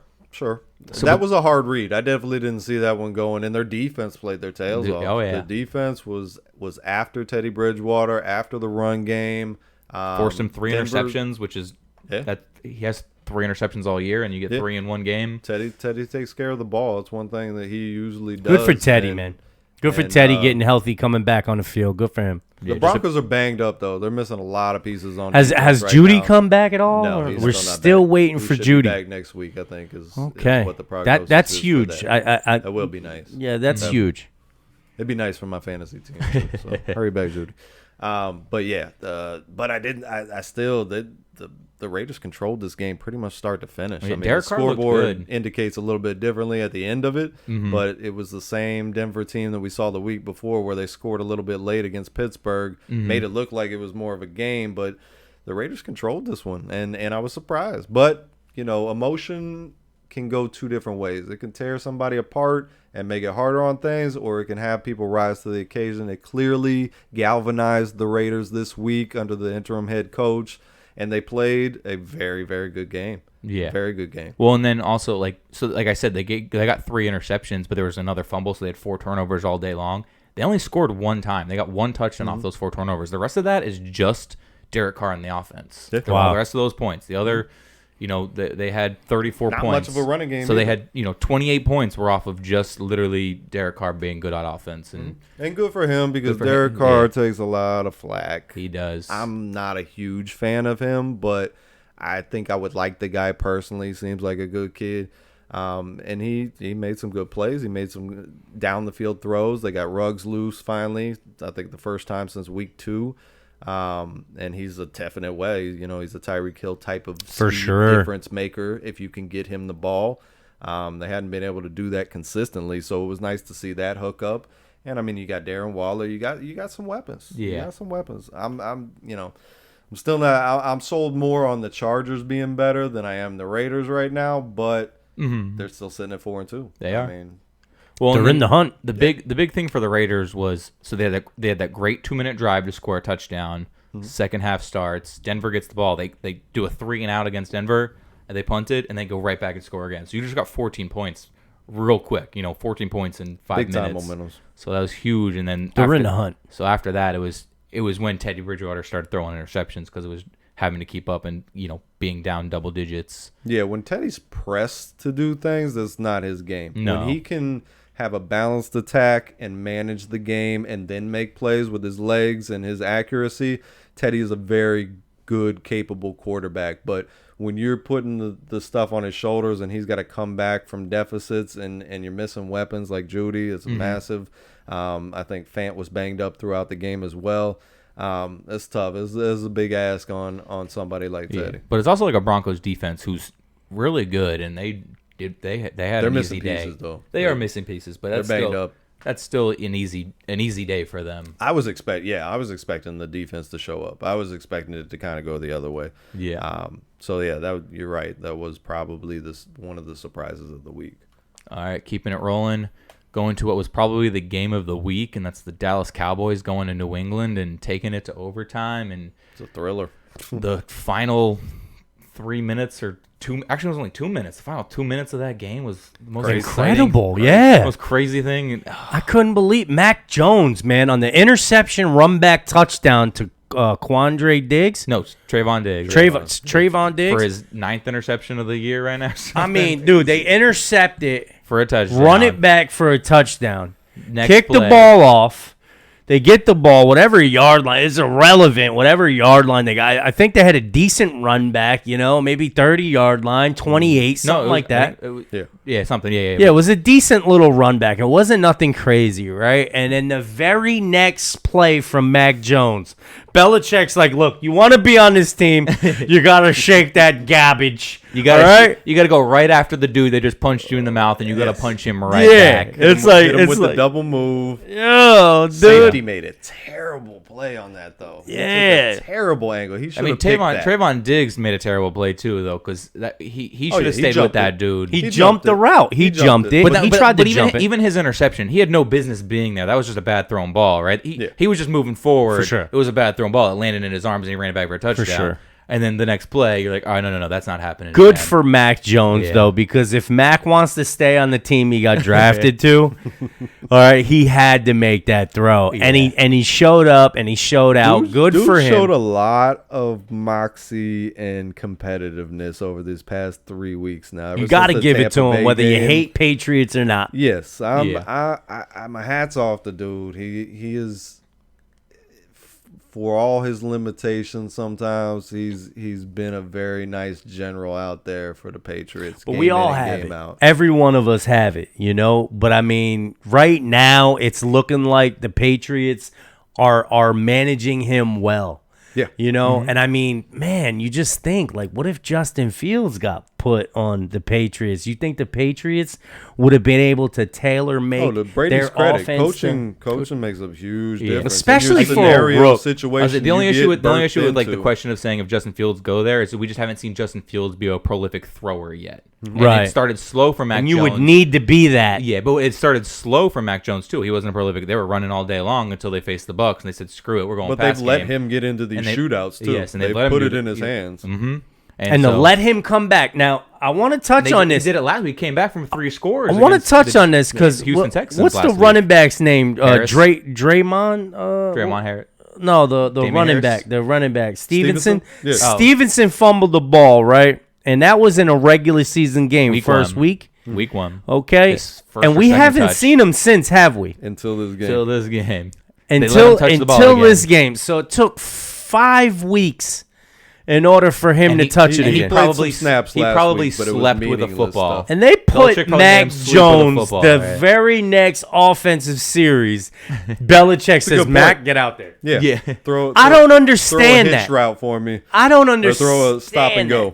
That was a hard read. I definitely didn't see that one going, and their defense played their tails off. Oh yeah, the defense was after Teddy Bridgewater, after the run game. Forced him 3 interceptions, which is that he has 3 interceptions all year, and you get 3 in one game. Teddy takes care of the ball. It's one thing that he usually does. Good for Teddy, man. Good for Teddy getting healthy, coming back on the field. Good for him. The Broncos are banged up though. They're missing a lot of pieces on. Has defense right Judy now. come back at all? No, Or he's we're not still back. waiting He for should be Judy. back next week, I think. Is Okay, what the prognosis that's is for huge. that. That That will be nice. Yeah, that's huge. It'd be nice for my fantasy team. Too, so hurry back, Judy. But yeah, but I didn't. I still the Raiders controlled this game pretty much start to finish. Yeah, I mean, the Derek Carr looked scoreboard good. indicates a little bit differently at the end of it, but it was the same Denver team that we saw the week before, where they scored a little bit late against Pittsburgh, made it look like it was more of a game, but the Raiders controlled this one, and I was surprised. But emotion can go two different ways. It can tear somebody apart and make it harder on things, or it can have people rise to the occasion. It clearly galvanized the Raiders this week under the interim head coach, and they played a very, very good game. Yeah. Very good game. Well, and then also like I said, they got 3 interceptions, but there was another fumble, so they had 4 turnovers all day long. They only scored 1 time. They got 1 touchdown off those 4 turnovers. The rest of that is just Derek Carr in the offense. Yeah. Wow. The rest of those points, the other, they had 34 Not points. much of a running game So they either. had 28 points were off of just literally Derek Carr being good on offense, and And good for him, because Good for Derek him, Carr yeah. takes a lot of flack. he does. I'm not a huge fan of him, but I think I would like the guy personally. Seems like a good kid. And he made some good plays. He made some down the field throws. They got Ruggs loose finally. I think the first time since week 2. And he's a definite way. He's a Tyreek Hill type of For speed sure. difference maker if you can get him the ball. They hadn't been able to do that consistently, so it was nice to see that hook up. And I mean, you got Darren Waller. You got some weapons. You Yeah. got some weapons. I'm still not. I'm sold more on the Chargers being better than I am the Raiders right now, but they're still sitting at 4-2. They I are. mean, Well, They're and in the hunt. The big thing for the Raiders was they had that great 2-minute drive to score a touchdown. Second half starts. Denver gets the ball. They do a 3-and-out against Denver, and they punt it, and they go right back and score again. So you just got 14 points real quick. 14 points in 5 big time minutes. momentum. So that was huge. And then They're in the hunt. So after that, it was when Teddy Bridgewater started throwing interceptions because it was having to keep up and being down double digits. Yeah, when Teddy's pressed to do things, that's not his game. No. When he can have a balanced attack and manage the game and then make plays with his legs and his accuracy, Teddy is a very good, capable quarterback. But when you're putting the stuff on his shoulders and he's got to come back from deficits and you're missing weapons like Judy, it's massive. I think Fant was banged up throughout the game as well. It's tough. It's a big ask on somebody like Teddy. But it's also like a Broncos defense who's really good, and they had They're an missing easy day. pieces, though. They are missing pieces, but that's They're banged still, up. That's still an easy day for them. I was expecting the defense to show up. I was expecting it to kind of go the other way. Yeah. So yeah, you're right. That was probably one of the surprises of the week. All right, keeping it rolling. Going to what was probably the game of the week, and that's the Dallas Cowboys going to New England and taking it to overtime. And It's a thriller. the final 3 minutes or 2, actually it was only 2 minutes. The final 2 minutes of that game was the most Incredible, exciting, yeah. most crazy thing. I couldn't believe Mac Jones, man, on the interception run back touchdown to Quandre Diggs. No, Trayvon Diggs. Trayvon Diggs. For his 9th interception of the year right now. I mean, dude, they intercept it, for a touchdown. run it back for a touchdown, Next kick the play. ball off. They get the ball, whatever yard line is irrelevant. Whatever yard line they got, I think they had a decent run back. Maybe 30-yard line, 28, something it was- like that. Yeah, something. Yeah. Yeah, it was a decent little run back. It wasn't nothing crazy, right? And then the very next play from Mac Jones, Belichick's like, look, you want to be on this team, you got to shake that garbage. You got right? You got to go right after the dude that just punched you in the mouth, and you got to punch him right Yeah, back. it's like, Hit him it's with like, the double move. yo, dude. Safety made a terrible play on that though. He took Yeah. a terrible angle. He I should mean, have picked that. Trayvon Diggs made a terrible play too, though, because he Oh, should yeah, have he stayed with jumped that it. dude. He He jumped jumped the it. route. He He jumped jumped it, it. but he tried to even, jump it. even his interception, he had no business being there. That was just a bad thrown ball, right? He was just moving forward. For sure. It was a bad thrown ball. It landed in his arms, and he ran it back for a touchdown. sure. And then the next play, you're like, oh, no, that's not happening. Good again. for Mac Jones, Yeah. though, because if Mac wants to stay on the team he got drafted to, all right, he had to make that throw. And he showed up and he showed out. Good Dude for him. showed a lot of moxie and competitiveness over these past 3 weeks now. You got to give it to him, whether you hate Patriots or not. Yes, Yeah. my hat's off the dude. He is for all his limitations, sometimes he's been a very nice general out there for the Patriots. But we all in and have game it. out. Every one of us have it, you know. But I mean, right now it's looking like the Patriots are managing him well. Yeah. You know, and I mean, man, you just think like, what if Justin Fields got put on the Patriots? You think the Patriots would have been able to tailor make To Brady's their credit, offense? coaching makes a huge difference. Especially In your for a scenario rook. situation. The only you issue get with birthed like the into. question of saying if Justin Fields go there is that we just haven't seen Justin Fields be a prolific thrower yet. And Right. it started slow for Mac and you Jones. would need to be that. Yeah, but it started slow for Mac Jones too. He wasn't a prolific. They were running all day long until they faced the Bucks, and they said, "Screw it, we're going." But pass they've let game." him get into these And they- shootouts too. yes, and they they've let him put do it in the- his hands. Mm-hmm. And to let him come back. Now, I want to touch on They this. did it last week. Came back from 3 scores. I want to against touch the on this because Houston Texans. what's the last week. running back's name? Harris. Draymond. Draymond Harris. No, the Damian running Harris? back. The running back. Stevenson. Stevenson? Yeah. Oh. Stevenson fumbled the ball, right? And that was in a regular season game, Week first one. week. Week 1. Okay. His first And or we second haven't touch. seen him since, have we? Until this game. Till this game. They let Until him touch the ball until again. this game. So it took 5 weeks in order for him And to he- touch it and he again. played probably some snaps he last probably week, but it was slept with a meaningless football. stuff. And they put Belichick probably made him Mac sleep with a Jones, football, the right? very next offensive series. Belichick says, good Mac, point. get out there. Yeah. Yeah. Throw I don't throw a understand hitch that. route for me. I don't Or understand. throw a stop and go. that.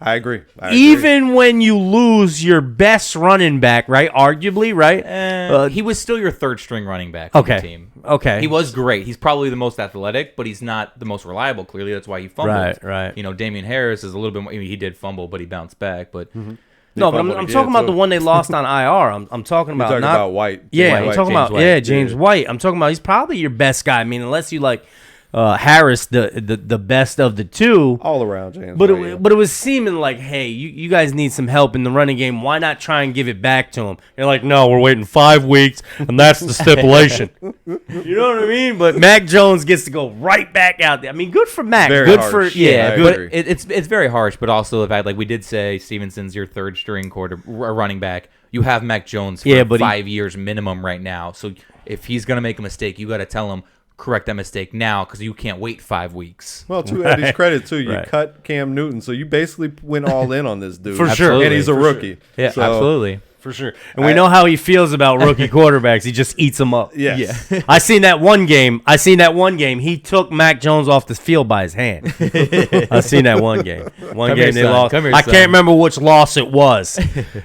I agree. I agree. Even when you lose your best running back, right? Arguably, right? He was still your third string running back Okay. on the team. Okay. He was great. He's probably the most athletic, but he's not the most reliable. Clearly, that's why he fumbled. Right. You know, Damian Harris is a little bit more. I mean, he did fumble, but he bounced back. But No, but fumbled I'm again, talking about too. the one they lost on IR. I'm talking You're about talking not about White. Yeah, White, I'm talking James about White. James Yeah. White. I'm talking about he's probably your best guy. I mean, unless you like Harris, the best of the two. All around, James. But White, it was seeming like, hey, you guys need some help in the running game. Why not try and give it back to him? You're like, no, we're waiting 5 weeks, and that's the stipulation. You know what I mean? But Mac Jones gets to go right back out there. I mean, good for Mac. Very good harsh. for Yeah, I but agree. it's very harsh. But also the fact, like we did say, Stevenson's your third string running back. You have Mac Jones for Yeah, but 5 years minimum right now. So if he's gonna make a mistake, you got to tell him correct that mistake now because you can't wait 5 weeks. Well, to Eddie's credit too, you Right. cut Cam Newton, so you basically went all in on this dude For sure. and he's a Absolutely. rookie. Yeah, So, absolutely. For sure. And we know how he feels about rookie quarterbacks. He just eats them up. Yes. Yeah. I seen that one game. He took Mac Jones off the field by his hand. I seen that one game. One Come game here, they son. lost. Come here, I son. can't remember which loss it was,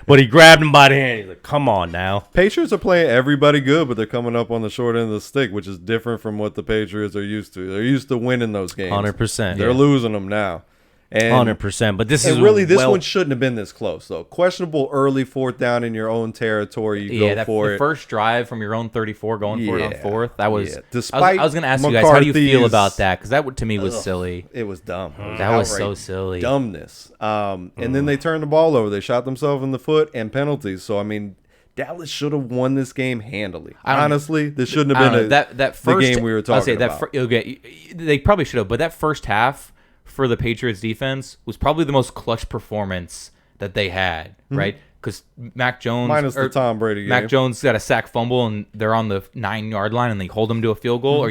but he grabbed him by the hand. He's like, "Come on now." Patriots are playing everybody good, but they're coming up on the short end of the stick, which is different from what the Patriots are used to. They're used to winning those games. 100%. They're losing them now. And 100%. But this is And really, this well- one shouldn't have been this close, though. Questionable early 4th down in your own territory. You Yeah, go that for the it. first drive from your own 34 going for it on Yeah, 4th. That was. yeah. Despite I was going to ask you guys, how do you feel McCarthy's- about that? Because that to me was silly. It was dumb. It That was outright so silly. Dumbness. And then they turned the ball over. They shot themselves in the foot and penalties. So, I mean, Dallas should have won this game handily. Honestly, this shouldn't I have don't been know, that first the game we were I'll talking say about. Okay, they probably should have, but that first half for the Patriots defense was probably the most clutch performance that they had, right? Because Mac Jones Minus the Tom Brady game. Mac Jones got a sack fumble and they're on the 9-yard line and they hold them to a field goal, or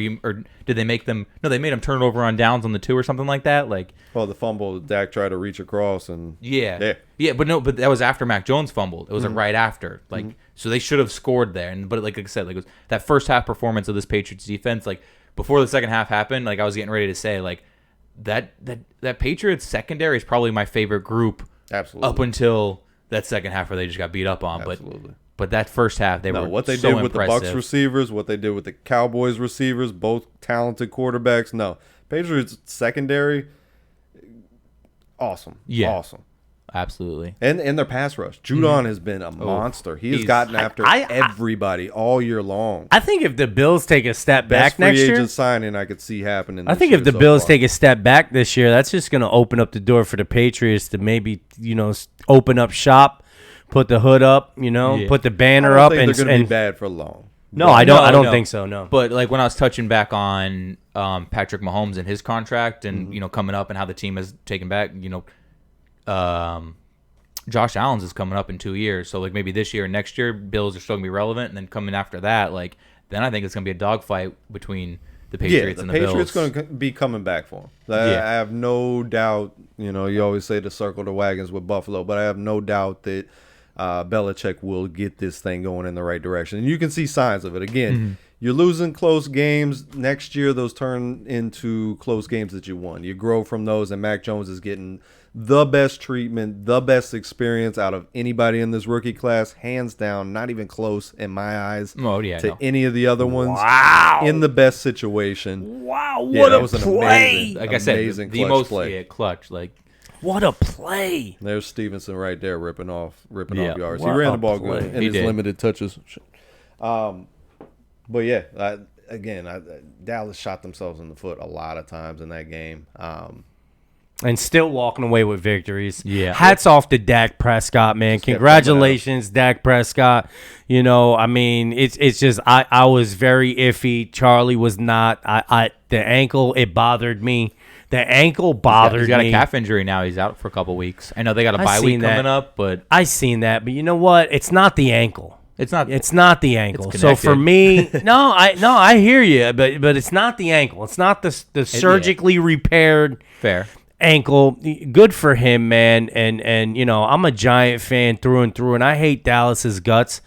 did they make them? No, they made them turn it over on downs on the 2 or something like that. Like, Well, the fumble, Dak tried to reach across and yeah, but that was after Mac Jones fumbled. It was like right after, like, so they should have scored there. And but like I said, like it was that first half performance of this Patriots defense, like before the second half happened, like I was getting ready to say, like that Patriots secondary is probably my favorite group Absolutely. up until that second half where they just got beat up on. Absolutely. But that first half they No, were what they so did with the Bucks impressive. receivers, what they did with the Cowboys receivers, both talented quarterbacks. No, Patriots secondary, awesome. Yeah. Awesome. Absolutely. And their pass rush. Judon has been a monster. He has he's- gotten after I- everybody all year long. I think if the Bills take a step Best back free next agent year, signing I could see happening. I think if the Bills take a step back this year, that's just going to open up the door for the Patriots to maybe, open up shop, put the hood up, Yeah. put the I banner don't up, think and they're going to be and bad for long. no, I don't. I don't no. think so. No, But like when I was touching back on Patrick Mahomes and his contract, and coming up, and how the team has taken back, Josh Allen's is coming up in 2 years, so like maybe this year and next year, Bills are still gonna be relevant, and then coming after that, like then I think it's gonna be a dogfight between the Patriots and the Patriots Bills. going to be coming back for him. I have no doubt. You know, you always say to circle the wagons with Buffalo, but I have no doubt that Belichick will get this thing going in the right direction. And you can see signs of it. Again, you're losing close games. Next year, those turn into close games that you won. You grow from those, and Mac Jones is getting the best treatment, the best experience out of anybody in this rookie class, hands down, not even close in my eyes to any of the other ones. Wow. In the best situation. Wow, Yeah, what that a was an play. amazing, Like I said, amazing the clutch most play. clutch. Like What a play. There's Stevenson right there ripping off Yeah. yards. What He ran a the ball play. good in He his did. limited touches. But yeah, Dallas shot themselves in the foot a lot of times in that game. And still walking away with victories. Yeah. Hats off to Dak Prescott, man. kept Congratulations, Dak Prescott. You know, I mean, it's just I was very iffy. Charlie was not. The ankle, it bothered me. The ankle bothered he's got me. a calf injury now. He's out for a couple weeks. I know they got a I bye seen week that. coming up, but I seen that, but you know what? It's not the ankle. it's not. It's not the ankle. It's So for connected. me, I hear you, but it's not the ankle. It's not the surgically repaired fair. ankle. Good for him, man. And you know, I'm a Giant fan through and through, and I hate Dallas's guts.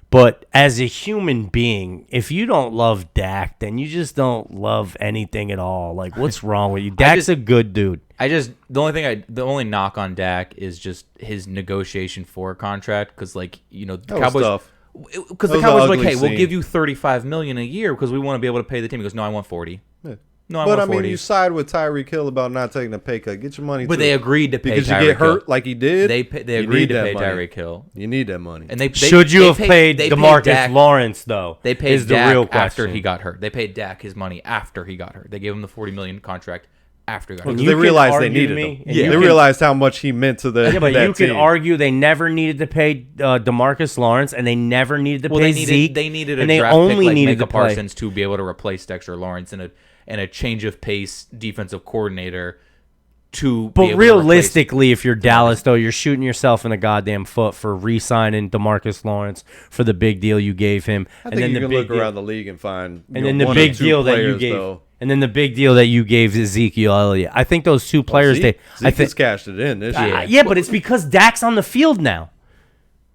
But as a human being, if you don't love Dak, then you just don't love anything at all. Like, what's wrong with you? Dak's a good dude. The only knock on Dak is just his negotiation for a contract because, like, you know, the That was Cowboys. tough. Because That the was Cowboys an were like, ugly hey, we'll scene. give you $35 million a year because we want to be able to pay the team. He goes, no, I want 40. No, But I want mean, 40. you side with Tyreek Hill about not taking a pay cut. Get your money. But too. they agreed to pay because Tyreek you get hurt Hill. like he did. They you agreed need to that pay money. Tyreek Hill, You need that money. and they Should you have paid they DeMarcus Dak- Lawrence though? They paid is the Dak real after question. he got hurt. They paid Dak his money after he got hurt. They gave him the $40 million contract after he got hurt. And Because you they can realized they argue needed me, him. and you They can- realized how much he meant to the. Yeah, but that you could team. argue they never needed to pay DeMarcus Lawrence, and they never needed to Well, pay they Zeke. needed a and they draft only pick like needed Micah to play. Parsons to be able to replace Dexter Lawrence and a change of pace defensive coordinator to. be But able to replace- realistically, if you're Dallas, though, you're shooting yourself in the goddamn foot for re-signing DeMarcus Lawrence for the big deal you gave him. I think you can look around the league and find. And then the big deal that you gave. Though. And then the big deal that you gave Ezekiel Elliott. I think those two players. Zeke I think. has cashed it in this year. Yeah, but it's because Dak's on the field now.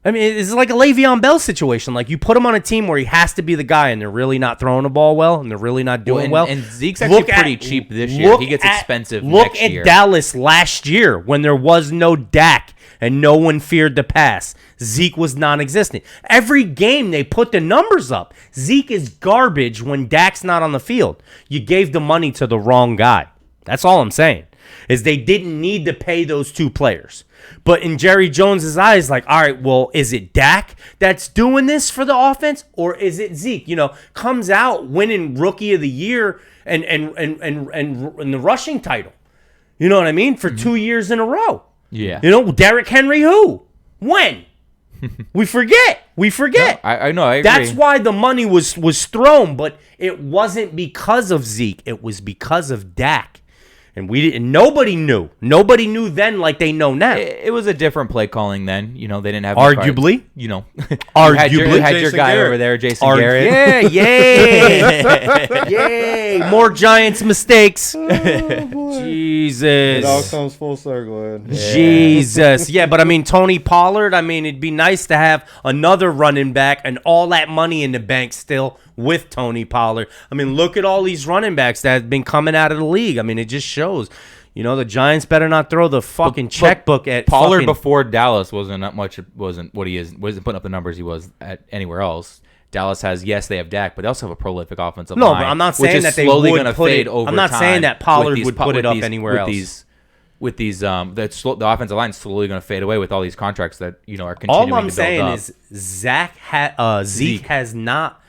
I mean, it's like a Le'Veon Bell situation. Like, you put him on a team where he has to be the guy, and they're really not throwing the ball well, and they're really not doing well. And Zeke's actually pretty cheap this year. look He gets at- expensive Look next at year. Dallas last year when there was no Dak and no one feared the pass. Zeke was non-existent. Every game they put the numbers up. Zeke is garbage when Dak's not on the field. You gave the money to the wrong guy. That's all I'm saying. Is they didn't need to pay those two players. But in Jerry Jones's eyes, like, all right, well, is it Dak that's doing this for the offense, or is it Zeke? You know, comes out winning Rookie of the Year and the rushing title. You know what I mean? For 2 years in a row. Yeah. You know, Derrick Henry, who? When? We forget. I know. I agree. That's why the money was thrown, but it wasn't because of Zeke. It was because of Dak. And nobody knew. Nobody knew then like they know now. It was a different play calling then. You know, they didn't have Arguably. You know, Arguably. you had your Jason guy Garrett. over there, Jason Garrett. Yeah, yay. Yay. More Giants mistakes. Jesus. It all comes full circle. Ed. Jesus. Yeah, but I mean, Tony Pollard, I mean, it'd be nice to have another running back and all that money in the bank still with Tony Pollard. I mean, look at all these running backs that have been coming out of the league. I mean, it just shows. You know, the Giants better not throw the fucking checkbook at Pollard fucking, before Dallas wasn't what he is. Wasn't putting up the numbers he was at anywhere else. Dallas has, yes, they have Dak, but they also have a prolific offensive No, line. but I'm not which saying is that they slowly would gonna put fade it. over I'm not time saying that with Pollard these would po- put with it up these- anywhere else. The offensive line is slowly going to fade away with all these contracts that are continuing All I'm to build saying up. is Zeke has not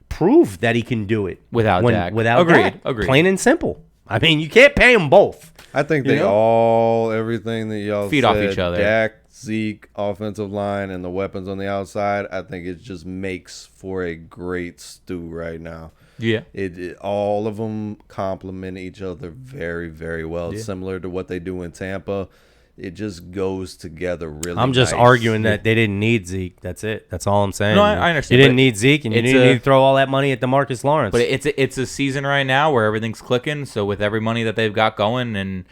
proved that he can do it Without Dak. Without Agreed, Dak. agreed. Plain and simple. I mean, you can't pay them both. I think they everything that y'all Feed said, off each other. Dak, Zeke, offensive line, and the weapons on the outside. I think it just makes for a great stew right now. Yeah. All of them complement each other very, very well. Yeah. Similar to what they do in Tampa. it just goes together really. I'm just nice. arguing that they didn't need Zeke. That's it. That's all I'm saying. No, I understand, You didn't but need Zeke, and you it's didn't a- need to throw all that money at DeMarcus Lawrence. But it's a season right now where everything's clicking. So with every money that they've got going and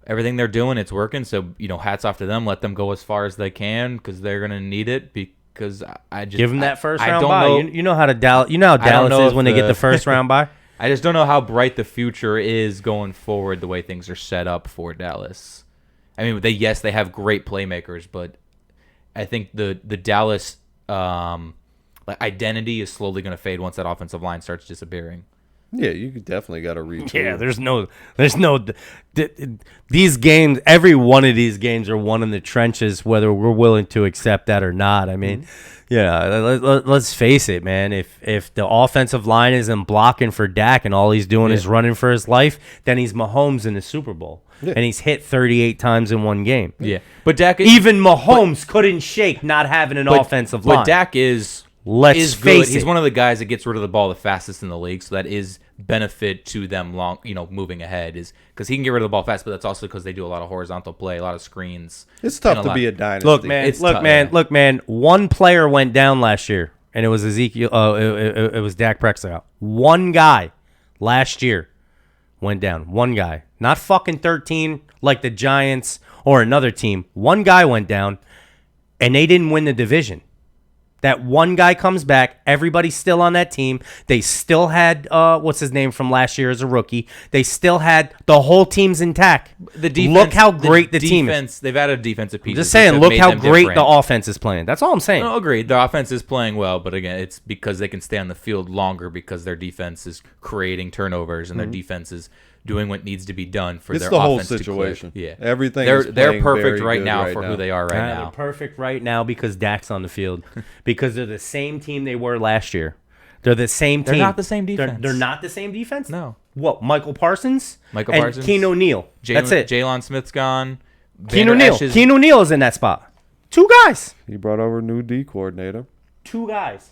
everything they're doing, it's working. So hats off to them. Let them go as far as they can because they're gonna need it. Because I just Give them that first I round don't bye. know- You know how to Dallas. You know how I don't Dallas know is if when they get the- the first round bye. I just don't know how bright the future is going forward. The way things are set up for Dallas. I mean, they have great playmakers, but I think the Dallas identity is slowly going to fade once that offensive line starts disappearing. Yeah, you definitely got to retool. Yeah, there's no. These games, every one of these games are won in the trenches, whether we're willing to accept that or not. I mean, let's face it, man. If the offensive line isn't blocking for Dak and all he's doing is running for his life, then he's Mahomes in the Super Bowl, and he's hit 38 times in one game. Yeah, but Dak Even Mahomes couldn't shake not having an offensive line. But Dak is Let's good. face He's it. one of the guys that gets rid of the ball the fastest in the league, so that is benefit to them moving ahead is because he can get rid of the ball fast, but that's also because they do a lot of horizontal play, a lot of screens. It's tough and to lot- be a dynasty. Look, man. It's tough, yeah. Look, man. One player went down last year, and it was Ezekiel. It was Dak Prescott. One guy last year went down. One guy, not fucking 13 like the Giants or another team. One guy went down, and they didn't win the division. That one guy comes back. Everybody's still on that team. They still had what's his name from last year as a rookie. They still had the whole team's intact. The defense, Look how great the team is. defense. They've added defensive pieces. Just saying, which have look made how them great different. the offense is playing. That's all I'm saying. No, agreed. The offense is playing well, but again, it's because they can stay on the field longer because their defense is creating turnovers and their defense is doing what needs to be done for It's their the whole offense situation. to click. Yeah, Everything They're is they're playing perfect very right good now right for now. who they are right They're now. perfect right now because Dak's on the field. Because they're the same team they were last year. They're the same team. They're not the same They're- defense. They're not the same defense? No. What, Michael Parsons? Michael and Parsons. Keen O'Neal. That's it. Jalen Smith's gone. Keen Vander O'Neal. Esch is- Keen O'Neal is in that spot. Two guys. He brought over a new D coordinator, Two guys.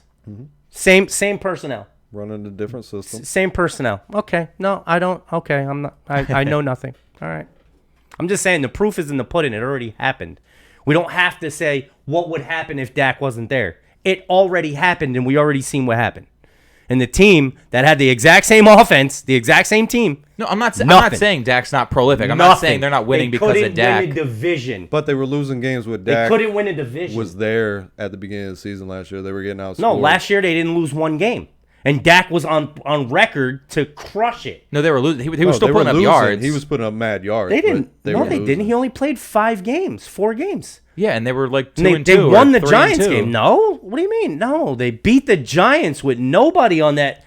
Same personnel. running a different system. Same personnel. Okay. No, I don't. Okay. I'm not. I know nothing. All right. I'm just saying the proof is in the pudding. It already happened. We don't have to say what would happen if Dak wasn't there. It already happened, and we already seen what happened. And the team that had the exact same offense, the exact same team. No, I'm not Nothing. saying Dak's not prolific. I'm not saying they're not winning They because couldn't of Dak. win a division. But they were losing games with They Dak. couldn't win a division. Was there at the beginning of the season last year. They were getting outscored. No, last year they didn't lose one game. And Dak was on record to crush it. No, they were losing. He No, was still they were putting up losing. yards. He was putting up mad yards. They didn't. but No, were they losing. didn't. He only played 4 games. Yeah, and they were like 2 And and they 2. won or the 3 and Giants 2. game. No, what do you mean? No, they beat the Giants with nobody on that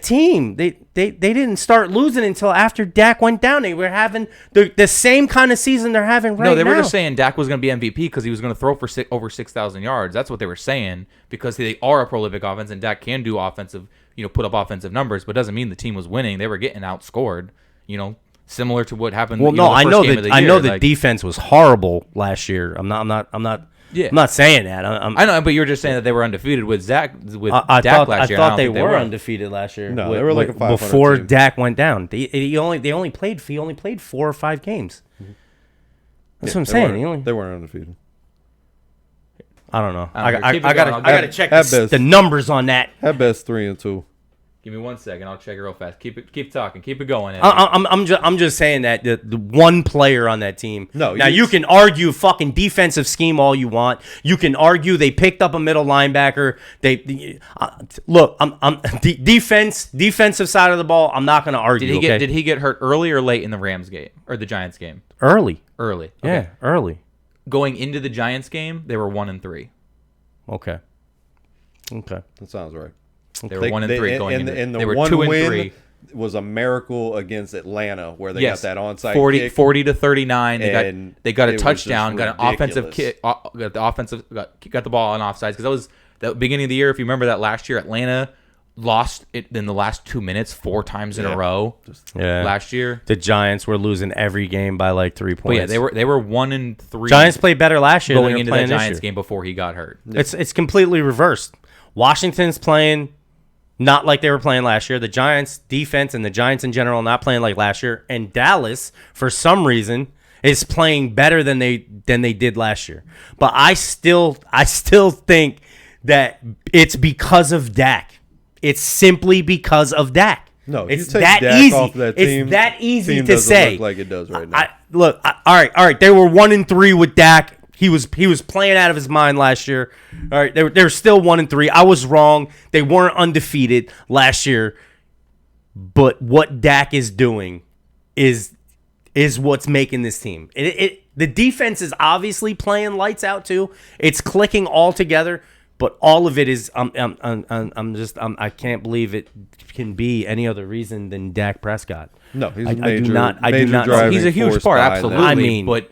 team. They didn't start losing until after Dak went down. They were having the same kind of season they're having right now. No, they were just saying Dak was going to be MVP because he was going to throw for over 6,000 yards. That's what they were saying because they are a prolific offense and Dak can do offensive, put up offensive numbers, but doesn't mean the team was winning. They were getting outscored, similar to what happened. Well, the no, first I know game that of the I year. know the Like, defense was horrible last year. I'm not saying that. I know, but you were just saying that they were undefeated with Zach with I Dak thought, last year. I and thought don't they think were undefeated last year. No, they were like a 500 before team. Dak went down. He only played 4 or 5 games. That's what I'm saying. They weren't undefeated. I don't know. I don't know. I Keep it gotta going. I gotta check At best. the numbers on that. At best 3-2. Give me 1 second. I'll check it real fast. Keep talking. Keep it going. Eddie. I'm just saying that the one player on that team. No, now you can argue fucking defensive scheme all you want. You can argue they picked up a middle linebacker. Look, defensive side of the ball. I'm not gonna argue. Did he get hurt early or late in the Rams game or the Giants game? Early? Early. Yeah, Okay. early. Going into the Giants game, they were 1-3. Okay. That sounds right. They were 1-3 going into. And the they were one 2-3. win was a miracle against Atlanta where they Yes, got that onside 40 kick. to 39. And They got it a was touchdown. just Got an offensive ridiculous. kick. Got the ball on offsides because that was the beginning of the year. If you remember that last year, Atlanta lost it in the last 2 minutes 4 times in a row. Yeah. Last year. The Giants were losing every game by like 3 But points. yeah, they were 1-3. Giants played better last year going than they're into the playing this Giants year. game before he got hurt. It's completely reversed. Washington's playing not like they were playing last year. The Giants defense and the Giants in general not playing like last year. And Dallas, for some reason, is playing better than they did last year. But I still think that it's because of Dak. It's simply because of Dak. No, it's you take that Dak easy. off that team, it's that easy team to doesn't say. look like it does right now. All right. They were 1-3 with Dak. He was playing out of his mind last year. All right, they were still 1-3. I was wrong. They weren't undefeated last year. But what Dak is doing is what's making this team. The defense is obviously playing lights out too. It's clicking all together, but all of it is I can't believe it can be any other reason than Dak Prescott. No, he's I a major. do not driving He's a huge force part, behind that. absolutely. I mean, but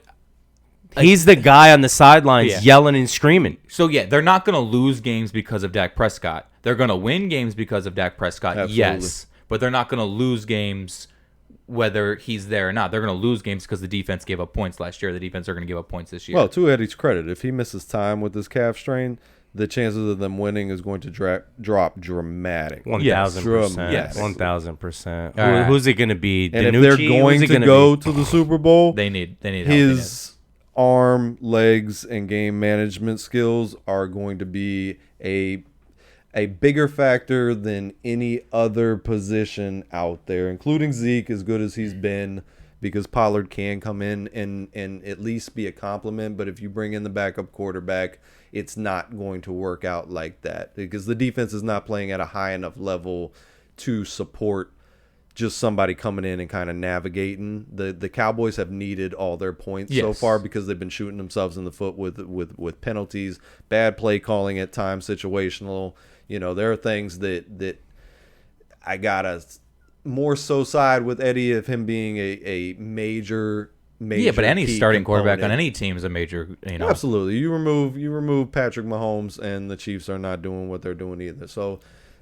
he's the guy on the sidelines Yeah. yelling and screaming. so yeah, they're not going to lose games because of Dak Prescott. They're going to win games because of Dak Prescott. Absolutely. Yes, but they're not going to lose games whether he's there or not. They're going to lose games because the defense gave up points last year. The defense are going to give up points this year. Well, to Eddie's credit, if he misses time with this calf strain, the chances of them winning is going to drop dramatic. 1,000%. Yes. 1,000%. All right. Who's it going to be? And if DiNucci? they're Who's going it to gonna go be? to the Super Bowl, they need help. his arm, legs, and game management skills are going to be a bigger factor than any other position out there, including Zeke, as good as he's been, because Pollard can come in and at least be a compliment. But if you bring in the backup quarterback, it's not going to work out like that, because the defense is not playing at a high enough level to support just somebody coming in and kind of navigating. The Cowboys have needed all their points so Yes. far because they've been shooting themselves in the foot with penalties, bad play calling at times, situational. You know, there are things that I gotta more so side with Eddie of him being a major. Yeah, but any key starting quarterback on component. any team is a major. Absolutely. You remove Patrick Mahomes, and the Chiefs are not doing what they're doing either. So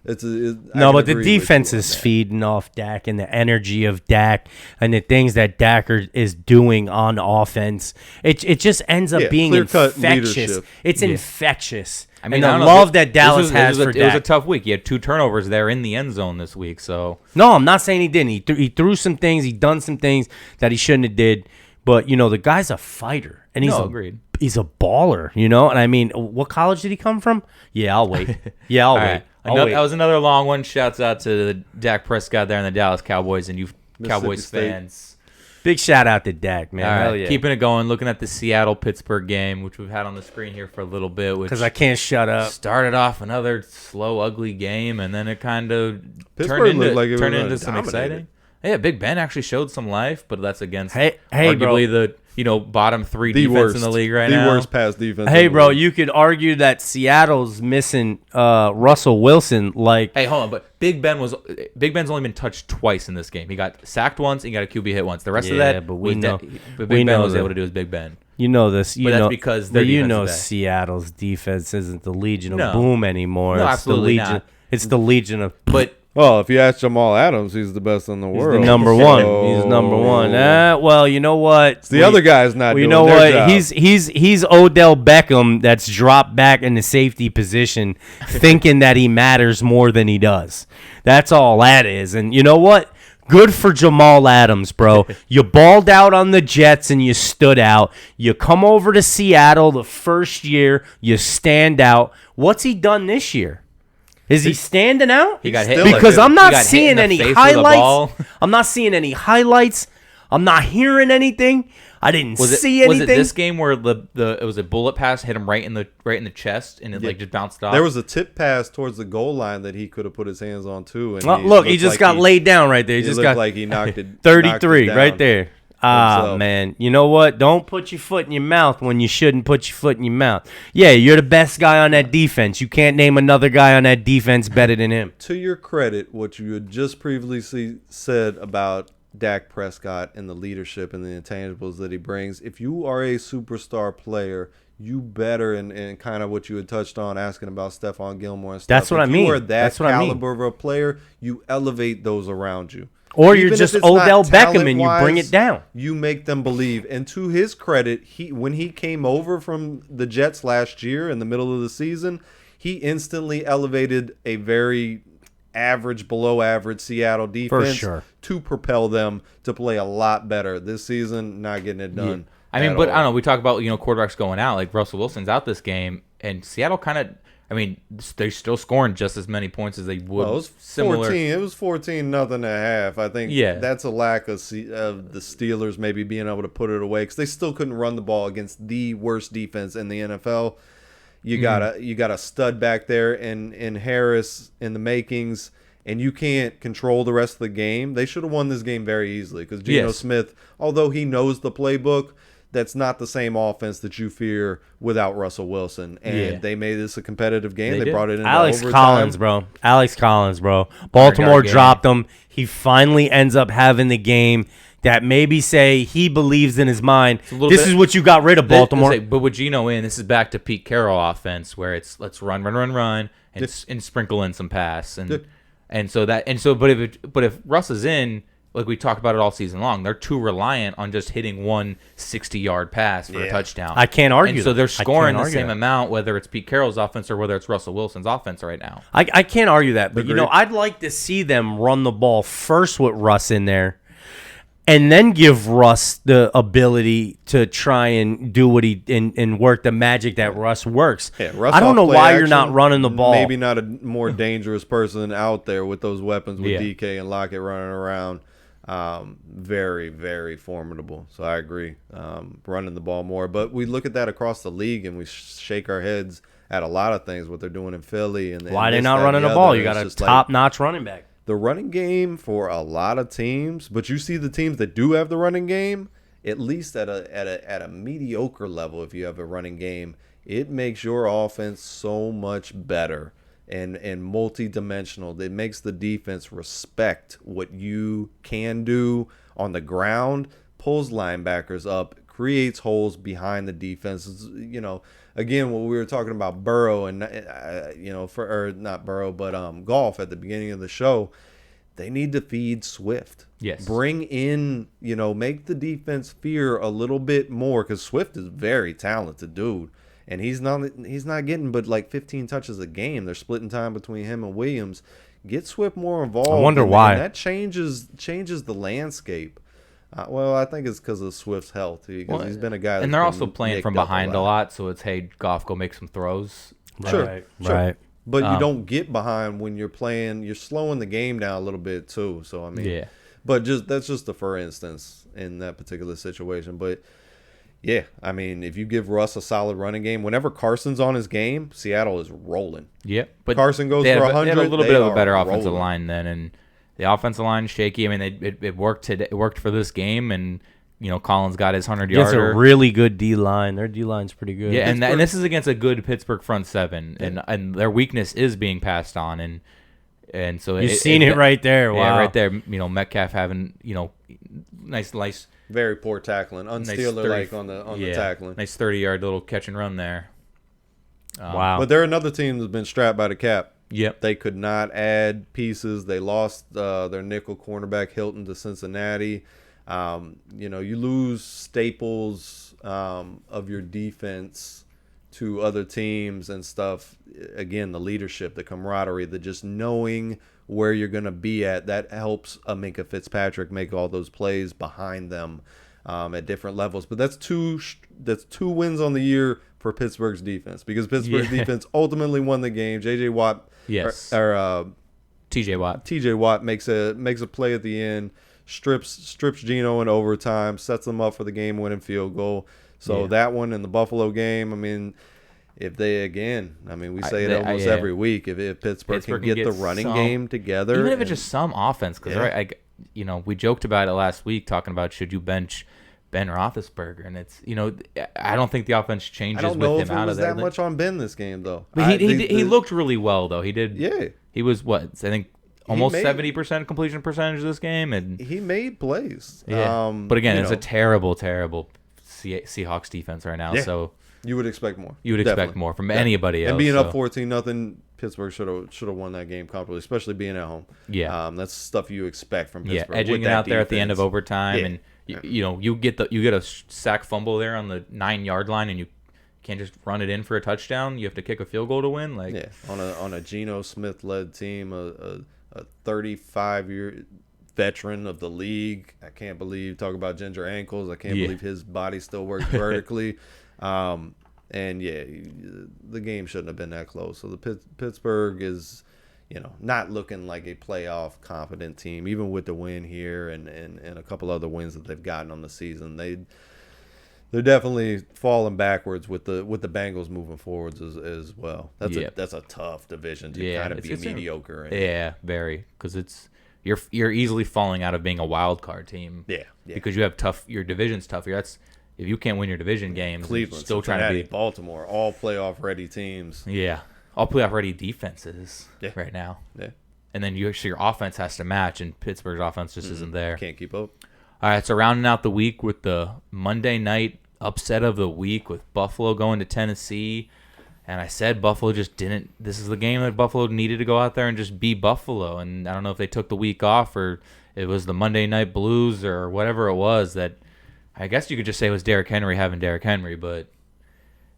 I No, can but the agree with defense you on is that. feeding off Dak and the energy of Dak and the things that Dak is doing on offense. It just ends up Yeah, being clear-cut infectious. leadership. It's infectious. I mean, and I the don't know, love that Dallas has for it was a Dak. tough week. He had 2 turnovers there in the end zone this week. So No, I'm not saying he didn't. He threw some things. He done some things that he shouldn't have did. But, you know, the guy's a fighter. And agreed. He's a baller, you know? And, I mean, what college did he come from? Yeah, I'll wait. Yeah, I'll all wait. right, I'll wait. that was another long one. Shouts out to Dak Prescott there in the Dallas Cowboys and you Cowboys State. fans. Big shout out to Dak, man. All Hell right, yeah. keeping it going. Looking at the Seattle-Pittsburgh game, which we've had on the screen here for a little bit, which Because I can't shut up. started off another slow, ugly game, and then it kind of Pittsburgh looked like it was turned gonna into some dominate exciting. it. Yeah, Big Ben actually showed some life, but that's against Hey, arguably bro. the bottom 3 The defense worst in the league right the now. worst pass defense. Hey, in the bro, league. you could argue that Seattle's missing Russell Wilson. Like, Hey, hold on, but Big Ben's only been touched twice in this game. He got sacked once, and he got a QB hit once. The rest of Yeah, that, but we was know- but we Big Ben know was that- able to do his Big Ben. you know this. You But that's know, because their but you defense know is bad. Seattle's defense isn't the Legion of No. Boom anymore. No, It's absolutely the Legion. not. It's the Legion of. But Well, if you ask Jamal Adams, he's the best in the He's world. the number one. He's number one. Well, you know what? The other guy's not You doing know their what? job. He's Odell Beckham that's dropped back in the safety position, thinking that he matters more than he does. That's all that is. And you know what? Good for Jamal Adams, bro. You balled out on the Jets and you stood out. You come over to Seattle the first year, you stand out. What's he done this year? Is he standing out? He got hit Still Because like I'm he not got hit in seeing the any face with a highlights. ball. I'm not seeing any highlights. I'm not hearing anything. I didn't was see it anything. this game where it was a bullet pass hit him right in the chest and it like just bounced off? There was a tip pass towards the goal line that he could have put his hands on too. And Well, look, he looked just like got laid down right there. He He just looked got like he knocked it. 33 knocked it right down there. Ah, himself. man. You know what? Don't put your foot in your mouth when you shouldn't put your foot in your mouth. Yeah, you're the best guy on that defense. You can't name another guy on that defense better than him. To your credit, what you had just previously said about Dak Prescott and the leadership and the intangibles that he brings, if you are a superstar player, you better, and kind of what you had touched on, asking about Stephon Gilmore and stuff. That's what if I mean. you are that That's what I mean. caliber of a player, you elevate those around you. Or Even you're if just it's not Odell Beckham and you bring talent-wise, it down. You make them believe. And to his credit, when he came over from the Jets last year in the middle of the season, he instantly elevated a very average, below average Seattle defense sure. to propel them to play a lot better this season. Not getting it done. I mean, at but all. I don't know. We talk about quarterbacks going out. Like Russell Wilson's out this game, and Seattle kind of. I mean, they're still scoring just as many points as they would. Well, it was 14. It was 14-0 at half. I think that's a lack of the Steelers maybe being able to put it away because they still couldn't run the ball against the worst defense in the NFL. You got a stud back there in Harris in the makings, and you can't control the rest of the game. They should have won this game very easily because Geno Smith, although he knows the playbook, that's not the same offense that you fear without Russell Wilson. And they made this a competitive game. They brought it into overtime. Alex Collins, bro. Baltimore dropped him. He finally ends up having the game that maybe say he believes in his mind. This is what you got rid of, Baltimore. But with Geno in, this is back to Pete Carroll offense where it's let's run, and sprinkle in some pass. But if Russ is in, like we talked about it all season long, they're too reliant on just hitting one 60-yard pass for a touchdown. I can't argue. And so they're scoring the same amount, whether it's Pete Carroll's offense or whether it's Russell Wilson's offense right now. I can't argue that, but I'd like to see them run the ball first with Russ in there, and then give Russ the ability to try and do what and work the magic that Russ works. Yeah, Russ I don't know why you're action, not running the ball. Maybe not a more dangerous person out there with those weapons with DK and Lockett running around. Very, very formidable. So I agree. Running the ball more. But we look at that across the league and we shake our heads at a lot of things, what they're doing in Philly. And why they not running the ball? You got a top-notch running back. The running game for a lot of teams, but you see the teams that do have the running game, at least at a mediocre level, if you have a running game, it makes your offense so much better and multi-dimensional. It makes the defense respect what you can do on the ground, pulls linebackers up, creates holes behind the defense. Again, when we were talking about Burrow and not Burrow, but Goff at the beginning of the show, they need to feed Swift. Yes. Bring in, make the defense fear a little bit more because Swift is a very talented dude. And he's not getting but like 15 touches a game. They're splitting time between him and Williams. Get Swift more involved. I wonder why. And that changes the landscape. Well, I think it's because of Swift's health. Because he's been a guy. And they're also playing from behind a lot, so it's Goff, go make some throws. Sure. Right. But you don't get behind when you're playing. You're slowing the game down a little bit too. So I mean, But that's just a for instance in that particular situation. But yeah, I mean, if you give Russ a solid running game, whenever Carson's on his game, Seattle is rolling. Yep. But Carson goes for 100. They had a little bit of a better offensive rolling. line then, and the offensive line shaky. I mean, it worked today. It worked for this game, and Collins got his 100-yarder. It's a really good D line. Their D line's pretty good. Yeah, and this is against a good Pittsburgh front seven, and their weakness is being passed on, and so you've seen it right there. Wow. Yeah, right there. Metcalf having nice. Very poor tackling, unstealer-like on the tackling. Nice 30-yard little catch and run there. Wow. But they're another team that's been strapped by the cap. Yep. They could not add pieces. They lost their nickel cornerback Hilton to Cincinnati. You lose staples of your defense to other teams and stuff. Again, the leadership, the camaraderie, the just knowing where you're going to be at, that helps Minkah Fitzpatrick make all those plays behind them at different levels. But that's two wins on the year for Pittsburgh's defense because Pittsburgh's defense ultimately won the game. J.J. Watt T.J. Watt. T.J. Watt makes a play at the end, strips Geno in overtime, sets them up for the game-winning field goal. So that one in the Buffalo game, I mean, if they we say it almost every week. If Pittsburgh can get the running game together, even if it's just some offense, because we joked about it last week talking about should you bench Ben Roethlisberger, and it's I don't think the offense changes with him out of there. I don't know if it was that much on Ben this game though. But he looked really well though. He did. Yeah. He was I think almost 70% completion percentage this game, and he made plays. Yeah. But again, it's a terrible Seahawks defense right now. Yeah. So you would expect more. You would expect more from anybody else. And being up 14-0, Pittsburgh should have won that game comfortably, especially being at home. Yeah. That's stuff you expect from Pittsburgh. Yeah, edging it out there at the end of overtime, and you get a sack fumble there on the 9-yard line, and you can't just run it in for a touchdown. You have to kick a field goal to win. On a Geno Smith led team, a a 35-year veteran of the league. I can't believe, talk about ginger ankles, I can't believe his body still works vertically. And yeah, the game shouldn't have been that close. So the Pittsburgh is, not looking like a playoff competent team, even with the win here and a couple other wins that they've gotten on the season. They're definitely falling backwards with the Bengals moving forwards as well. That's a tough division to kind of be mediocre in. Yeah, very, because you're easily falling out of being a wild card team. Yeah. Because you have your division's tough. If you can't win your division games, Cleveland, still trying to be Baltimore, all playoff ready teams. Yeah, all playoff ready defenses right now. Yeah, and then your offense has to match, and Pittsburgh's offense just isn't there. Can't keep up. All right, so rounding out the week with the Monday night upset of the week with Buffalo going to Tennessee. And I said Buffalo just didn't. This is the game that Buffalo needed to go out there and just beat Buffalo. And I don't know if they took the week off or it was the Monday night blues or whatever it was that I guess you could just say it was Derrick Henry having Derrick Henry, but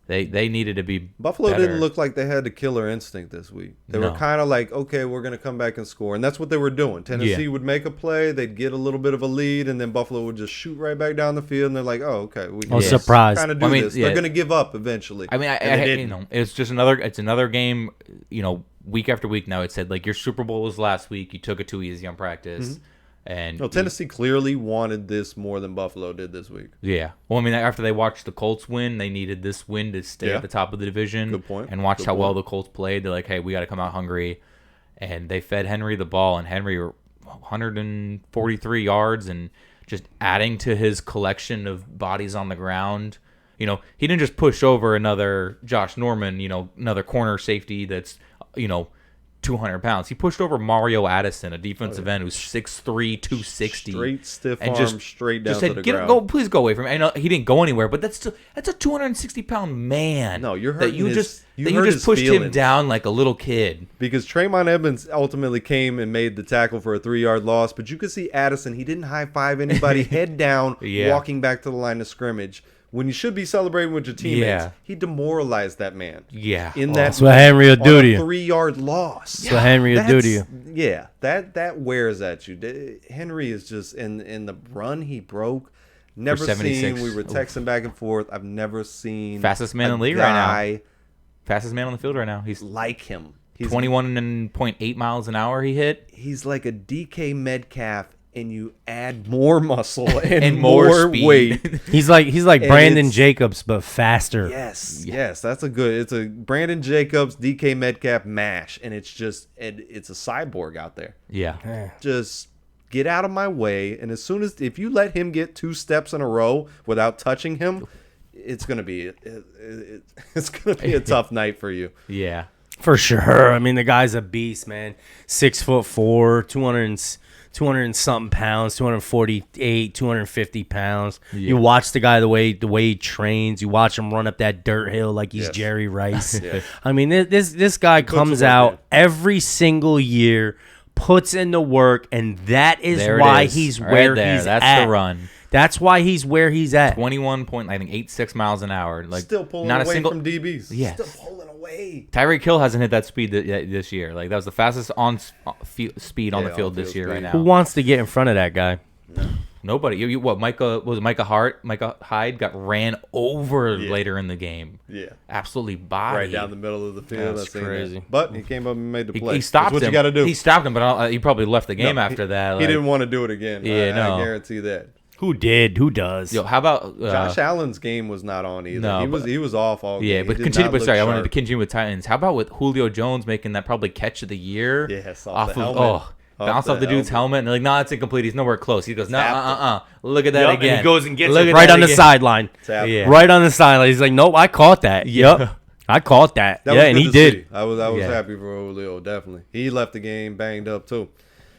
they needed to be Buffalo better. didn't look like they had the killer instinct this week. They were kind of like, okay, we're going to come back and score. And that's what they were doing. Tennessee would make a play, they'd get a little bit of a lead, and then Buffalo would just shoot right back down the field, and they're like, oh, okay. We can surprised. kind of do this. They're going to give up eventually. I mean, it's just another game, week after week now. It said, like, your Super Bowl was last week. You took it too easy on practice. And Tennessee clearly wanted this more than Buffalo did this week. Yeah. Well, I mean, after they watched the Colts win, they needed this win to stay at the top of the division. Good point. And watched how well the Colts played. They're like, hey, we got to come out hungry. And they fed Henry the ball, and Henry 143 yards and just adding to his collection of bodies on the ground. He didn't just push over another Josh Norman, another corner safety that's, 200 pounds. He pushed over Mario Addison, a defensive end who's 6'3", 260. Straight stiff arm, straight down to the ground. Please go away from me. I know he didn't go anywhere, but that's a 260-pound man. No, you're that hurting you his, just pushed him down like a little kid. Because Traymon Edmonds ultimately came and made the tackle for a 3-yard loss, but you could see Addison, he didn't high-five anybody, head down, walking back to the line of scrimmage. When you should be celebrating with your teammates, he demoralized that man. Yeah. That's what Henry will do to you. 3-yard loss. That's what Henry will do to you. Yeah, that wears at you. Henry is just, in the run he broke, never seen, we were texting back and forth, I've never seen fastest man in the league right now. Fastest man on the field right now. He's like him. He's 21.8 miles an hour he hit. He's like a DK Metcalf, and you add more muscle and more speed. Weight. He's like Brandon Jacobs, but faster. Yes, that's it's a Brandon Jacobs, DK Metcalf mash, and it's a cyborg out there. Yeah. Just get out of my way, and if you let him get 2 steps in a row without touching him, it's gonna be a tough night for you. Yeah. For sure. I mean, the guy's a beast, man. 6'4", 200 and something pounds, 248, 250 pounds. Yeah. You watch the guy the way he trains. You watch him run up that dirt hill like he's Jerry Rice. I mean, this guy comes out every single year, puts in the work, and that is why he's where he's at. That's the run. That's why he's where he's at. 86 miles an hour. Like still pulling away from DBs. Yes. Still pulling away. Tyreek Hill hasn't hit that speed this year. Like that was the fastest speed on the field this year right now. Who wants to get in front of that guy? No. Nobody. Micah Hyde got ran over later in the game. Yeah. Absolutely bodied. Right down the middle of the field. That's crazy. But he came up and made the play. He stopped him. That's what you got to do. He stopped him, but he probably left the game after that. He didn't want to do it again. I guarantee that. Who did? Who does? Yo, how about Josh Allen's game was not on either. No, he was off all game. Yeah, but continue. But sorry, I wanted to continue with Titans. How about with Julio Jones making that probably catch of the year? Yes, off the of helmet. Bounce off the dude's helmet, and they're like, no, it's incomplete. He's nowhere close. He goes, no, look at that again. And he goes and gets it right on the sideline. Yeah. Right on the sideline. He's like, nope, I caught that. Yep. I caught that. Yeah, and he did. I was happy for Julio, definitely. He left the game banged up too.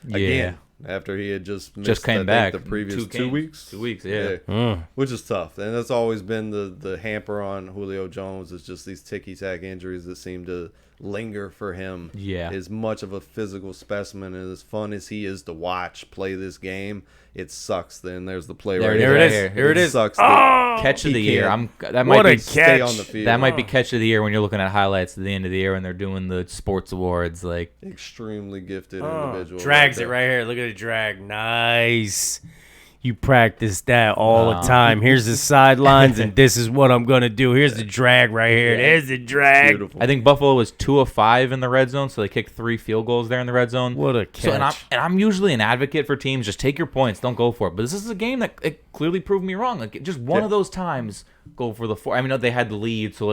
Again, after he had just missed, came I think, back the previous 2 games. weeks. 2 weeks, yeah. Which is tough, and that's always been the hamper on Julio Jones. Is just these ticky-tack injuries that seem to linger for him. Yeah. As much of a physical specimen and as fun as he is to watch play this game, it sucks. Then there's the play right There here. it is. Here it is. Sucks. Catch of the he year. can't- That What might a be Stay catch. on the field. that might be catch of the year when you're looking at highlights at the end of the year when they're doing the sports awards. Like, Extremely gifted individual. Drags right it there. right here. Look at the drag. Nice. You practice that all the time. Here's the sidelines, and this is what I'm going to do. Here's the drag right here. There's the drag. Beautiful. I think Buffalo was 2 of 5 in the red zone, so they kicked 3 field goals there in the red zone. What a So, and catch. I'm usually an advocate for teams just take your points, don't go for it. But this is a game that it clearly proved me wrong. Like, just one of those times, go for the 4. I mean, they had the lead, so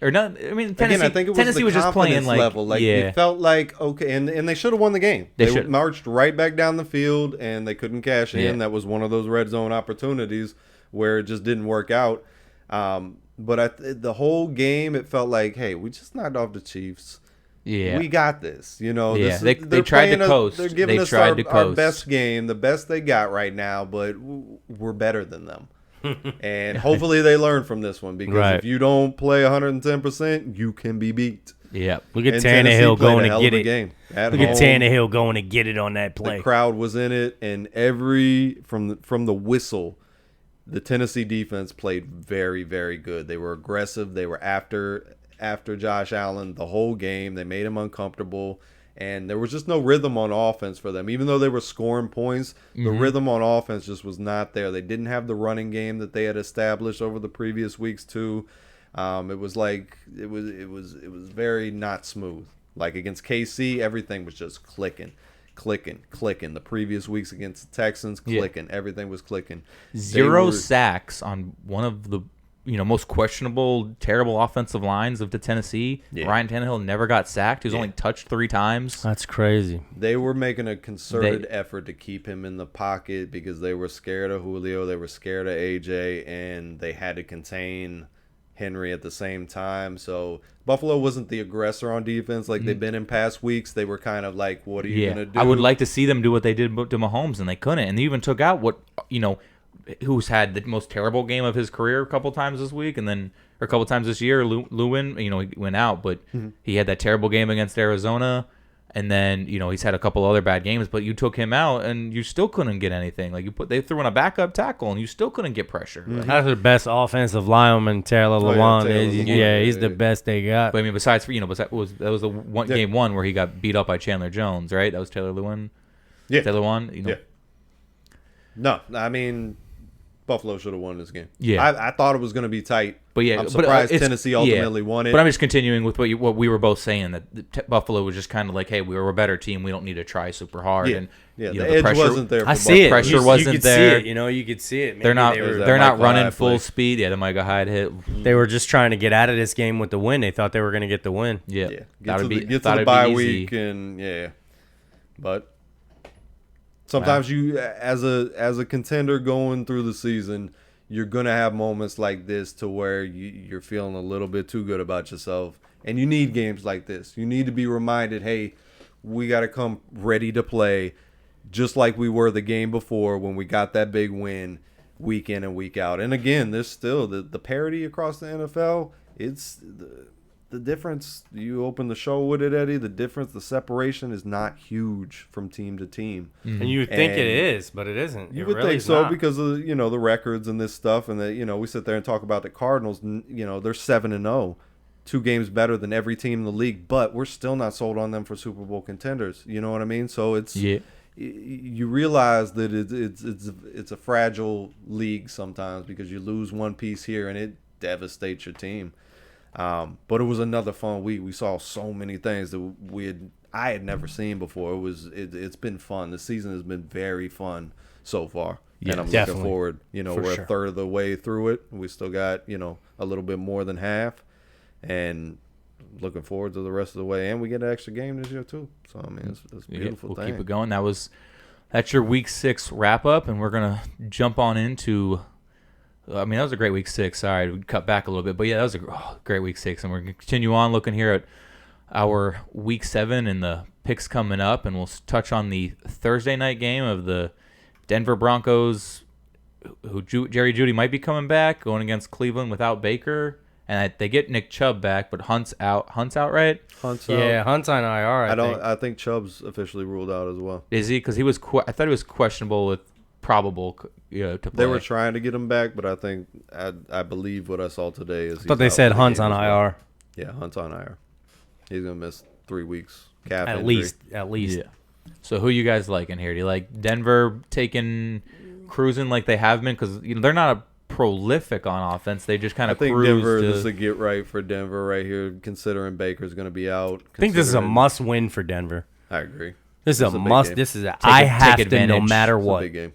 or not. I mean, Tennessee. Again, I think it was Tennessee the was just playing confidence like level. Like yeah. it felt like okay, and they should have won the game. They They should. marched right back down the field, and they couldn't cash in. Yeah. That was one of those red zone opportunities where it just didn't work out. But the whole game, it felt like, hey, we just knocked off the Chiefs. Yeah. We got this. Yeah, this they they're tried to playing coast. They're giving They us tried our, to our coast. best game, the best they got right now, but we're better than them. And hopefully they learn from this one because Right. if you don't play 110%, you can be beat. Yeah. Look at And Tennessee Tannehill played going a to hell get of a it. game at Look at home. Tannehill going to get it on that The play. crowd was in it, and from the whistle, the Tennessee defense played very, very good. They were aggressive. They were after Josh Allen the whole game. They made him uncomfortable, and there was just no rhythm on offense for them. Even though they were scoring points, the rhythm on offense just was not there. They didn't have the running game that they had established over the previous weeks too. It was like it was very not smooth. Like against KC, everything was just clicking. The previous weeks against the Texans, clicking. Everything was clicking. Zero They were- sacks on one of the most questionable, terrible offensive lines of the Tennessee. Yeah. Ryan Tannehill never got sacked. He was only touched 3 times. That's crazy. They were making a concerted effort to keep him in the pocket because they were scared of Julio, they were scared of AJ, and they had to contain Henry at the same time. So Buffalo wasn't the aggressor on defense like they've been in past weeks. They were kind of like, what are you Yeah, going to do? I would like to see them do what they did to Mahomes, and they couldn't. And they even took out who's had the most terrible game of his career a couple times this week, or a couple times this year. Lewin, he went out, but he had that terrible game against Arizona, and then he's had a couple other bad games. But you took him out, and you still couldn't get anything. Like they threw in a backup tackle, and you still couldn't get pressure. Like, That's the best offensive lineman Taylor yeah, Lewan Taylor is. Lewan, Yeah, he's yeah, the yeah. best they got. but I mean, besides that was the one game one where he got beat up by Chandler Jones, right? That was Taylor Lewan. Yeah. Taylor Lewan. Yeah. No, I mean, Buffalo should have won this game. Yeah. I thought it was going to be tight. But yeah, I'm surprised it's- Tennessee ultimately won it. But I'm just continuing with what we were both saying, that Buffalo was just kind of like, hey, we were a better team. We don't need to try super hard. Yeah. And Yeah, you the know, edge pressure, wasn't there. I for see it. pressure You wasn't could there. See it. You could see it. Maybe They're not. They were, that They're not Michael running Hyde full play. speed. Yeah, the Micah Hyde hit. they were just trying to get out of this game with the win. They thought they were going to get the win. Yeah, Yeah, thought it'd be- get thought to the it'd be bye easy. week, and yeah, but sometimes you, as a contender going through the season, you're gonna have moments like this to where you're feeling a little bit too good about yourself, and you need games like this. You need to be reminded, hey, we got to come ready to play, just like we were the game before when we got that big win, week in and week out. And again, there's still the parity across the NFL. It's the difference. You open the show with it, Eddie. The difference, the separation is not huge from team to team. And you think it And is, but it isn't. You It would really think is so not. because of the records and this stuff, and that we sit there and talk about the Cardinals. They're 7-0, 2 games better than every team in the league, but we're still not sold on them for Super Bowl contenders. You know what I mean? So it's you realize that it's a fragile league sometimes because you lose one piece here and it devastates your team. But it was another fun week. We saw so many things that I had never seen before. It's been fun. The season has been very fun so far. Yeah, and I'm definitely. looking forward. For We're sure. a third of the way through it. We still got, a little bit more than half. And looking forward to the rest of the way. And we get an extra game this year too. So I mean it's a beautiful we'll thing. keep it going. That's your week 6 wrap up, and we're gonna jump on into. I mean, that was a great week 6. Sorry, we cut back a little bit, but yeah, that was a great week 6, and we're gonna continue on looking here at our week 7 and the picks coming up, and we'll touch on the Thursday night game of the Denver Broncos, who Jerry Jeudy might be coming back, going against Cleveland without Baker. And they get Nick Chubb back, but Hunt's out. Hunt's out, right? Hunt's out. Yeah, Hunt's on IR. I think Chubb's officially ruled out as well. Is he? Because he was. I thought he was questionable with probable to play. They were trying to get him back, but I believe what I saw today is. I thought they said Hunt's on IR. Yeah, Hunt's on IR. He's gonna miss 3 weeks. Calf At injury. least. Yeah. So who you guys liking here? Do you like Denver cruising like they have been? Because they're not a prolific on offense. They just kind I of think cruise. Denver. This is a get right for Denver right here, considering Baker's going to be out. I think this is a considering- must win for Denver. I agree. This is a big must. game. This is a. Take I have to no advantage. matter It's a what. big game.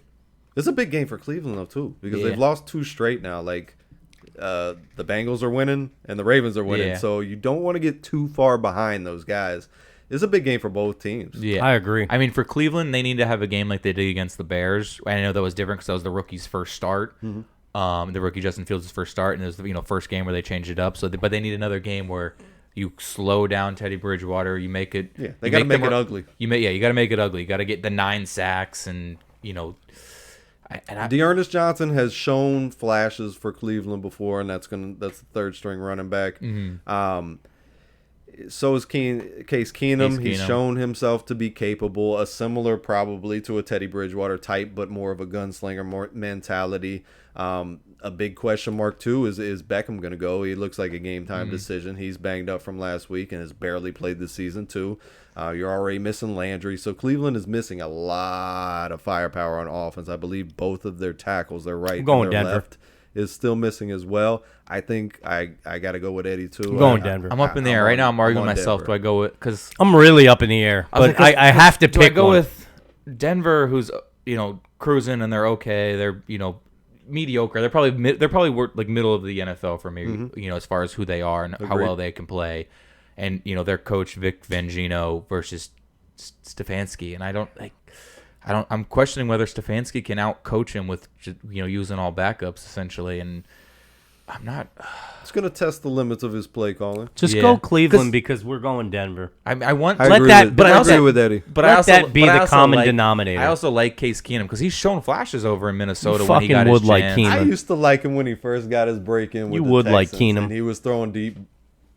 It's a big game for Cleveland though too, because Yeah. they've lost 2 straight now. Like the Bengals are winning and the Ravens are winning, Yeah. so you don't want to get too far behind those guys. It's a big game for both teams. Yeah, I agree. I mean, for Cleveland, they need to have a game like they did against the Bears. I know that was different because that was the rookie's first start. The rookie Justin Fields' first start, and it was the first game where they changed it up. But they need another game where you slow down Teddy Bridgewater. You make it. Yeah, they got to make it ugly. You got to make it ugly. You got to get the 9 sacks, and Dearness Johnson has shown flashes for Cleveland before, and that's the third string running back. So is Case Keenum. He's shown himself to be capable, a similar probably to a Teddy Bridgewater type, but more of a gunslinger more mentality. A big question mark too is Beckham going to go? He looks like a game time decision. He's banged up from last week and has barely played this season too. You're already missing Landry, so Cleveland is missing a lot of firepower on offense. I believe both of their tackles, their right and their Denver. left, is still missing as well. I think I got to go with Eddie too. I'm going Denver. I'm up in the air right now. I'm arguing on myself. Denver. Do I go with because I'm really up in the air, I was but like, I have to do pick I go one. with Denver, who's cruising and they're okay. They're mediocre. They're probably like middle of the NFL for me. As far as who they are and how Agreed. well they can play, and their coach Vic Fangino versus Stefanski, and I'm questioning whether Stefanski can out-coach him with using all backups essentially, and I'm not. It's going to test the limits of his play calling. Just Yeah. go Cleveland because we're going Denver. I want. I Let agree that- with, but I I also- agree with Eddie. But Let I also, that be but I the also common like- denominator. I also like Case Keenum because he's shown flashes over in Minnesota You when he got fucking his would like chance. Keenum. I used to like him when he first got his break in with You the would like Texans, Keenum. and he was throwing deep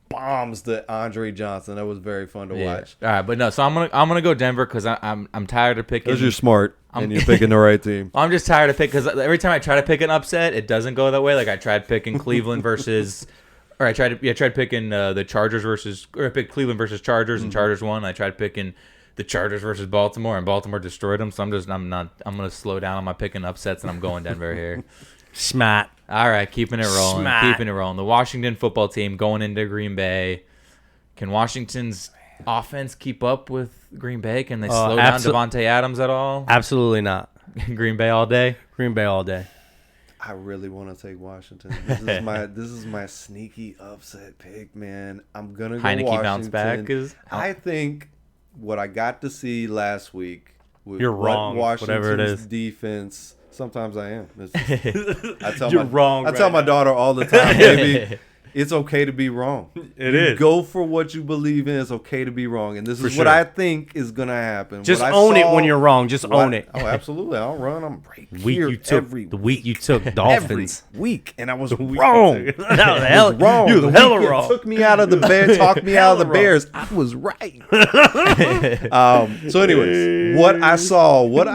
bombs to Andre Johnson. That was very fun to Yeah. watch. All right, but no. So I'm gonna go Denver because I'm tired of picking. Because you're smart and you're picking the right team. I'm just tired of picking because every time I try to pick an upset, it doesn't go that way. Like I tried picking Cleveland versus, or I tried picking the Chargers I picked Cleveland versus Chargers and Chargers won. I tried picking the Chargers versus Baltimore and Baltimore destroyed them. So I'm gonna slow down on my picking upsets and I'm going Denver here. Smart. All right, keeping it rolling. Smart. Keeping it rolling. The Washington football team going into Green Bay. Can Washington's offense keep up with Green Bay? Can they slow down Devontae Adams at all? Absolutely not. Green Bay all day? Green Bay all day. I really want to take Washington. This is my sneaky upset pick, man. I'm gonna go Heineke Washington. bounce back is. I think what I got to see last week with You're what wrong, Washington's whatever it is. defense. Sometimes I am. I tell You're my, wrong I tell right my now. daughter all the time, baby. It's okay to be wrong. It You is. Go for what you believe in. It's okay to be wrong, and this is sure. what I think is gonna happen. Just What I own it saw- when you're wrong. Just own it. Oh, absolutely. I'll run. I'm right Week here you took every the week you took every Dolphins. week, and I was Week wrong. you took- that was hell, wrong. You The was hella week it wrong. took me out of the Bears, talked me out of the Hella wrong. Bears. I was right. So, anyways, what I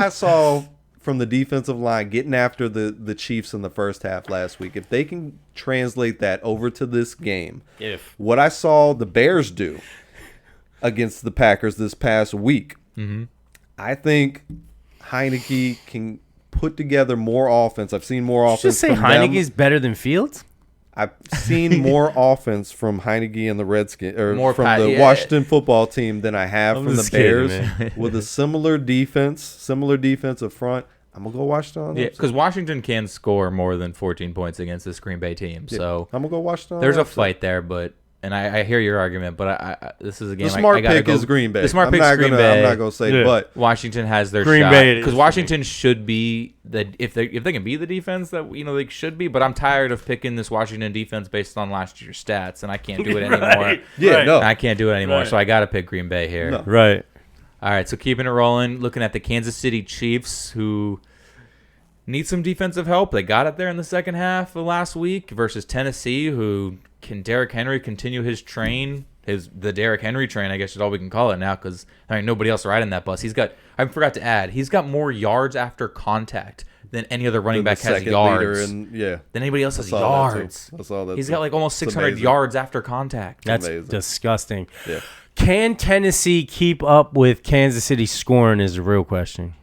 saw from the defensive line getting after the Chiefs in the first half last week, if they can translate that over to this game, what I saw the Bears do against the Packers this past week, I think Heineke can put together more offense. I've seen more offense. Just say from them. Heineke's better than Fields. I've seen more offense from Heineke and the Redskins, or More from pa- the yeah. Washington football team than I have I'm from the just kidding, Bears. man. With a similar defensive front, I'm gonna go Washington. On Yeah, upset. because Washington can score more than 14 points against this Green Bay team. So I'm gonna go Washington. on there's a upset. fight there, but I hear your argument, but I this is a game. The smart I gotta pick go, is Green Bay. The smart I'm pick not is Green gonna, Bay. I'm not gonna say, Yeah. but Washington has their Green shot Bay it is because for Washington should be if they can be the defense that they should be. But I'm tired of picking this Washington defense based on last year's stats, and I can't do it anymore. Right. yeah, Right. no, I can't do it anymore, Right. so I got to pick Green Bay here. No. Right. All right, so keeping it rolling, looking at the Kansas City Chiefs, who need some defensive help. They got it there in the second half of last week versus Tennessee, who can Derrick Henry continue his train, the Derrick Henry train, I guess is all we can call it now, because nobody else riding that bus. I forgot to add, he's got more yards after contact than any other running back has yards. Than anybody else has yards. I saw that. He's got like almost 600 yards after contact. That's amazing. disgusting. Yeah. Can Tennessee keep up with Kansas City scoring is the real question.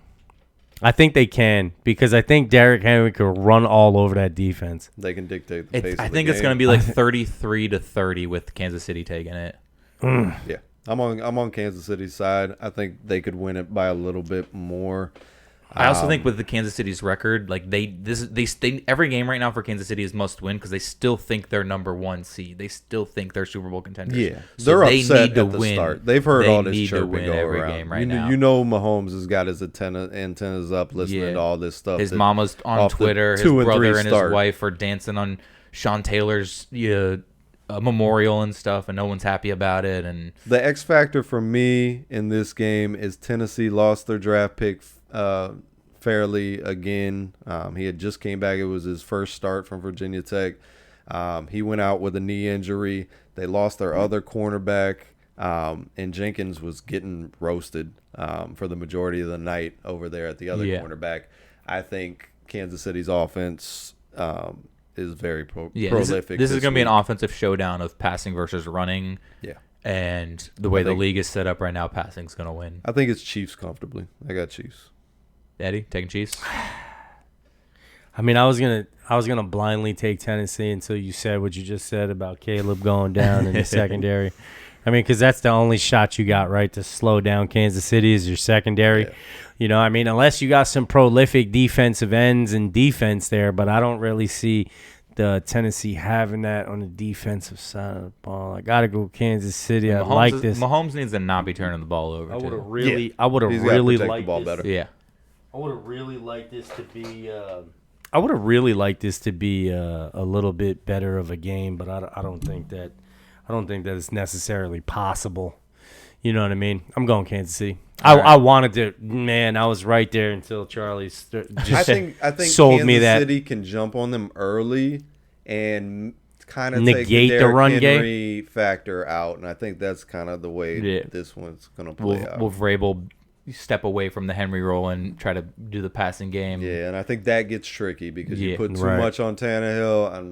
I think they can, because I think Derrick Henry could run all over that defense. They can dictate the pace. I think it's going to be like 33-30 with Kansas City taking it. Yeah, I'm on Kansas City's side. I think they could win it by a little bit more. I also think with the Kansas City's record, like they every game right now for Kansas City is must win because they still think they're number 1 seed. They still think they're Super Bowl contenders. Yeah, so they're they upset need to at the win. start. They've heard all this chirping go every around. game right now. You know Mahomes has got his antennas up listening to all this stuff. His mama's on Twitter. His 2 and 3 brother and start. his wife are dancing on Sean Taylor's memorial and stuff, and no one's happy about it. And The X factor for me in this game is Tennessee lost their draft pick fairly again. He had just came back. It was his first start from Virginia Tech. He went out with a knee injury. They lost their other cornerback, and Jenkins was getting roasted for the majority of the night over there at the other cornerback. I think Kansas City's offense is very prolific. This is going to be an offensive showdown of passing versus running. Yeah. And the way the league is set up right now, passing's going to win. I think it's Chiefs comfortably. I got Chiefs. Eddie, taking Chiefs? I mean, I was gonna blindly take Tennessee until you said what you just said about Caleb going down in the secondary. I mean, because that's the only shot you got, right, to slow down Kansas City is your secondary. Yeah. I mean, unless you got some prolific defensive ends and defense there, but I don't really see the Tennessee having that on the defensive side of the ball. I gotta go Kansas City. I like this. Mahomes needs to not be turning the ball over. I would have too. really He's gotta really protect liked the ball this. better. Yeah. I would have really liked this to be. I would have really liked this to be a little bit better of a game, but I don't think that it's necessarily possible. You know what I mean? I'm going Kansas City. I wanted to. Man, I was right there until Charlie just I think sold Kansas me that. City can jump on them early and kind of Negate take the the run Derrick game? Henry factor out, and I think that's kind of the way this one's gonna play out. Will Vrabel step away from the Henry role and try to do the passing game? Yeah, and I think that gets tricky because you put too Right. much on Tannehill. I'm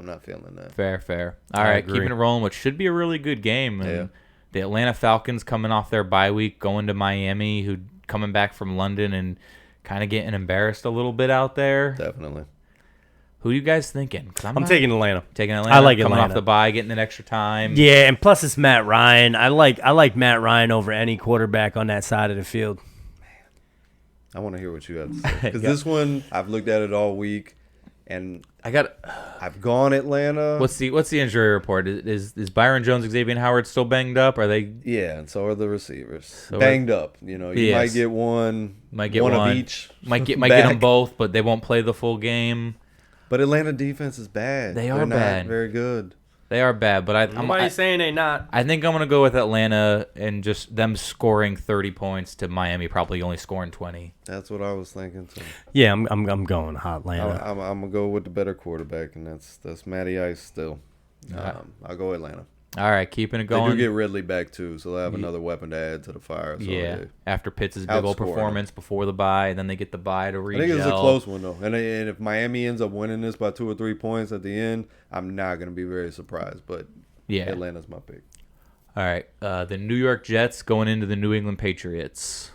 not feeling that. Fair. All I right, agree. keeping it rolling, which should be a really good game. And the Atlanta Falcons coming off their bye week, going to Miami, who coming back from London and kind of getting embarrassed a little bit out there. Definitely. Who are you guys thinking? 'Cause I'm taking Atlanta. Taking Atlanta. I like coming Atlanta. off the bye, getting an extra time. Yeah, and plus it's Matt Ryan. I like Matt Ryan over any quarterback on that side of the field. I want to hear what you have to say because this one I've looked at it all week, and I've gone Atlanta. What's the injury report? Is Byron Jones, Xavier Howard still banged up? Are they? Yeah, and so are the receivers banged up. You might get one, one of each. Might get them both, but they won't play the full game. But Atlanta defense is bad. They're not bad. Very good. They are bad, but Nobody's saying they not. I think I'm gonna go with Atlanta and just them scoring 30 points to Miami probably only scoring 20. That's what I was thinking too. Yeah, I'm going hot Atlanta. I'm gonna go with the better quarterback, and that's Matty Ice still. I'll go Atlanta. All right, keeping it They going. do get Ridley back too, so they'll have another weapon to add to the fire. So After Pitts' big old Outscoring performance before the bye, and then they get the bye to I re-gel. think it's a close one though, and if Miami ends up winning this by 2 or 3 points at the end, I'm not gonna be very surprised. But Atlanta's my pick. All right, the New York Jets going into the New England Patriots.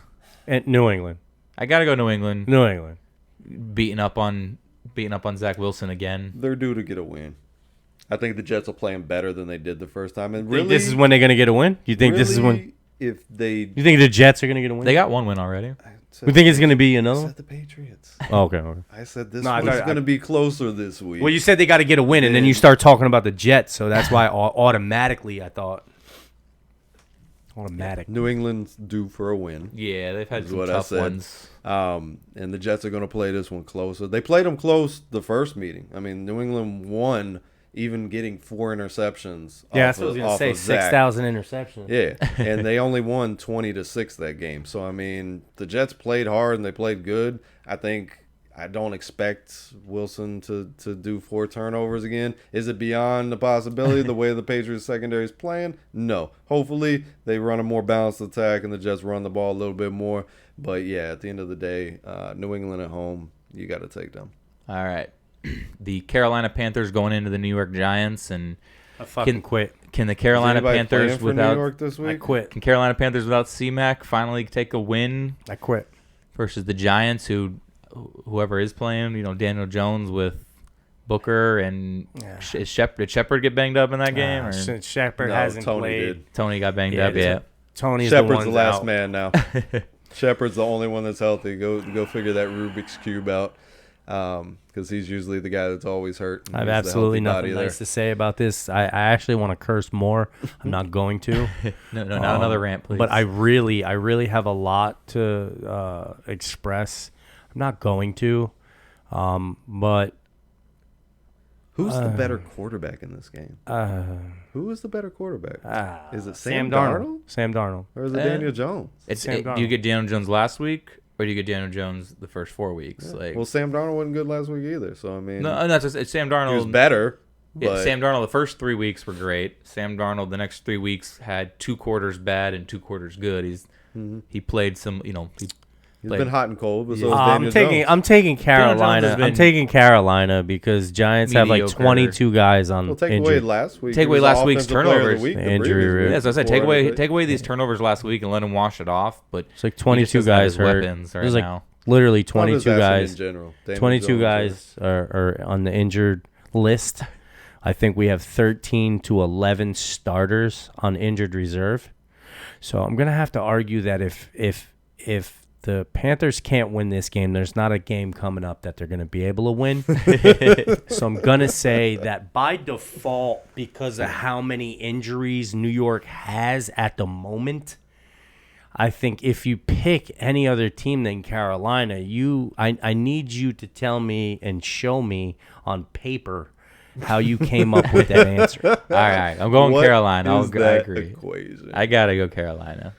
And New England. I gotta go New England. New England. Beating up on Zach Wilson again. They're due to get a win. I think the Jets are playing better than they did the first time, and Think really, this is when they're gonna get a win? You think this is when? if they You think the Jets are gonna get a win? They got one win already. We think it's gonna be I another said one? the Patriots. Oh, okay. I said this No, I one's thought- going to be closer this week. Well, you said they got to get a win, and then you start talking about the Jets, so that's why automatically I thought. Automatic. New England's due for a win. Yeah, they've had Is some what I tough said. ones. And the Jets are going to play this one closer. They played them close the first meeting. I mean, New England won even getting 4 interceptions. Yeah, off that's what I was of- gonna off say. of Zach. 6,000 interceptions. Yeah, and they only won 20-6 that game. So I mean, the Jets played hard and they played good. I don't expect Wilson to do 4 turnovers again. Is it beyond the possibility the way the Patriots secondary is playing? No. Hopefully they run a more balanced attack and the Jets run the ball a little bit more. But yeah, at the end of the day, New England at home, you got to take them. All right. The Carolina Panthers going into the New York Giants, and I fucking quit. can the Is Carolina anybody Panthers playing for without New York this I week? quit. can Carolina Panthers without C-Mac finally take a win I quit. versus the Giants, whoever is playing, Daniel Jones with Booker and Yeah. did Shepard get banged up in that game, or Shepard No, hasn't Tony played. did. Tony got banged Yeah, up? Yeah. Tony's Shepard's the, the last out. man now. Shepard's the only one that's healthy. Go figure that Rubik's Cube out, because he's usually the guy that's always hurt. I have He's the absolutely healthy nothing body nice to say about this. I actually want to curse more. I'm not going to. No, not another rant, please. But I really have a lot to express. I'm not going to. But Who's the better quarterback in this game? Who is the better quarterback? Is it Sam Darnold? Sam Darnold. Or is it Eh. Daniel Jones? Sam do you Darnold. get Daniel Jones last week, or do you get Daniel Jones the first 4 weeks? Well, Sam Darnold wasn't good last week either. So I mean, No, that's just, it's Sam Darnold. he was better. Yeah, But Sam Darnold, the first 3 weeks were great. Sam Darnold, the next 3 weeks, had 2 quarters bad and 2 quarters good. He played some, he he's played been hot and cold. But so is I'm Daniel Jones. taking Jones Carolina. has I'm been taking Carolina because Giants have like mediocre. 22 guys on Well, take away injured. last week. Take He away was last week's offensive player of the turnovers. week the The injury previous rate. week. Yeah, so I said Before take away these turnovers last week and let him wash it off. But It's like he just 22 doesn't have guys his hurt. weapons right There's like now. literally I'm just 22 asking guys. in general. Daniel 22 Jones, guys are on the injured list. I think we have 13 to 11 starters on injured reserve. So I'm gonna have to argue that if the Panthers can't win this game, there's not a game coming up that they're gonna be able to win. So I'm gonna say that by default, because of how many injuries New York has at the moment, I think if you pick any other team than Carolina, I need you to tell me and show me on paper how you came up with that answer. All right, I'm going What Carolina. is I that agree. equation? I gotta go Carolina,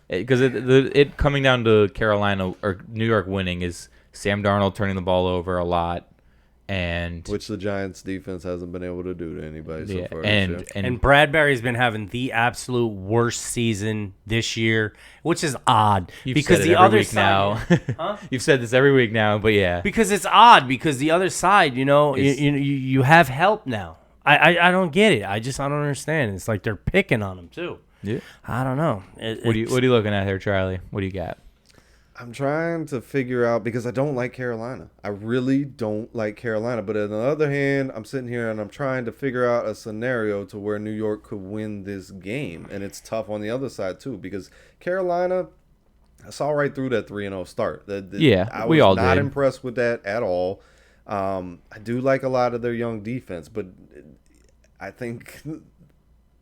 because it coming down to Carolina or New York winning is Sam Darnold turning the ball over a lot, and Which the Giants defense hasn't been able to do to anybody so far. this year. And Bradbury's been having the absolute worst season this year, which is odd you've because said it the every other week side, now. You've said this every week now, but yeah, because it's odd because the other side, Is- you have help now. I don't get it. I don't understand. It's like they're picking on him too. yeah. I don't know. What are you looking at here, Charlie? What do you got? I'm trying to figure out because I don't like Carolina. I really don't like Carolina. But on the other hand, I'm sitting here and I'm trying to figure out a scenario to where New York could win this game. And it's tough on the other side, too, because Carolina, I saw right through that 3-0 start. Yeah, I we was all not did. impressed with that at all. I do like a lot of their young defense, but I think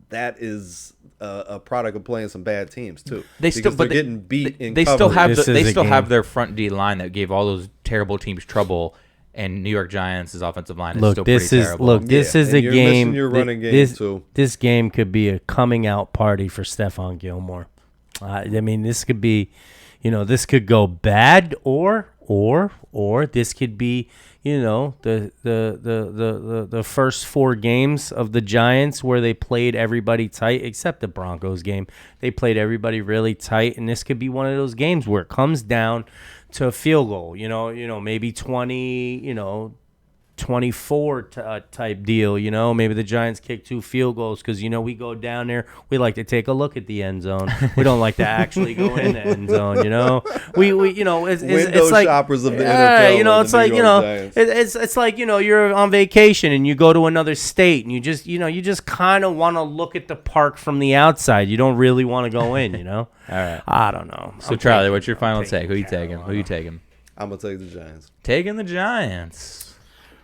that is a product of playing some bad teams too. They because still, but they're getting beat in they still coverage. have This they is a still have game. their front D line that gave all those terrible teams trouble, and New York Giants' offensive line is Look, still this pretty is terrible. this Yeah, is and a you're game. missing your running game, this, too. This game could be a coming out party for Stephon Gilmore. I mean, this could be, this could go bad or this could be, the first 4 games of the Giants where they played everybody tight, except the Broncos game. They played everybody really tight, and this could be one of those games where it comes down to a field goal. Maybe 20, 24 type deal. Maybe the Giants kick 2 field goals because we go down there, we like to take a look at the end zone. We don't like to actually go in the end zone. We it's Window like shoppers of the yeah, NFL. it's like it's like you're on vacation and you go to another state and you just kind of want to look at the park from the outside. You don't really want to go in. All right. I don't know. So Charlie, what's your final take? Who you taking? Who you taking? I'm gonna take the Giants. Taking the Giants.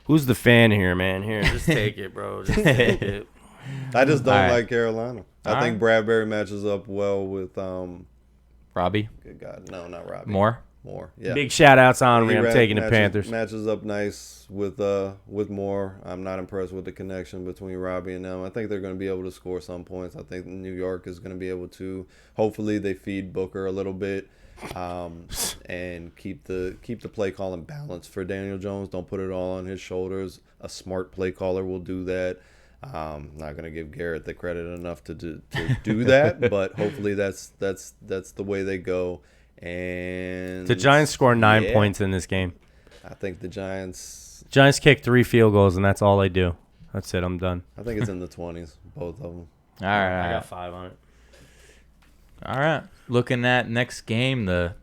Who's the fan here, man? Here, just take it, bro. Just take it. I just don't All right. like Carolina. I All think right. Bradbury matches up well with Robbie good God, no, not Robbie. Moore. Moore. Yeah. Big shout outs on me. I'm Erab taking the Panthers. Matches up nice with Moore. I'm not impressed with the connection between Robbie and them. I think they're going to be able to score some points. I think New York is going to be able to. Hopefully, they feed Booker a little bit, and keep the play calling balanced for Daniel Jones. Don't put it all on his shoulders. A smart play caller will do that. Not going to give Garrett the credit enough to do that, but hopefully that's the way they go. And The Giants scored 9 points in this game. I think the Giants kicked 3 field goals, and that's all they do. That's it. I'm done. I think it's in the 20s, both of them. All right. I got 5 on it. All right. Looking at next game, the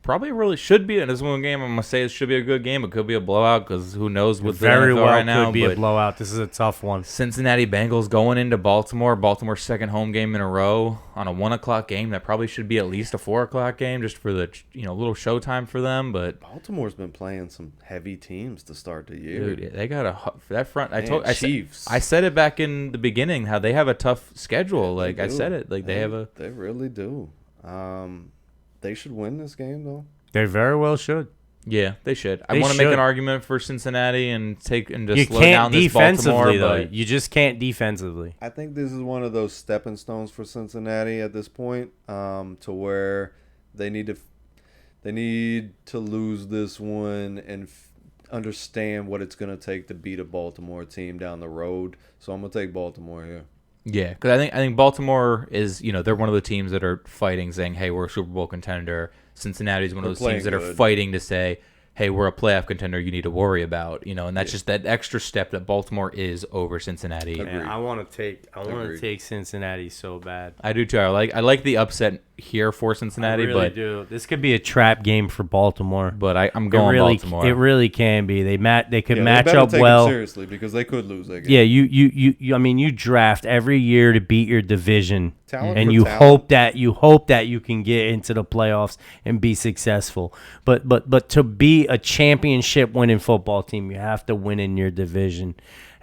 probably really should be. And this one game, I'm going to say it should be a good game. It could be a blowout because who knows what's Very the NFL well right now. could be a but blowout. This is a tough one. Cincinnati Bengals going into Baltimore. Baltimore's second home game in a row on a 1 o'clock game. That probably should be at least a 4 o'clock game just for the little showtime for them. But Baltimore's been playing some heavy teams to start the year. dude, they got that front. Chiefs. I said it back in the beginning how they have a tough schedule. They Like I do. said it. Like they really do. They should win this game though. They very well should. Yeah, they should. I They want to make should. an argument for Cincinnati and just You slow down can't this Baltimore. defensively, though. But You just can't defensively. I think this is one of those stepping stones for Cincinnati at this point, to where they need to lose this one and understand what it's going to take to beat a Baltimore team down the road. So I'm going to take Baltimore here. yeah, because I think Baltimore is they're one of the teams that are fighting, saying, "Hey, we're a Super Bowl contender." Cincinnati's one of They're those teams playing that are good. fighting to say, "Hey, we're a playoff contender. You need to worry about." And that's just that extra step that Baltimore is over Cincinnati. Agreed. Man, I want to Agreed. take Cincinnati so bad. I do too. I like the upset here for Cincinnati, I really but do. This could be a trap game for Baltimore. I'm going it really, Baltimore. It really can be. They could Yeah, match they better up take it well. seriously because they could lose that game. Yeah, you I mean, you draft every year to beat your division, Talent and for you talent. hope that you can get into the playoffs and be successful. But to be a championship winning football team, you have to win in your division.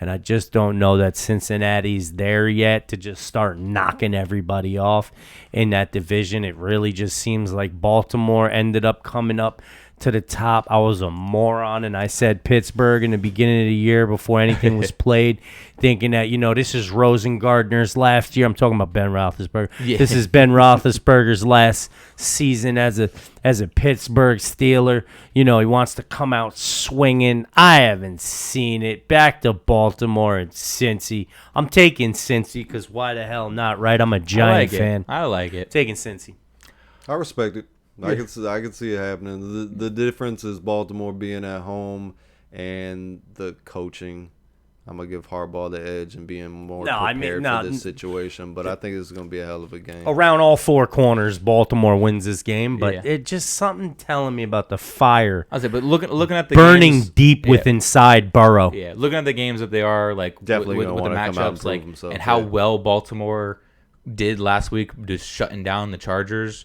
And I just don't know that Cincinnati's there yet to just start knocking everybody off in that division. It really just seems like Baltimore ended up coming up to the top. I was a moron, and I said Pittsburgh in the beginning of the year before anything was played, thinking that, this is Rosengardner's last year. I'm talking about Ben Roethlisberger. Yeah. This is Ben Roethlisberger's last season as a Pittsburgh Steeler. He wants to come out swinging. I haven't seen it. Back to Baltimore and Cincy. I'm taking Cincy because why the hell not, right? I'm a Giant fan. I like it. Taking Cincy. I respect it. I can see it happening. The difference is Baltimore being at home and the coaching. I'm gonna give Harbaugh the edge and being more prepared for this situation. But I think this is gonna be a hell of a game. Around all 4 corners, Baltimore wins this game, but Yeah. it just something telling me about the fire I was like, but looking at the burning games, deep yeah. within inside Burrow. Yeah, looking at the games that they are like Definitely with gonna the wanna come out and matchups, prove like themselves, and how yeah. well Baltimore did last week, just shutting down the Chargers.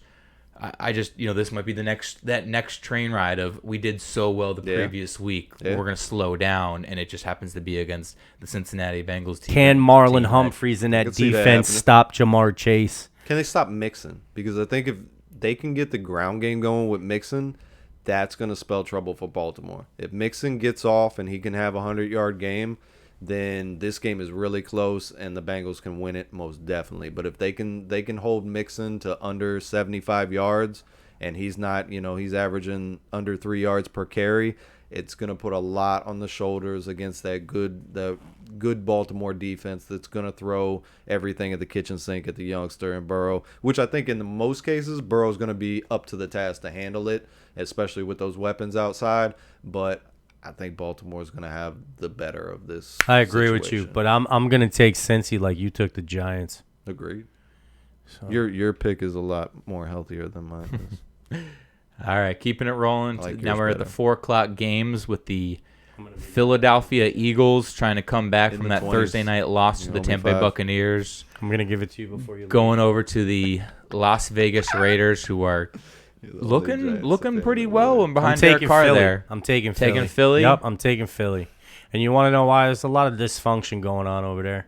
I just this might be that next train ride of we did so well the Yeah. previous week, Yeah. we're gonna slow down, and it just happens to be against the Cincinnati Bengals team. Can Marlon that- Humphreys and that can see that defense happening. stop Jamar Chase? Can they stop Mixon? Because I think if they can get the ground game going with Mixon, that's going to spell trouble for Baltimore. If Mixon gets off and he can have a 100-yard game, then this game is really close and the Bengals can win it most definitely. But if they can hold Mixon to under 75 yards and he's not, he's averaging under 3 yards per carry, it's going to put a lot on the shoulders against the good Baltimore defense that's going to throw everything at the kitchen sink at the youngster and Burrow, which I think in the most cases Burrow's going to be up to the task to handle it, especially with those weapons outside. But I think Baltimore's going to have the better of this. I agree with you, situation. but I'm gonna take Cincy like you took the Giants. Agreed. So. Your pick is a lot more healthier than mine is. All right, keeping it rolling. I like Now yours we're at the better. 4 o'clock games with the Philadelphia Eagles trying to come back In from the that 20s. Thursday night loss to You're the only Tampa Bay 5. Buccaneers, I'm gonna give it to you before you leave. going over to the Las Vegas Raiders, who are looking pretty well and I'm behind Derek taking Carr Philly. there. I'm taking Taking Philly. Philly? Yep, I'm taking Philly. And you want to know why? There's a lot of dysfunction going on over there.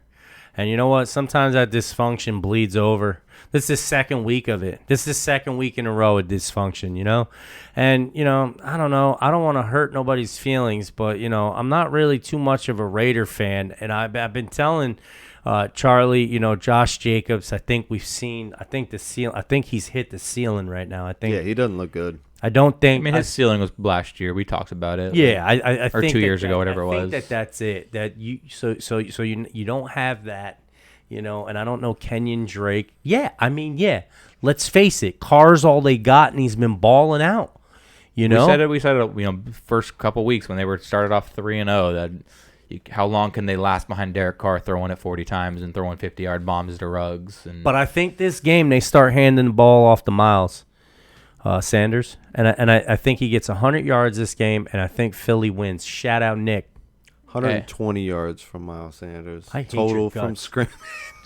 And you know what? Sometimes that dysfunction bleeds over. This is the second week of it. This is the second week in a row of dysfunction, you know? And, you know, I don't know. I don't want to hurt nobody's feelings, but, you know, I'm not really too much of a Raider fan. And I've been telling Charlie, you know, Josh Jacobs, I think he's hit the ceiling right now. Yeah, he doesn't look good. I don't think. I mean, his ceiling was last year. We talked about it. Yeah, I or think 2 years ago, whatever it was. I think that's it. That you you don't have that, you know. And I don't know Kenyon Drake. Yeah, I mean, yeah. Let's face it, Carr's all they got, and he's been balling out. You know, we said it. You know, first couple weeks when they were started off 3-0, that how long can they last behind Derek Carr throwing it 40 times and throwing 50-yard bombs to Ruggs? And but I think this game they start handing the ball off to Miles Sanders, and I think he gets 100 yards this game, and I think Philly wins. Shout out Nick. 120 yards from Miles Sanders. I hate Total your from guts. scrimmage.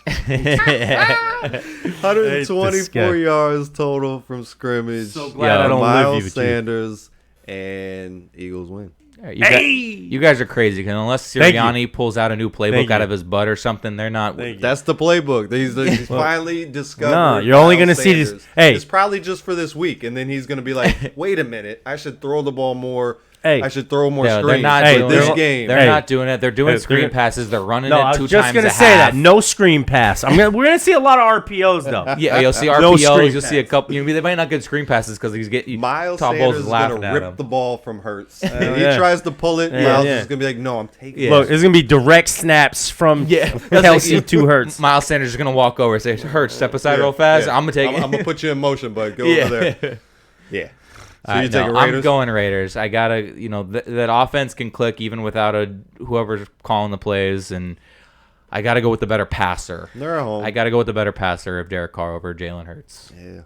I hate this 124 guy. yards total from scrimmage. So glad I don't live Miles with you. Sanders and Eagles win. You guys are crazy because unless Thank you. Sirianni pulls out a new playbook Thank out you. of his butt or something, they're not. Thank you. That's the playbook. He's finally discovered. No, you're only Miles gonna see this- Sanders. hey. It's probably just for this week, and then he's gonna be like, "Wait a minute, I should throw the ball more. Hey. I should throw more No, screens." they're not Hey, doing this it. game. They're Hey. not doing it. They're doing Hey, screen they're- passes. They're running No, it I 2 was just times gonna a say half. that. No screen pass. We're gonna see a lot of RPOs though. Yeah, you'll see No RPOs. screen You'll see a pass. couple. They might not get screen passes because he's getting Miles Tom Sanders Bowles is is laughing gonna at rip him. the ball from Hurts. If he yeah. tries to pull it, Yeah, Miles yeah. is gonna be like, "No, I'm taking it." Look, it's gonna be direct snaps from Kelsey to Hurts. Miles Sanders is gonna walk over and say, "Hurts, step aside Yeah, real fast. yeah. I'm gonna take it." I'm gonna put you in motion, bud. Go Yeah. over there. Yeah. So All you right, taking no, Raiders? I'm going Raiders. I gotta, that offense can click even without whoever's calling the plays, and I gotta go with the better passer. They're at home. I gotta go with the better passer of Derek Carr over Jalen Hurts. Yeah.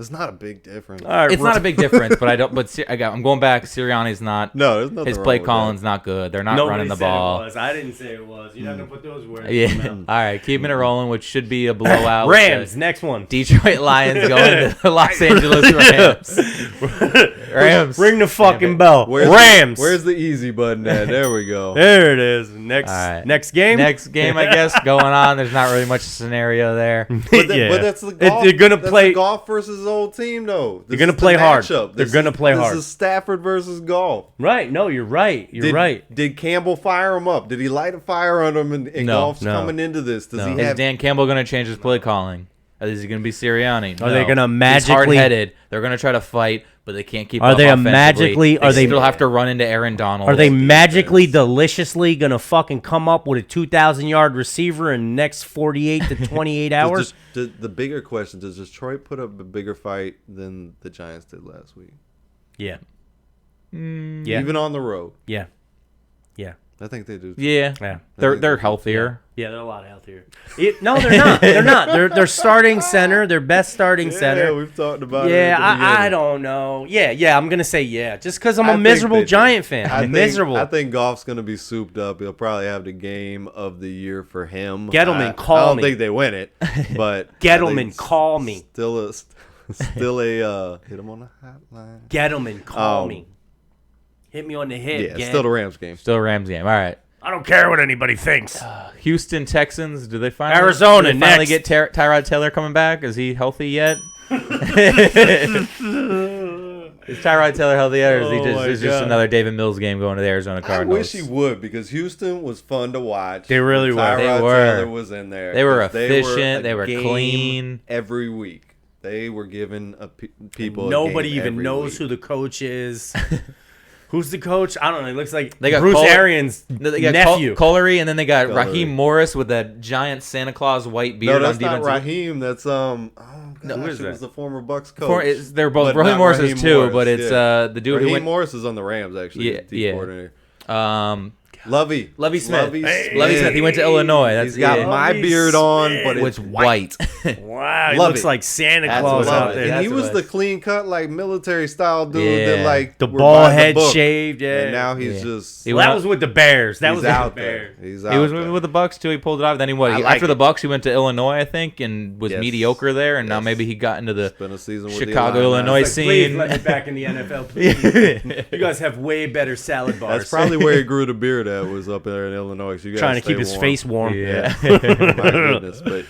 It's not a big difference. All right, It's not a big difference, but I don't. But I'm going back. Sirianni's not. No, there's nothing His wrong play with calling's not good. They're not running the ball. I didn't say it was. You're not gonna put those words. Yeah. All right, keeping it rolling, which should be a blowout. Rams. Next one. Detroit Lions going to the Los Angeles Rams. Ring the fucking bell. Where's Rams. Where's the easy button at? There we go. There it is. Next. All right. Next game. Next game, I guess, going on. There's not really much scenario there. But, Yeah. but that's the golf. They're gonna that's play. the golf versus old team, though. This They're gonna is the play hard. matchup. They're This gonna is- play hard. This is Stafford versus golf. Right. No, you're right. You're right. Did Campbell fire him up? Did he light a fire on him? And No, golf's no. coming into this. Does he Is have? Dan Campbell going to change his play calling? Is he going to be Sirianni? Are they No. gonna He's magically- hard-headed. They're going to try to fight, but they can't keep Are up they offensively. magically- are they- still have to run into Aaron Donald? Are they magically, deliciously gonna fucking come up with a 2,000-yard receiver in the next 48 to 28 hours? The bigger question: does Detroit put up a bigger fight than the Giants did last week? Yeah. Yeah. Even on the road, Yeah. Yeah. I think they do. Yeah. Yeah. They're healthier. Yeah, they're a lot healthier. No, they're not. They're not. They're starting center. Their best starting Yeah, center. we've talked about it. Yeah, at the I beginning. don't know. Yeah, I'm gonna say yeah, just because I'm I a think miserable they do. Giant fan. I I'm think- miserable. I think Goff's going to be souped up. He'll probably have the game of the year for him. Gettleman, I call don't me. think they win it, but I Gettleman, think call me. Still a hit him on the hotline. Gettleman, call Um, me. Hit me on the hip. Yeah, gang. still the Rams game. Still Rams game. All right. I don't care what anybody thinks. Houston Texans. Do they finally Arizona, do they finally next. get Tyrod Taylor coming back? Is he healthy yet? Is Tyrod Taylor healthy yet, or is he Oh my just God. another David Mills game going to the Arizona I Cardinals? wish he would because Houston was fun to watch. They really were. Tyrod They were. Taylor was in there. They were 'Cause efficient. a They were game clean. every week. They were giving people. a Nobody game even every knows week. who the coach is. Who's the coach? I don't know. It looks like They got Bruce Cole- Arians' They got nephew. Collery, and then they got Collery. Raheem Morris with that giant Santa Claus white No, beard that's on not defense. Raheem. That's who gosh, is it that? was the former Bucks coach. They're both But Raheem not Morris Raheem is too, Morris, but it's yeah. the dude Raheem who went. Morris is on the Rams actually. Yeah, the yeah. coordinator. Lovey Smith. Lovey Lovey Smith. He went to Illinois. That's He's got yeah. my Lovey beard on, but It's it's white. Wow, he Love looks it. like Santa That's Claus what out love it. there. And That's he was what- the clean cut, like military style dude Yeah. that like The were ball by the head book. shaved, yeah. And now he's Yeah. just He Well, that went was with the Bears. That he's was with out the there. Bears. He's He out was there. with the Bucks too. He pulled it off. Then he I like after the it. Bucks, he went to Illinois, I think, and was Yes. mediocre there. And now Yes. maybe he got into the Spent a season with Chicago, the Illinois It's like, please scene. let me back in the NFL, please. You guys have way better salad bars. That's probably where he grew the beard that was up there in Illinois. So you gotta Trying to stay keep his warm. face warm. Yeah. My goodness, but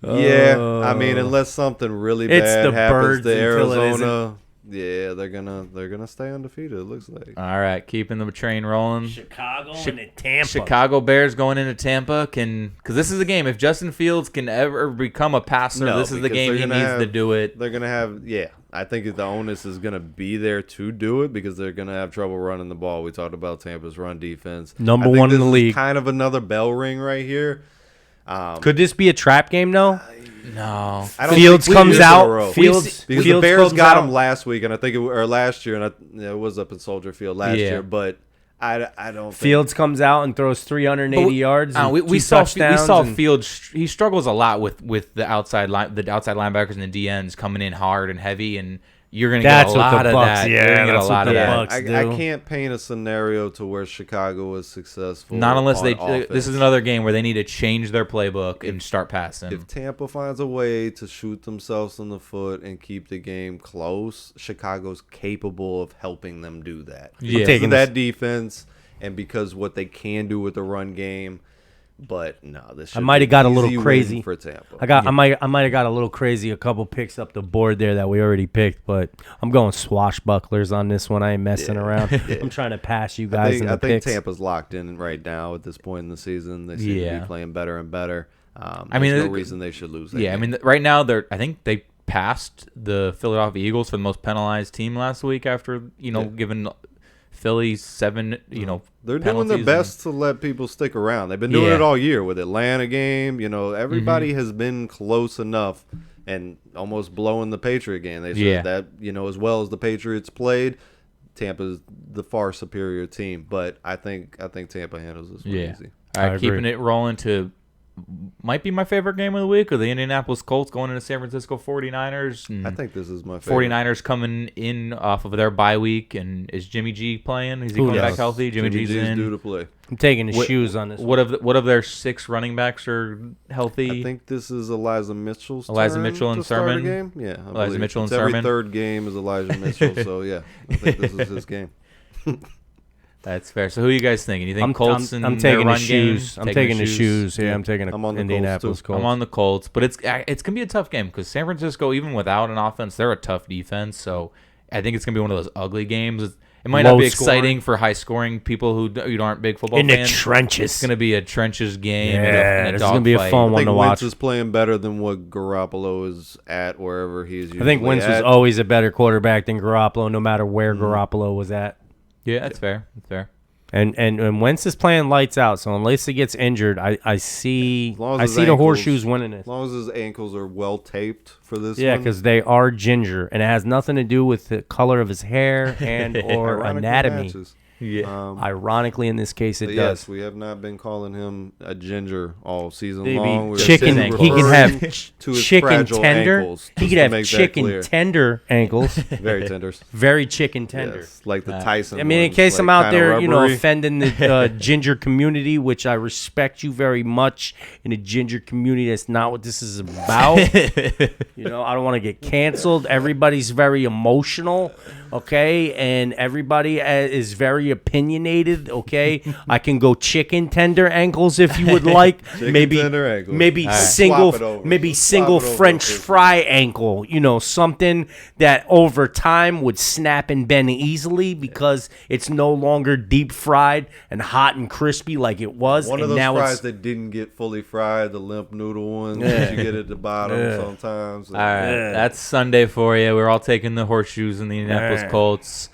yeah, I mean, unless something really It's bad the happens birds to until it Arizona, yeah, they're gonna stay undefeated. It looks like. All right, keeping the train rolling. Chicago and then Tampa. Chicago Bears going into Tampa because this is the game. If Justin Fields can ever become a passer, No, this is the because game they're he gonna needs to have- do it. They're gonna have, yeah. I think the onus is gonna be there to do it because they're gonna have trouble running the ball. We talked about Tampa's run defense, Number I think one in this the is league. Kind of another bell ring right here. Could this be a trap game though? No. I don't Fields think comes years in a out. row. Fields Because Fields the Bears comes got out. him last week, and I think or last year, and it was up in Soldier Field last Yeah. year. But I don't think Fields comes out and throws 380 yards. And we two saw touchdowns and- Fields. He struggles a lot with the outside linebackers and the DNs coming in hard and heavy, and you're going to get That's a what the lot of Bucks- that. yeah, You're gonna get that's a what lot the of that. Bucks- I do. can't paint a scenario to where Chicago is successful. Not unless on they. offense. This is another game where they need to change their playbook and start passing. If Tampa finds a way to shoot themselves in the foot and keep the game close, Chicago's capable of helping them do that. Yeah. Because taking of this- that defense and because what they can do with the run game. But no, this should might be have got a an little easy win crazy. for Tampa. I might have got a little crazy. A couple picks up the board there that we already picked, but I'm going swashbucklers on this one. I ain't messing around. I'm trying to pass you guys in the I think picks. Tampa's locked in right now at this point in the season. They seem to Yeah. be playing better and better. I mean, there's no reason they should lose. That Yeah, I game. mean, right now I think they passed the Philadelphia Eagles for the most penalized team last week after giving Philly 7 they're doing their penalties best to let people stick around. They've been doing Yeah. it all year with Atlanta game. Everybody has been close enough and almost blowing the Patriot game. They said Yeah. that as well as the Patriots played, Tampa's the far superior team. But I think Tampa handles this one Yeah. easy. All right, I keeping agree. it rolling to might be my favorite game of the week, or the Indianapolis Colts going into San Francisco 49ers. And I think this is my favorite. 49ers coming in off of their bye week, and is Jimmy G playing? Is he Who coming knows? back healthy? Jimmy G's in. due to play. I'm taking the What- shoes on this. What of their 6 running backs are healthy? I think this is Elijah Mitchell's Elijah turn Mitchell and to start a Sermon? game. Yeah, I Elijah believe. Mitchell and It's every Sermon? third game is Elijah Mitchell. So yeah, I think this is his game. That's fair. So who are you guys thinking? You think I'm, Colts I'm, and I'm their taking run the shoes. game? I'm taking the shoes. Yeah, I'm taking I'm on the Indianapolis Colts, too. Colts. I'm on the Colts, but it's gonna be a tough game because San Francisco, even without an offense, they're a tough defense. So I think it's gonna be one of those ugly games. It might not Low be scoring. exciting for high scoring people who aren't big football in the fans. trenches. It's gonna be a trenches game. Yeah, and a this is gonna be a dogfight. fun I one think to Wentz watch. is playing better than what Garoppolo is at wherever he is. I think usually Wentz was at. always a better quarterback than Garoppolo, no matter where Garoppolo was at. Yeah, that's fair. That's fair. And Wentz is playing lights out. So unless he gets injured, I see As long as I his see the ankles- horseshoes winning this. As long as his ankles are well taped for this. Yeah, one. because they are ginger, and it has nothing to do with the color of his hair and or Ironically anatomy. matches. Yeah. Ironically, in this case, it But does. yes, we have not been calling him a ginger all season Maybe long. We're chicken. just He can referring have to his chicken fragile tender. ankles, He just could to have make that chicken clear. tender ankles. Very tenders. Very chicken tender. Yes, like the Tyson. I mean, in ones, case like I'm out kinda there, rubbery. offending the ginger community, which I respect you very much. In the ginger community, that's not what this is about. I don't want to get canceled. Everybody's very emotional, okay, and everybody is very opinionated, okay. I can go chicken tender ankles if you would like. maybe tender ankles. maybe All right. single, Swap it over. maybe Swap single it over, French please. fry ankle. Something that over time would snap and bend easily because it's no longer deep fried and hot and crispy like it was. One and of those now fries it's that didn't get fully fried, the limp noodle ones that you get at the bottom sometimes. All right, that's Sunday for you. We're all taking the horseshoes in the Indianapolis Yeah. Colts.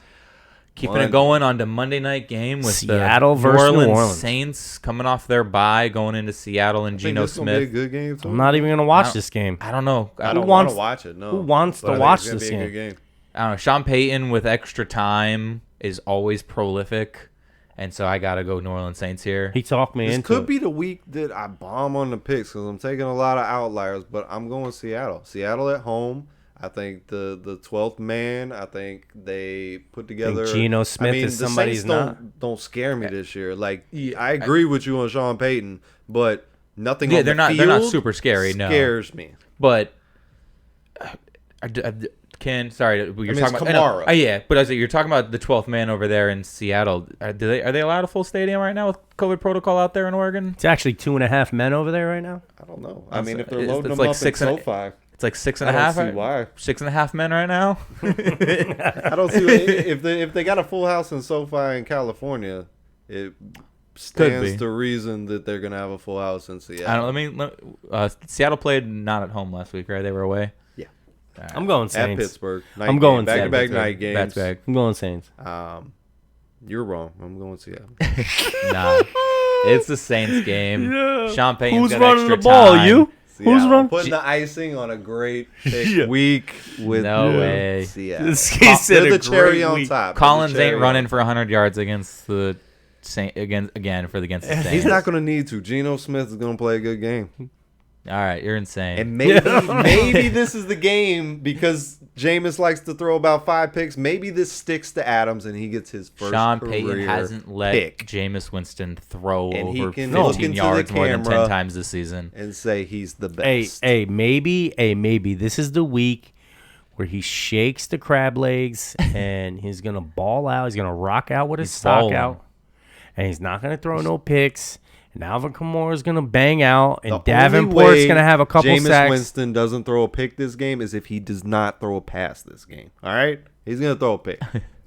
Keeping it going on to Monday night game with Seattle the versus New New Orleans Orleans. Saints coming off their bye, going into Seattle and I think Geno this is gonna be a Smith. good game too. I'm not even gonna watch Wow. this game. I don't know. I Who don't wants- want to watch it. No. who wants But to I think watch it's gonna this be a game? good game. I don't know. Sean Payton with extra time is always prolific, and so I gotta go New Orleans Saints here. He talked me This into could it. be the week that I bomb on the picks because I'm taking a lot of outliers, but I'm going Seattle. Seattle at home. I think the 12th man. I think they put together. Geno Smith is the somebody Saints he's not? don't scare me this year. Like Yeah, I agree with you on Sean Payton, but nothing. Yeah, on they're the not- Field they're not super scary, no. Scares me. But Sorry, you're it's talking about Kamara. yeah, but I was you're talking about the 12th man over there in Seattle. Are they allowed a full stadium right now with COVID protocol out there in Oregon? It's actually 2.5 men over there right now. I don't know. I mean, if they're It's loading them like up six in and- SoFi, It's like 6.5. I don't see why. 6.5 men right now. I don't see if they got a full house in SoFi in California, it stands be. to reason that they're gonna have a full house in Seattle. I don't. Seattle played not at home last week, right? They were away. Yeah, I'm going at Saints. Pittsburgh. I'm going back-to-back Saints. night games. That's back. I'm going Saints. You're wrong. I'm going Seattle. Nah, it's the Saints game. Sean Payton's Who's got running extra the ball? time. You? Seattle. Who's running? Putting the icing on a great pick week with No way. Seattle. This kid said They're a the cherry great on week. top. Collins They're the ain't cherry running on for 100 yards against the Saint against the Saints. He's not going to need to. Geno Smith is going to play a good game. All right, you're insane. And maybe this is the game because Jameis likes to throw about 5 picks. Maybe this sticks to Adams and he gets his first Sean career Payton hasn't let pick Jameis Winston throw And he over can look 15 into yards the more than 10 camera. times this season. and say he's the Hey, best. maybe this is the week where he shakes the crab legs and he's gonna ball out. He's gonna rock out with his He's stock balling. out, and he's not gonna throw no picks. And Alvin Kamara is gonna bang out, and The only Davenport's way gonna have a couple Jameis sacks. Winston doesn't throw a pick this game is if he does not throw a pass this game. All right? He's going to throw a pick.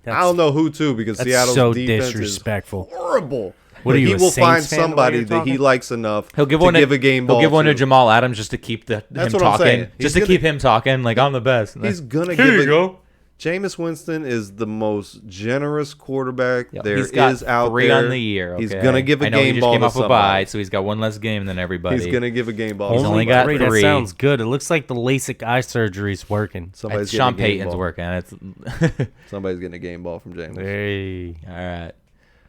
I don't know who to because That's Seattle's so defense disrespectful. is horrible. What But are you, he a will Saints find fan, the way somebody you're that he talking? likes enough He'll give to one give a game ball He'll give one to to. Jamal Adams just to keep him That's what I'm talking. saying. He's Just to gonna- keep him talking like I'm the best. He's going to Here give you it. go. Jameis Winston is the most generous quarterback Yep. there He's got is out 3 there. on the year. He's okay? going to give a I know game he just ball came to off a somebody. bye, so he's got one less game than everybody. He's going to give a game ball He's to only somebody. got That 3. sounds good. It looks like the LASIK eye surgery's working. Somebody's It's Sean getting a game Payton's ball. working. It's Somebody's getting a game ball from Jameis. Hey, all right.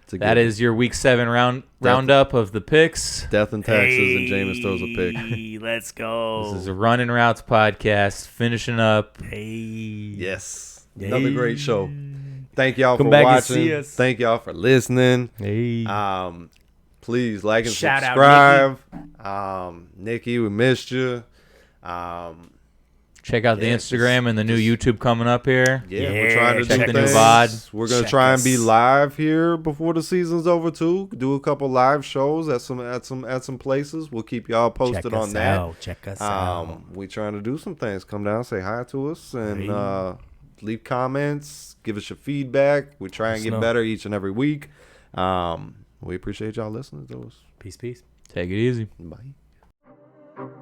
It's a That good is your Week 7 roundup of the picks. death and taxes, and Jameis throws a pick. Hey, let's go. This is a Running Routes podcast. Finishing up. Hey, Yes. Another great show. Thank y'all Come for back and watching. see us. Thank y'all for listening. Hey. Please like and Shout out, subscribe. Nikki, we missed you. Check out the Yeah, Instagram and the new YouTube coming up here. Yeah, Yeah, we're trying to check do the new things. VOD. We're gonna Check try and be us. live here before the season's over too. Do a couple live shows at some places. We'll keep y'all posted Check on us that. out. Check us out. We trying to do some things. Come down, say hi to us, and leave comments. Give us your feedback. We try and us get know. better each and every week. We appreciate y'all listening to us. Peace, peace. Take it easy. Bye.